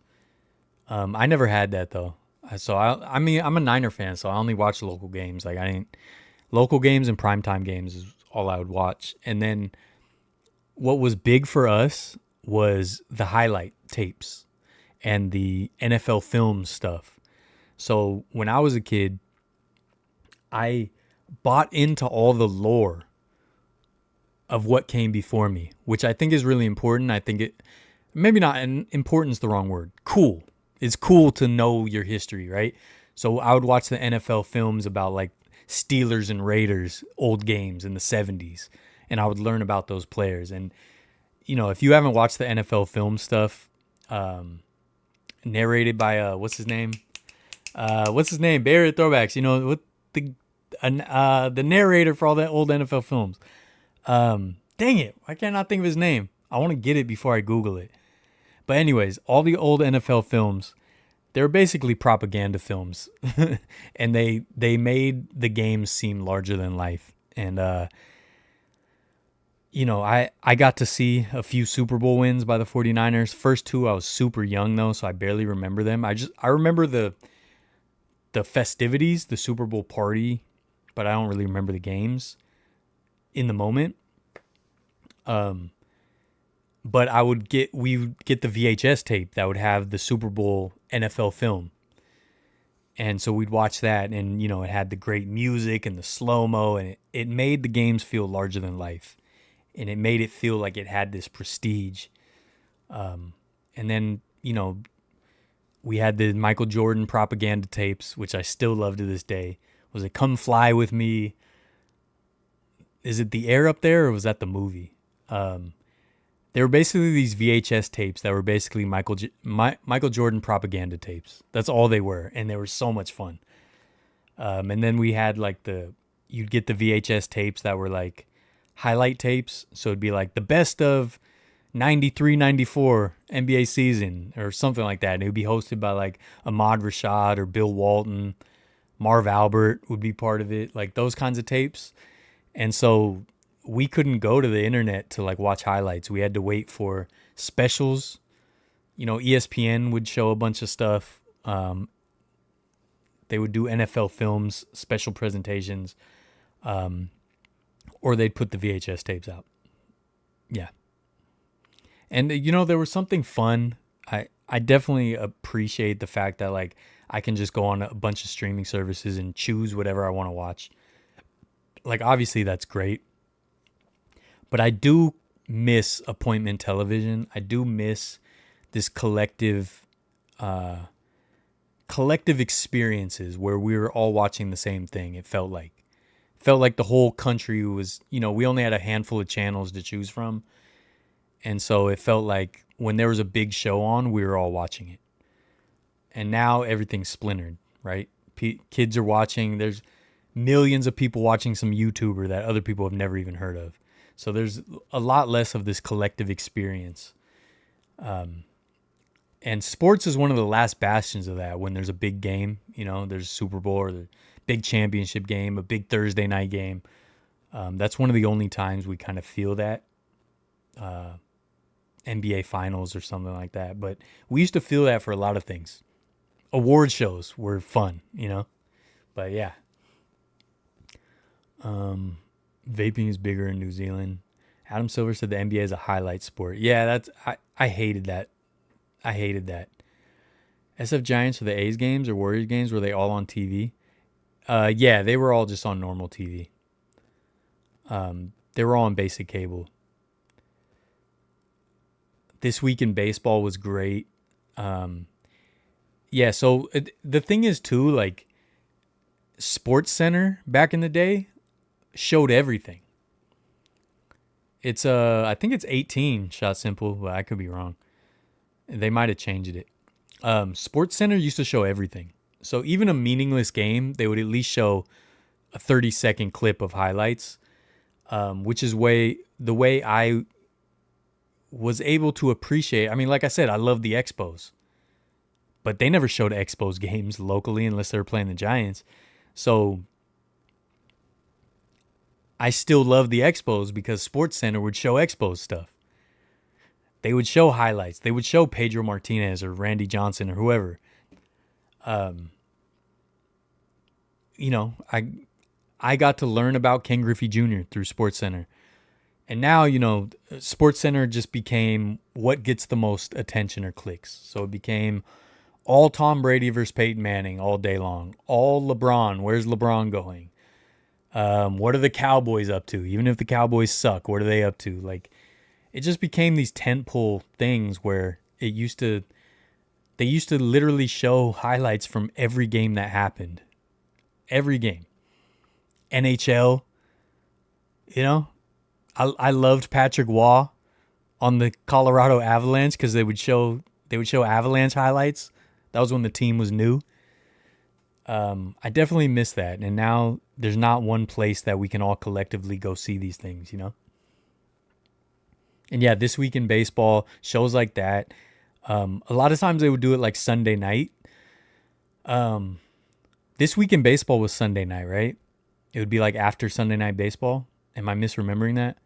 I never had that though. So I mean, I'm a Niner fan, so I only watch local games. Like local games and primetime games is all I would watch. And then what was big for us was the highlight tapes and the NFL film stuff. So when I was a kid, I bought into all the lore of what came before me, which I think is really important. I think maybe not, and important's the wrong word. Cool. It's cool to know your history, right? So I would watch the NFL films about like Steelers and Raiders old games in the 70s, and I would learn about those players. And, you know, if you haven't watched the NFL film stuff, narrated by, what's his name? Barrett Throwbacks, you know, what the narrator for all that old NFL films. Dang it. Why can't I think of his name? I want to get it before I Google it. But anyways, all the old NFL films, they were basically propaganda films. And they made the games seem larger than life. And, you know, I got to see a few Super Bowl wins by the 49ers. First two, I was super young, though, so I barely remember them. I remember the festivities, the Super Bowl party, but I don't really remember the games in the moment. But we would get the VHS tape that would have the Super Bowl NFL film. And so we'd watch that, and, you know, it had the great music and the slow-mo, and it made the games feel larger than life. And it made it feel like it had this prestige. And then, you know, we had the Michael Jordan propaganda tapes, which I still love to this day. Was it Come Fly With Me? Is it The Air Up There, or was that the movie? They were basically these VHS tapes that were basically Michael Jordan propaganda tapes. That's all they were, and they were so much fun. And then we had like you'd get the VHS tapes that were like highlight tapes. So it'd be like the best of 93-94 NBA season or something like that. And it would be hosted by like Ahmad Rashad or Bill Walton. Marv Albert would be part of it, like those kinds of tapes. And so we couldn't go to the internet to like watch highlights. We had to wait for specials. You know, ESPN would show a bunch of stuff. They would do NFL films, special presentations, or they'd put the VHS tapes out. Yeah. And, you know, there was something fun. I definitely appreciate the fact that like I can just go on a bunch of streaming services and choose whatever I want to watch. Like, obviously that's great. But I do miss appointment television. I do miss this collective collective experiences where we were all watching the same thing. It felt like the whole country was, we only had a handful of channels to choose from. And so it felt like when there was a big show on, we were all watching it. And now everything's splintered, right? Kids are watching. There's millions of people watching some YouTuber that other people have never even heard of. So there's a lot less of this collective experience. And sports is one of the last bastions of that. When there's a big game, there's Super Bowl or the big championship game, a big Thursday night game. That's one of the only times we kind of feel that. NBA finals or something like that. But we used to feel that for a lot of things. Award shows were fun, But yeah. Vaping is bigger in New Zealand. Adam Silver said the NBA is a highlight sport. Yeah, I hated that. I hated that. SF Giants for the A's games or Warriors games, were they all on TV? Yeah, they were all just on normal TV. They were all on basic cable. This Week in Baseball was great. Yeah, so the thing is too, like, Sports Center back in the day showed everything. It's I think it's 18 shot simple, but I could be wrong. They might have changed it. Sports Center used to show everything. So even a meaningless game, they would at least show a 30-second clip of highlights, which is the way I was able to appreciate. I mean, like I said, I love the Expos, but they never showed Expos games locally unless they were playing the Giants. So I still love the Expos because Sports Center would show Expos stuff. They would show highlights. They would show Pedro Martinez or Randy Johnson or whoever. I got to learn about Ken Griffey Jr. through Sports Center. And now, Sports Center just became what gets the most attention or clicks. So it became all Tom Brady versus Peyton Manning all day long. All LeBron. Where's LeBron going? What are the Cowboys up to? Even if the Cowboys suck, what are they up to? Like, it just became these tentpole things where they used to literally show highlights from every game that happened. Every game. NHL, I loved Patrick Waugh on the Colorado Avalanche because they would show Avalanche highlights. That was when the team was new. I definitely miss that. And now there's not one place that we can all collectively go see these things, And yeah, This Week in Baseball, shows like that. A lot of times they would do it like Sunday night. This Week in Baseball was Sunday night, right? It would be like after Sunday Night Baseball. Am I misremembering that?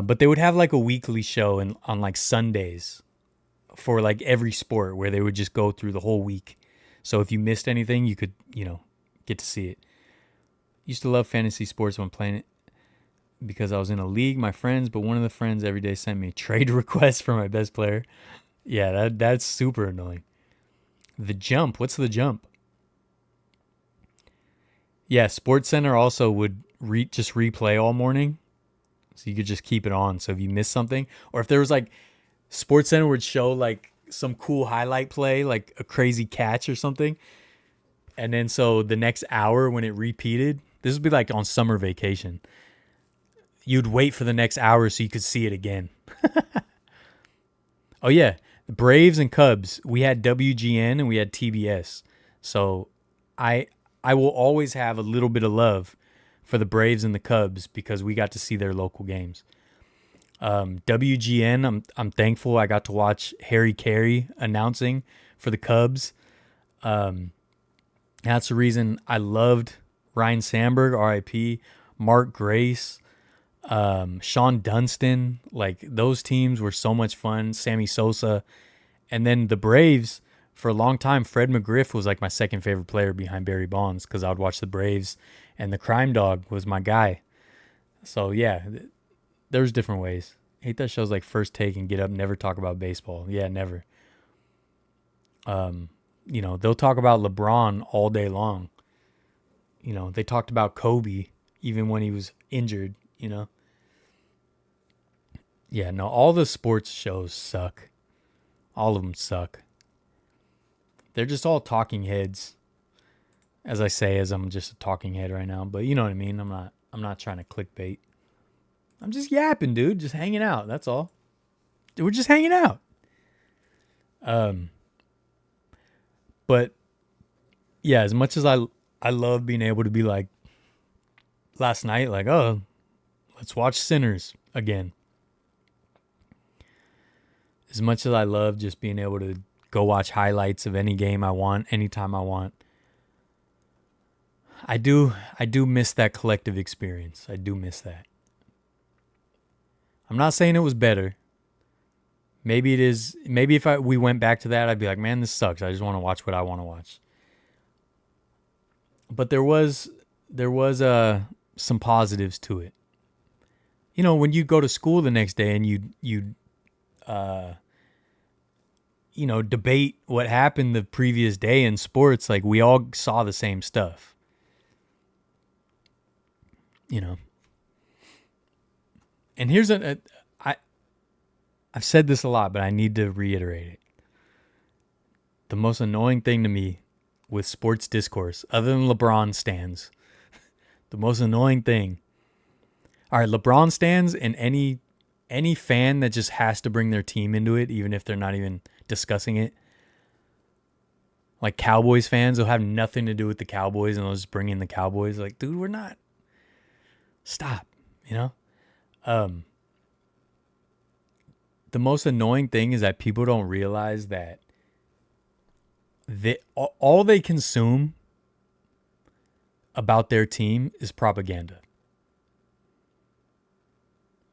But they would have like a weekly show on like Sundays for like every sport where they would just go through the whole week. So if you missed anything, you could, get to see it. Used to love fantasy sports when playing it because I was in a league, my friends, but one of the friends every day sent me trade requests for my best player. Yeah, that's super annoying. The jump. What's the jump? Yeah, Sports Center also would just replay all morning. So you could just keep it on. So if you miss something, or if there was like, Sports Center would show like some cool highlight play, like a crazy catch or something. And then so the next hour when it repeated, this would be like on summer vacation. You'd wait for the next hour so you could see it again. Oh yeah, the Braves and Cubs, we had WGN and we had TBS. So I will always have a little bit of love for the Braves and the Cubs because we got to see their local games. WGN, I'm thankful I got to watch Harry Carey announcing for the Cubs. That's the reason I loved Ryan Sandberg, RIP, Mark Grace, Sean Dunston. Like, those teams were so much fun. Sammy Sosa. And then the Braves, for a long time, Fred McGriff was like my second favorite player behind Barry Bonds because I would watch the Braves, and the Crime Dog was my guy. So yeah, there's different ways. I hate that shows like First Take and Get Up never talk about baseball. Yeah, never. They'll talk about LeBron all day long. They talked about Kobe even when he was injured, Yeah, no, all the sports shows suck. All of them suck. They're just all talking heads, as I say, as I'm just a talking head right now. But you know what I mean. I'm not trying to clickbait. I'm just yapping, dude. Just hanging out. That's all. We're just hanging out. But yeah, as much as I love being able to be like last night, like, oh, let's watch Sinners again. As much as I love just being able to go watch highlights of any game I want, anytime I want, I do miss that collective experience. I do miss that. I'm not saying it was better. Maybe it is. Maybe if we went back to that, I'd be like, man, this sucks. I just want to watch what I want to watch. But there was some positives to it. You know, when you go to school the next day and you debate what happened the previous day in sports, like we all saw the same stuff. You know. And here's I've said this a lot, but I need to reiterate it. The most annoying thing to me with sports discourse, other than LeBron stands, the most annoying thing. All right, LeBron stands and any fan that just has to bring their team into it, even if they're not even discussing it. Like Cowboys fans will have nothing to do with the Cowboys and they'll just bring in the Cowboys. Like, dude, we're not. Stop, you know? The most annoying thing is that people don't realize that all they consume about their team is propaganda.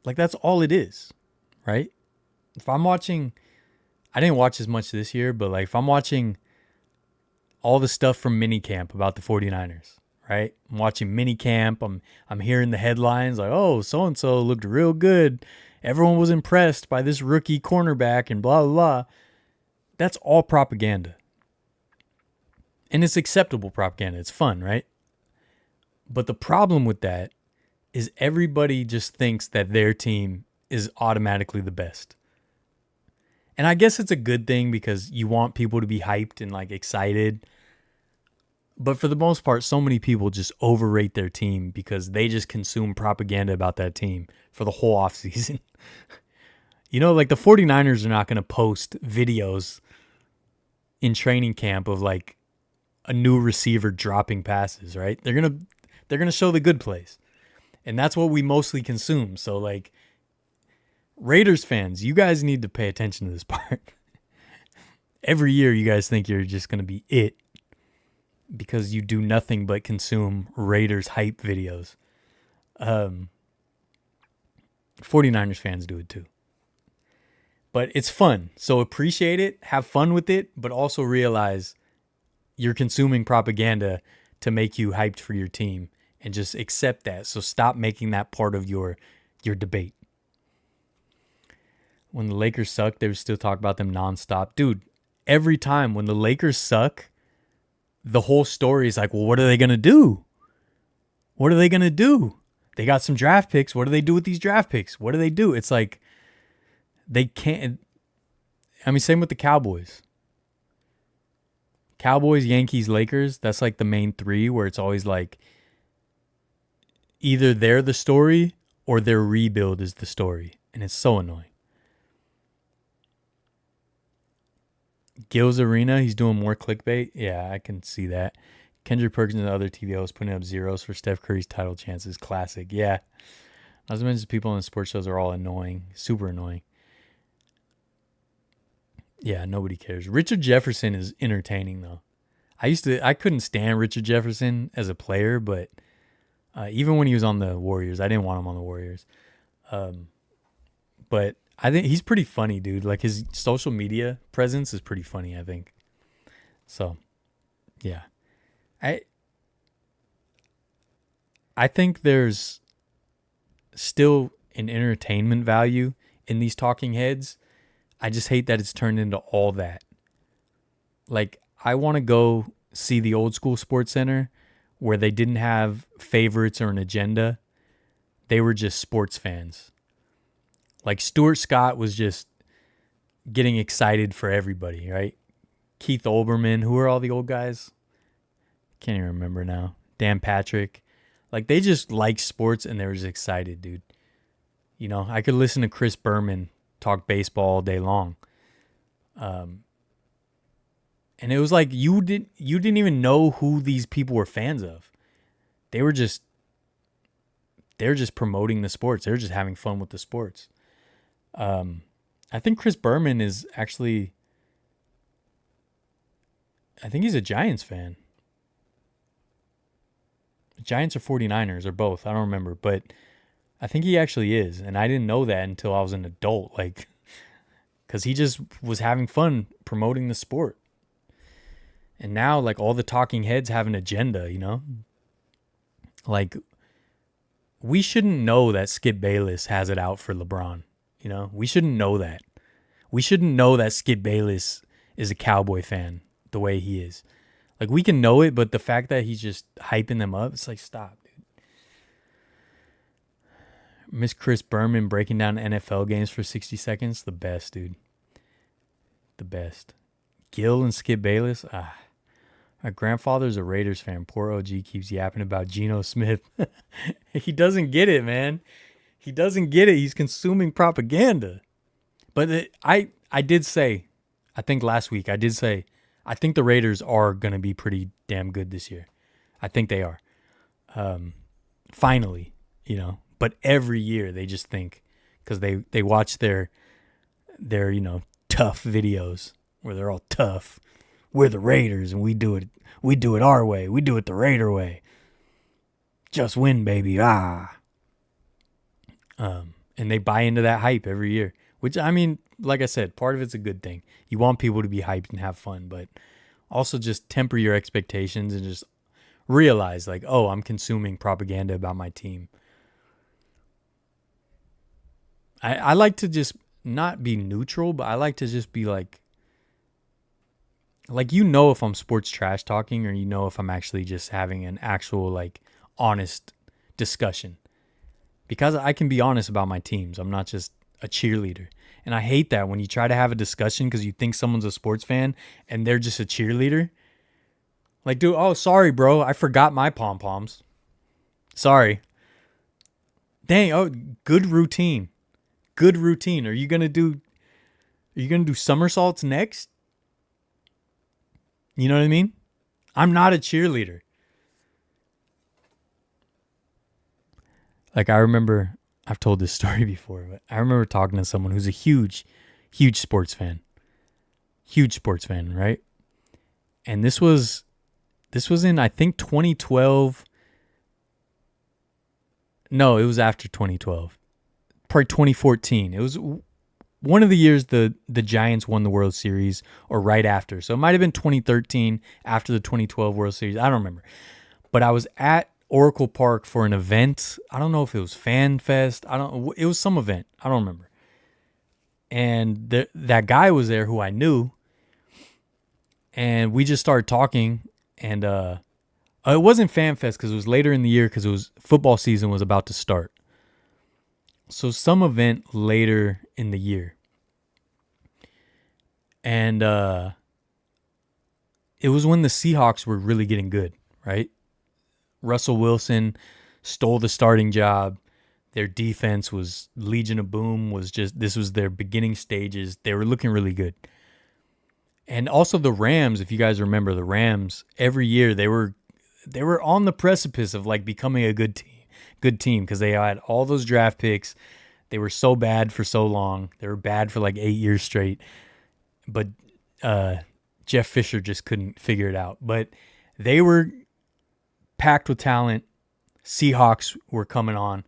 Like, that's all it is, right? If I'm watching, I didn't watch as much this year, but like if I'm watching all the stuff from minicamp about the 49ers, right? I'm watching minicamp. I'm hearing the headlines like, oh, so-and-so looked real good. Everyone was impressed by this rookie cornerback and blah, blah, blah. That's all propaganda. And it's acceptable propaganda. It's fun, right? But the problem with that is everybody just thinks that their team is automatically the best. And I guess it's a good thing because you want people to be hyped and like excited. But for the most part, so many people just overrate their team because they just consume propaganda about that team for the whole offseason. You know, like the 49ers are not going to post videos in training camp of like a new receiver dropping passes, right? They're going to show the good plays. And that's what we mostly consume. So like Raiders fans, you guys need to pay attention to this part. Every year you guys think you're just going to be it because you do nothing but consume Raiders hype videos. 49ers fans do it too. But it's fun. So appreciate it, have fun with it, but also realize you're consuming propaganda to make you hyped for your team and just accept that. So stop making that part of your debate. When the Lakers suck, they would still talk about them nonstop. Dude, every time when the Lakers suck, the whole story is like, well, what are they going to do? What are they going to do? They got some draft picks. What do they do with these draft picks? What do they do? It's like they can't. I mean, same with the Cowboys. Cowboys, Yankees, Lakers, that's like the main three where it's always like either they're the story or their rebuild is the story. And it's so annoying. Gil's Arena, he's doing more clickbait. Yeah, I can see that. Kendrick Perkins and other TVOs putting up zeros for Steph Curry's title chances. Classic. Yeah. Not as many people on sports shows are all annoying. Super annoying. Yeah, nobody cares. Richard Jefferson is entertaining, though. I couldn't stand Richard Jefferson as a player, but even when he was on the Warriors, I didn't want him on the Warriors. But I think he's pretty funny, dude. Like his social media presence is pretty funny, I think. So, yeah. I think there's still an entertainment value in these talking heads. I just hate that it's turned into all that. Like, I want to go see the old school Sports Center where they didn't have favorites or an agenda. They were just sports fans. Like, Stuart Scott was just getting excited for everybody, right? Keith Olbermann. Who are all the old guys? Can't even remember now. Dan Patrick. Like, they just like sports and they were just excited, dude. You know, I could listen to Chris Berman talk baseball all day long. And it was like you didn't even know who these people were fans of. They're just promoting the sports. They're just having fun with the sports. I think Chris Berman is actually, I think he's a Giants fan. Giants or 49ers or both. I don't remember, but I think he actually is. And I didn't know that until I was an adult, like, because he just was having fun promoting the sport. And now, like, all the talking heads have an agenda, you know? Like, we shouldn't know that Skip Bayless has it out for LeBron, you know? We shouldn't know that. We shouldn't know that Skip Bayless is a Cowboy fan the way he is. Like, we can know it, but the fact that he's just hyping them up, it's like, stop, dude. Miss Chris Berman breaking down NFL games for 60 seconds. The best, dude. The best. Gil and Skip Bayless. My grandfather's a Raiders fan. Poor OG keeps yapping about Geno Smith. He doesn't get it, man. He doesn't get it. He's consuming propaganda. But I did say, I think last week, I did say, I think the Raiders are going to be pretty damn good this year. I think they are. Finally, you know. But every year they just think, because they watch their you know, tough videos where they're all tough. We're the Raiders and we do it our way. We do it the Raider way. Just win, baby. And they buy into that hype every year. Which, I mean, like I said, part of it's a good thing. You want people to be hyped and have fun, but also just temper your expectations and just realize, like, oh, I'm consuming propaganda about my team. I like to just not be neutral, but I like to just be like, you know, if I'm sports trash talking, or you know if I'm actually just having an actual, like, honest discussion. Because I can be honest about my teams. I'm not just a cheerleader. And I hate that when you try to have a discussion because you think someone's a sports fan and they're just a cheerleader. Like, dude, oh, sorry, bro. I forgot my pom-poms. Sorry. Dang, oh, good routine. Good routine. Are you gonna do somersaults next? You know what I mean? I'm not a cheerleader. Like, I remember, I've told this story before, but I remember talking to someone who's a huge, huge sports fan. Huge sports fan, right? And this was in, I think, 2012. No, it was after 2012. Probably 2014. It was one of the years the Giants won the World Series, or right after. So it might have been 2013 after the 2012 World Series. I don't remember. But I was at Oracle Park for an event. I don't know if it was Fan Fest. It was some event. I don't remember. And that guy was there who I knew. And we just started talking. And it wasn't Fan Fest because it was later in the year, because it was football season was about to start. So some event later in the year. And it was when the Seahawks were really getting good, right? Russell Wilson stole the starting job. Their defense was Legion of Boom. This was their beginning stages. They were looking really good. And also the Rams, if you guys remember, the Rams, every year they were on the precipice of, like, becoming a good team because they had all those draft picks. They were so bad for so long. They were bad for like 8 years straight. But Jeff Fisher just couldn't figure it out. But they were packed with talent. Seahawks were coming on.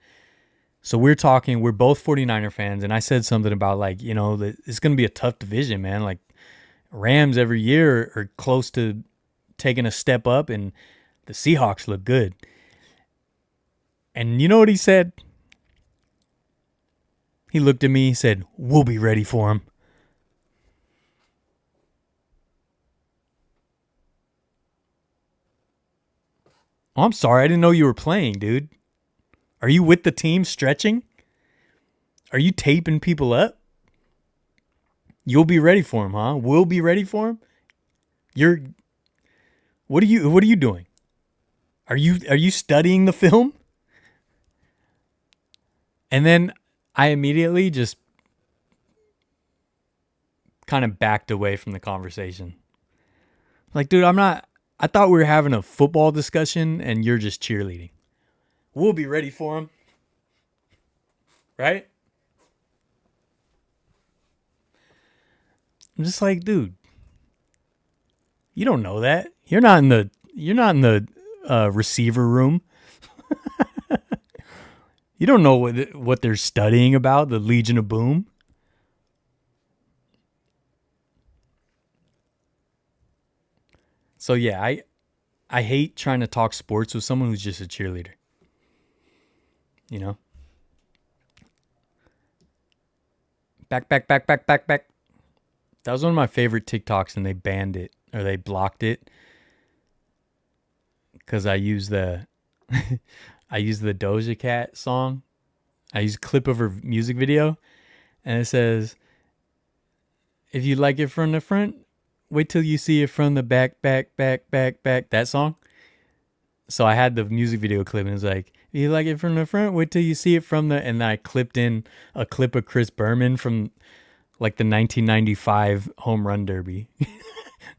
So we're talking. We're both 49er fans. And I said something about, like, you know, that it's going to be a tough division, man. Like, Rams every year are close to taking a step up, and the Seahawks look good. And you know what he said? He looked at me, he said, "We'll be ready for him." Oh, I'm sorry. I didn't know you were playing, dude. Are you with the team stretching? Are you taping people up? You'll be ready for him, huh? We'll be ready for him? You're what are you doing? Are you studying the film? And then I immediately just kind of backed away from the conversation. Like, dude, I thought we were having a football discussion and you're just cheerleading. We'll be ready for him. Right? I'm just like, dude, you don't know that. You're not in the receiver room. You don't know what they're studying about, the Legion of Boom. So yeah, I hate trying to talk sports with someone who's just a cheerleader. You know? Back. That was one of my favorite TikToks and they banned it or they blocked it because I used the I used the Doja Cat song. I used a clip of her music video and it says, if you like it from the front, wait till you see it from the back. That song. So I had the music video clip and it was like, if you like it from the front, wait till you see it from the, and then I clipped in a clip of Chris Berman from like the 1995 home run derby.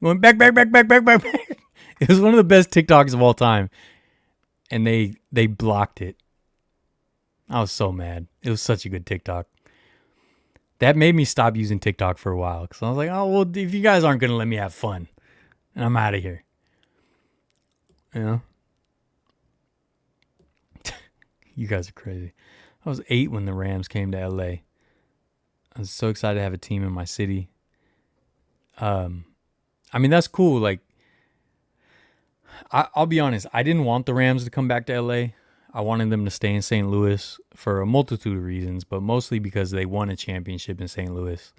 Going back. It was one of the best TikToks of all time. And they blocked it. I was so mad. It was such a good TikTok. That made me stop using TikTok for a while. Because I was like, oh, well, if you guys aren't going to let me have fun, and I'm out of here. You know? You guys are crazy. I was 8 when the Rams came to LA. I was so excited to have a team in my city. I mean, that's cool. Like, I'll be honest. I didn't want the Rams to come back to LA. I wanted them to stay in St. Louis for a multitude of reasons, but mostly because they won a championship in St. Louis.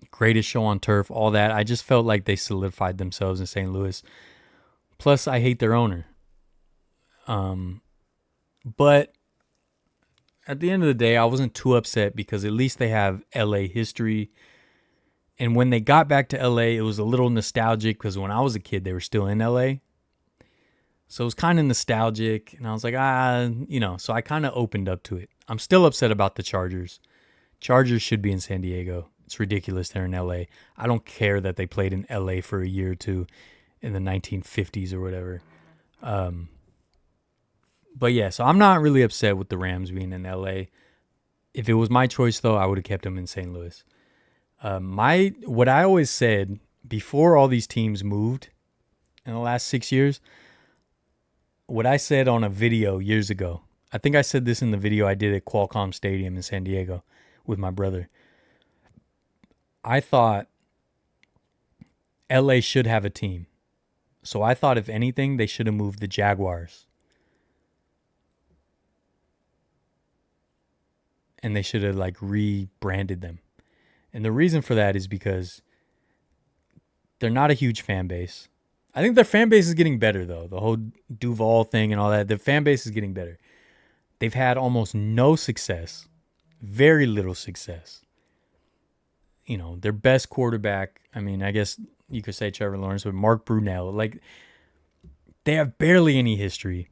Greatest show on turf, all that. I just felt like they solidified themselves in St. Louis. Plus, I hate their owner. But at the end of the day, I wasn't too upset because at least they have LA history. And when they got back to LA, it was a little nostalgic because when I was a kid, they were still in LA. So it was kind of nostalgic. And I was like, so I kind of opened up to it. I'm still upset about the Chargers. Chargers should be in San Diego. It's ridiculous they're in LA. I don't care that they played in LA for a year or two in the 1950s or whatever. But yeah, so I'm not really upset with the Rams being in LA. If it was my choice, though, I would have kept them in St. Louis. What I always said before all these teams moved in the last 6 years, what I said on a video years ago, I think I said this in the video I did at Qualcomm Stadium in San Diego with my brother. I thought LA should have a team. So I thought, if anything, they should have moved the Jaguars. And they should have like rebranded them. And the reason for that is because they're not a huge fan base. I think their fan base is getting better, though. The whole Duval thing and all that. The fan base is getting better. They've had almost no success. Very little success. You know, their best quarterback, I mean, I guess you could say Trevor Lawrence, but Mark Brunell. Like, they have barely any history.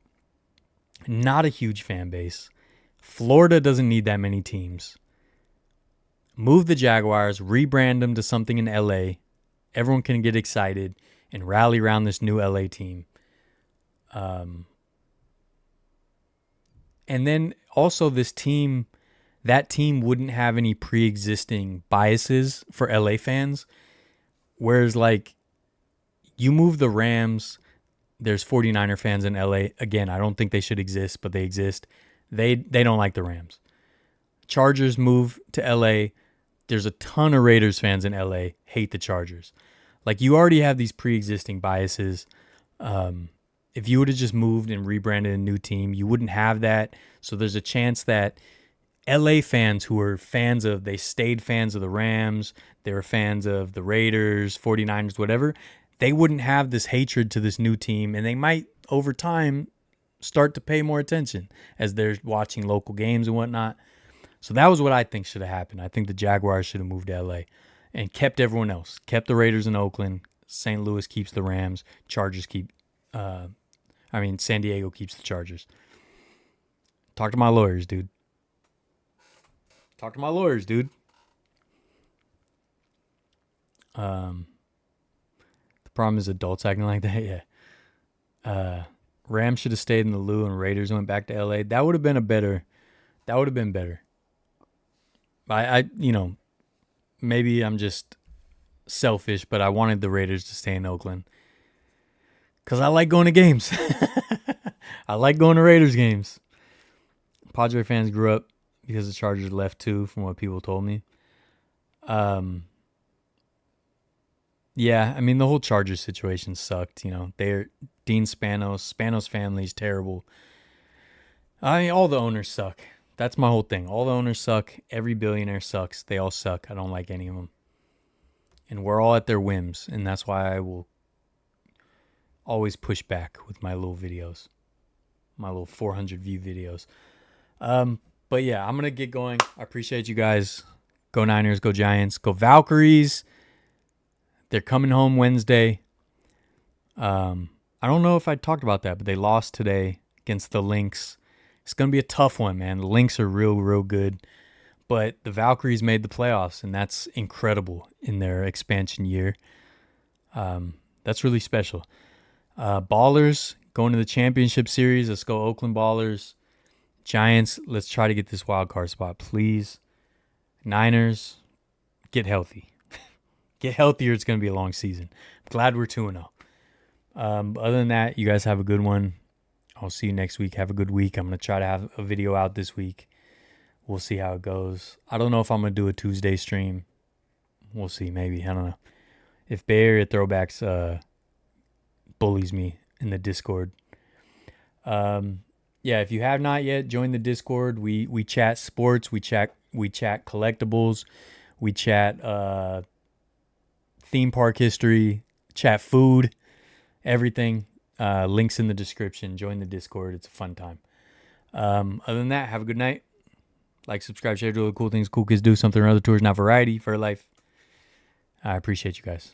Not a huge fan base. Florida doesn't need that many teams. Move the Jaguars, rebrand them to something in LA. Everyone can get excited and rally around this new LA team. And then also this team, that team wouldn't have any pre-existing biases for LA fans. Whereas like you move the Rams, there's 49er fans in LA. Again, I don't think they should exist, but they exist. They don't like the Rams. Chargers move to LA. There's a ton of Raiders fans in LA hate the Chargers. Like, you already have these pre-existing biases. If you would have just moved and rebranded a new team, you wouldn't have that. So there's a chance that LA fans who are fans of, they stayed fans of the Rams, they were fans of the Raiders, 49ers, whatever, they wouldn't have this hatred to this new team, and they might, over time, start to pay more attention as they're watching local games and whatnot. So that was what I think should have happened. I think the Jaguars should have moved to LA. and kept everyone else. Kept the Raiders in Oakland. St. Louis keeps the Rams. San Diego keeps the Chargers. Talk to my lawyers, dude. Talk to my lawyers, dude. The problem is adults acting like that. Yeah. Rams should have stayed in the Lou and Raiders went back to LA. That would have been better. Maybe I'm just selfish, but I wanted the Raiders to stay in Oakland because I like going to games. I like going to Raiders games. Padre fans grew up because the Chargers left too, from what people told me. Yeah, I mean, the whole Chargers situation sucked. They're Dean Spanos family's terrible. I mean, all the owners suck. That's my whole thing. All the owners suck. Every billionaire sucks. They all suck. I don't like any of them. And we're all at their whims, and that's why I will always push back with my little videos, my little 400 view videos. But yeah, I'm going to get going. I appreciate you guys. Go Niners, go Giants, go Valkyries. They're coming home Wednesday. I don't know if I talked about that, but they lost today against the Lynx. It's going to be a tough one, man. The Lynx are real, real good. But the Valkyries made the playoffs, and that's incredible in their expansion year. That's really special. Ballers going to the championship series. Let's go Oakland Ballers. Giants, let's try to get this wild card spot, please. Niners, get healthy. Get healthier. It's going to be a long season. I'm glad we're 2-0. Other than that, you guys have a good one. I'll see you next week. Have a good week. I'm going to try to have a video out this week. We'll see how it goes. I don't know if I'm going to do a Tuesday stream. We'll see. Maybe. I don't know. If Bay Area Throwbacks bullies me in the Discord. Yeah, if you have not yet, join the Discord. We chat sports. We chat collectibles. We chat theme park history. Chat food. Everything. Links in the description. Join the Discord. It's a fun time. Other than that, have a good night. Like, subscribe, share, do all the cool things cool kids do. Something or other tours, not variety. Vertlife. I appreciate you guys.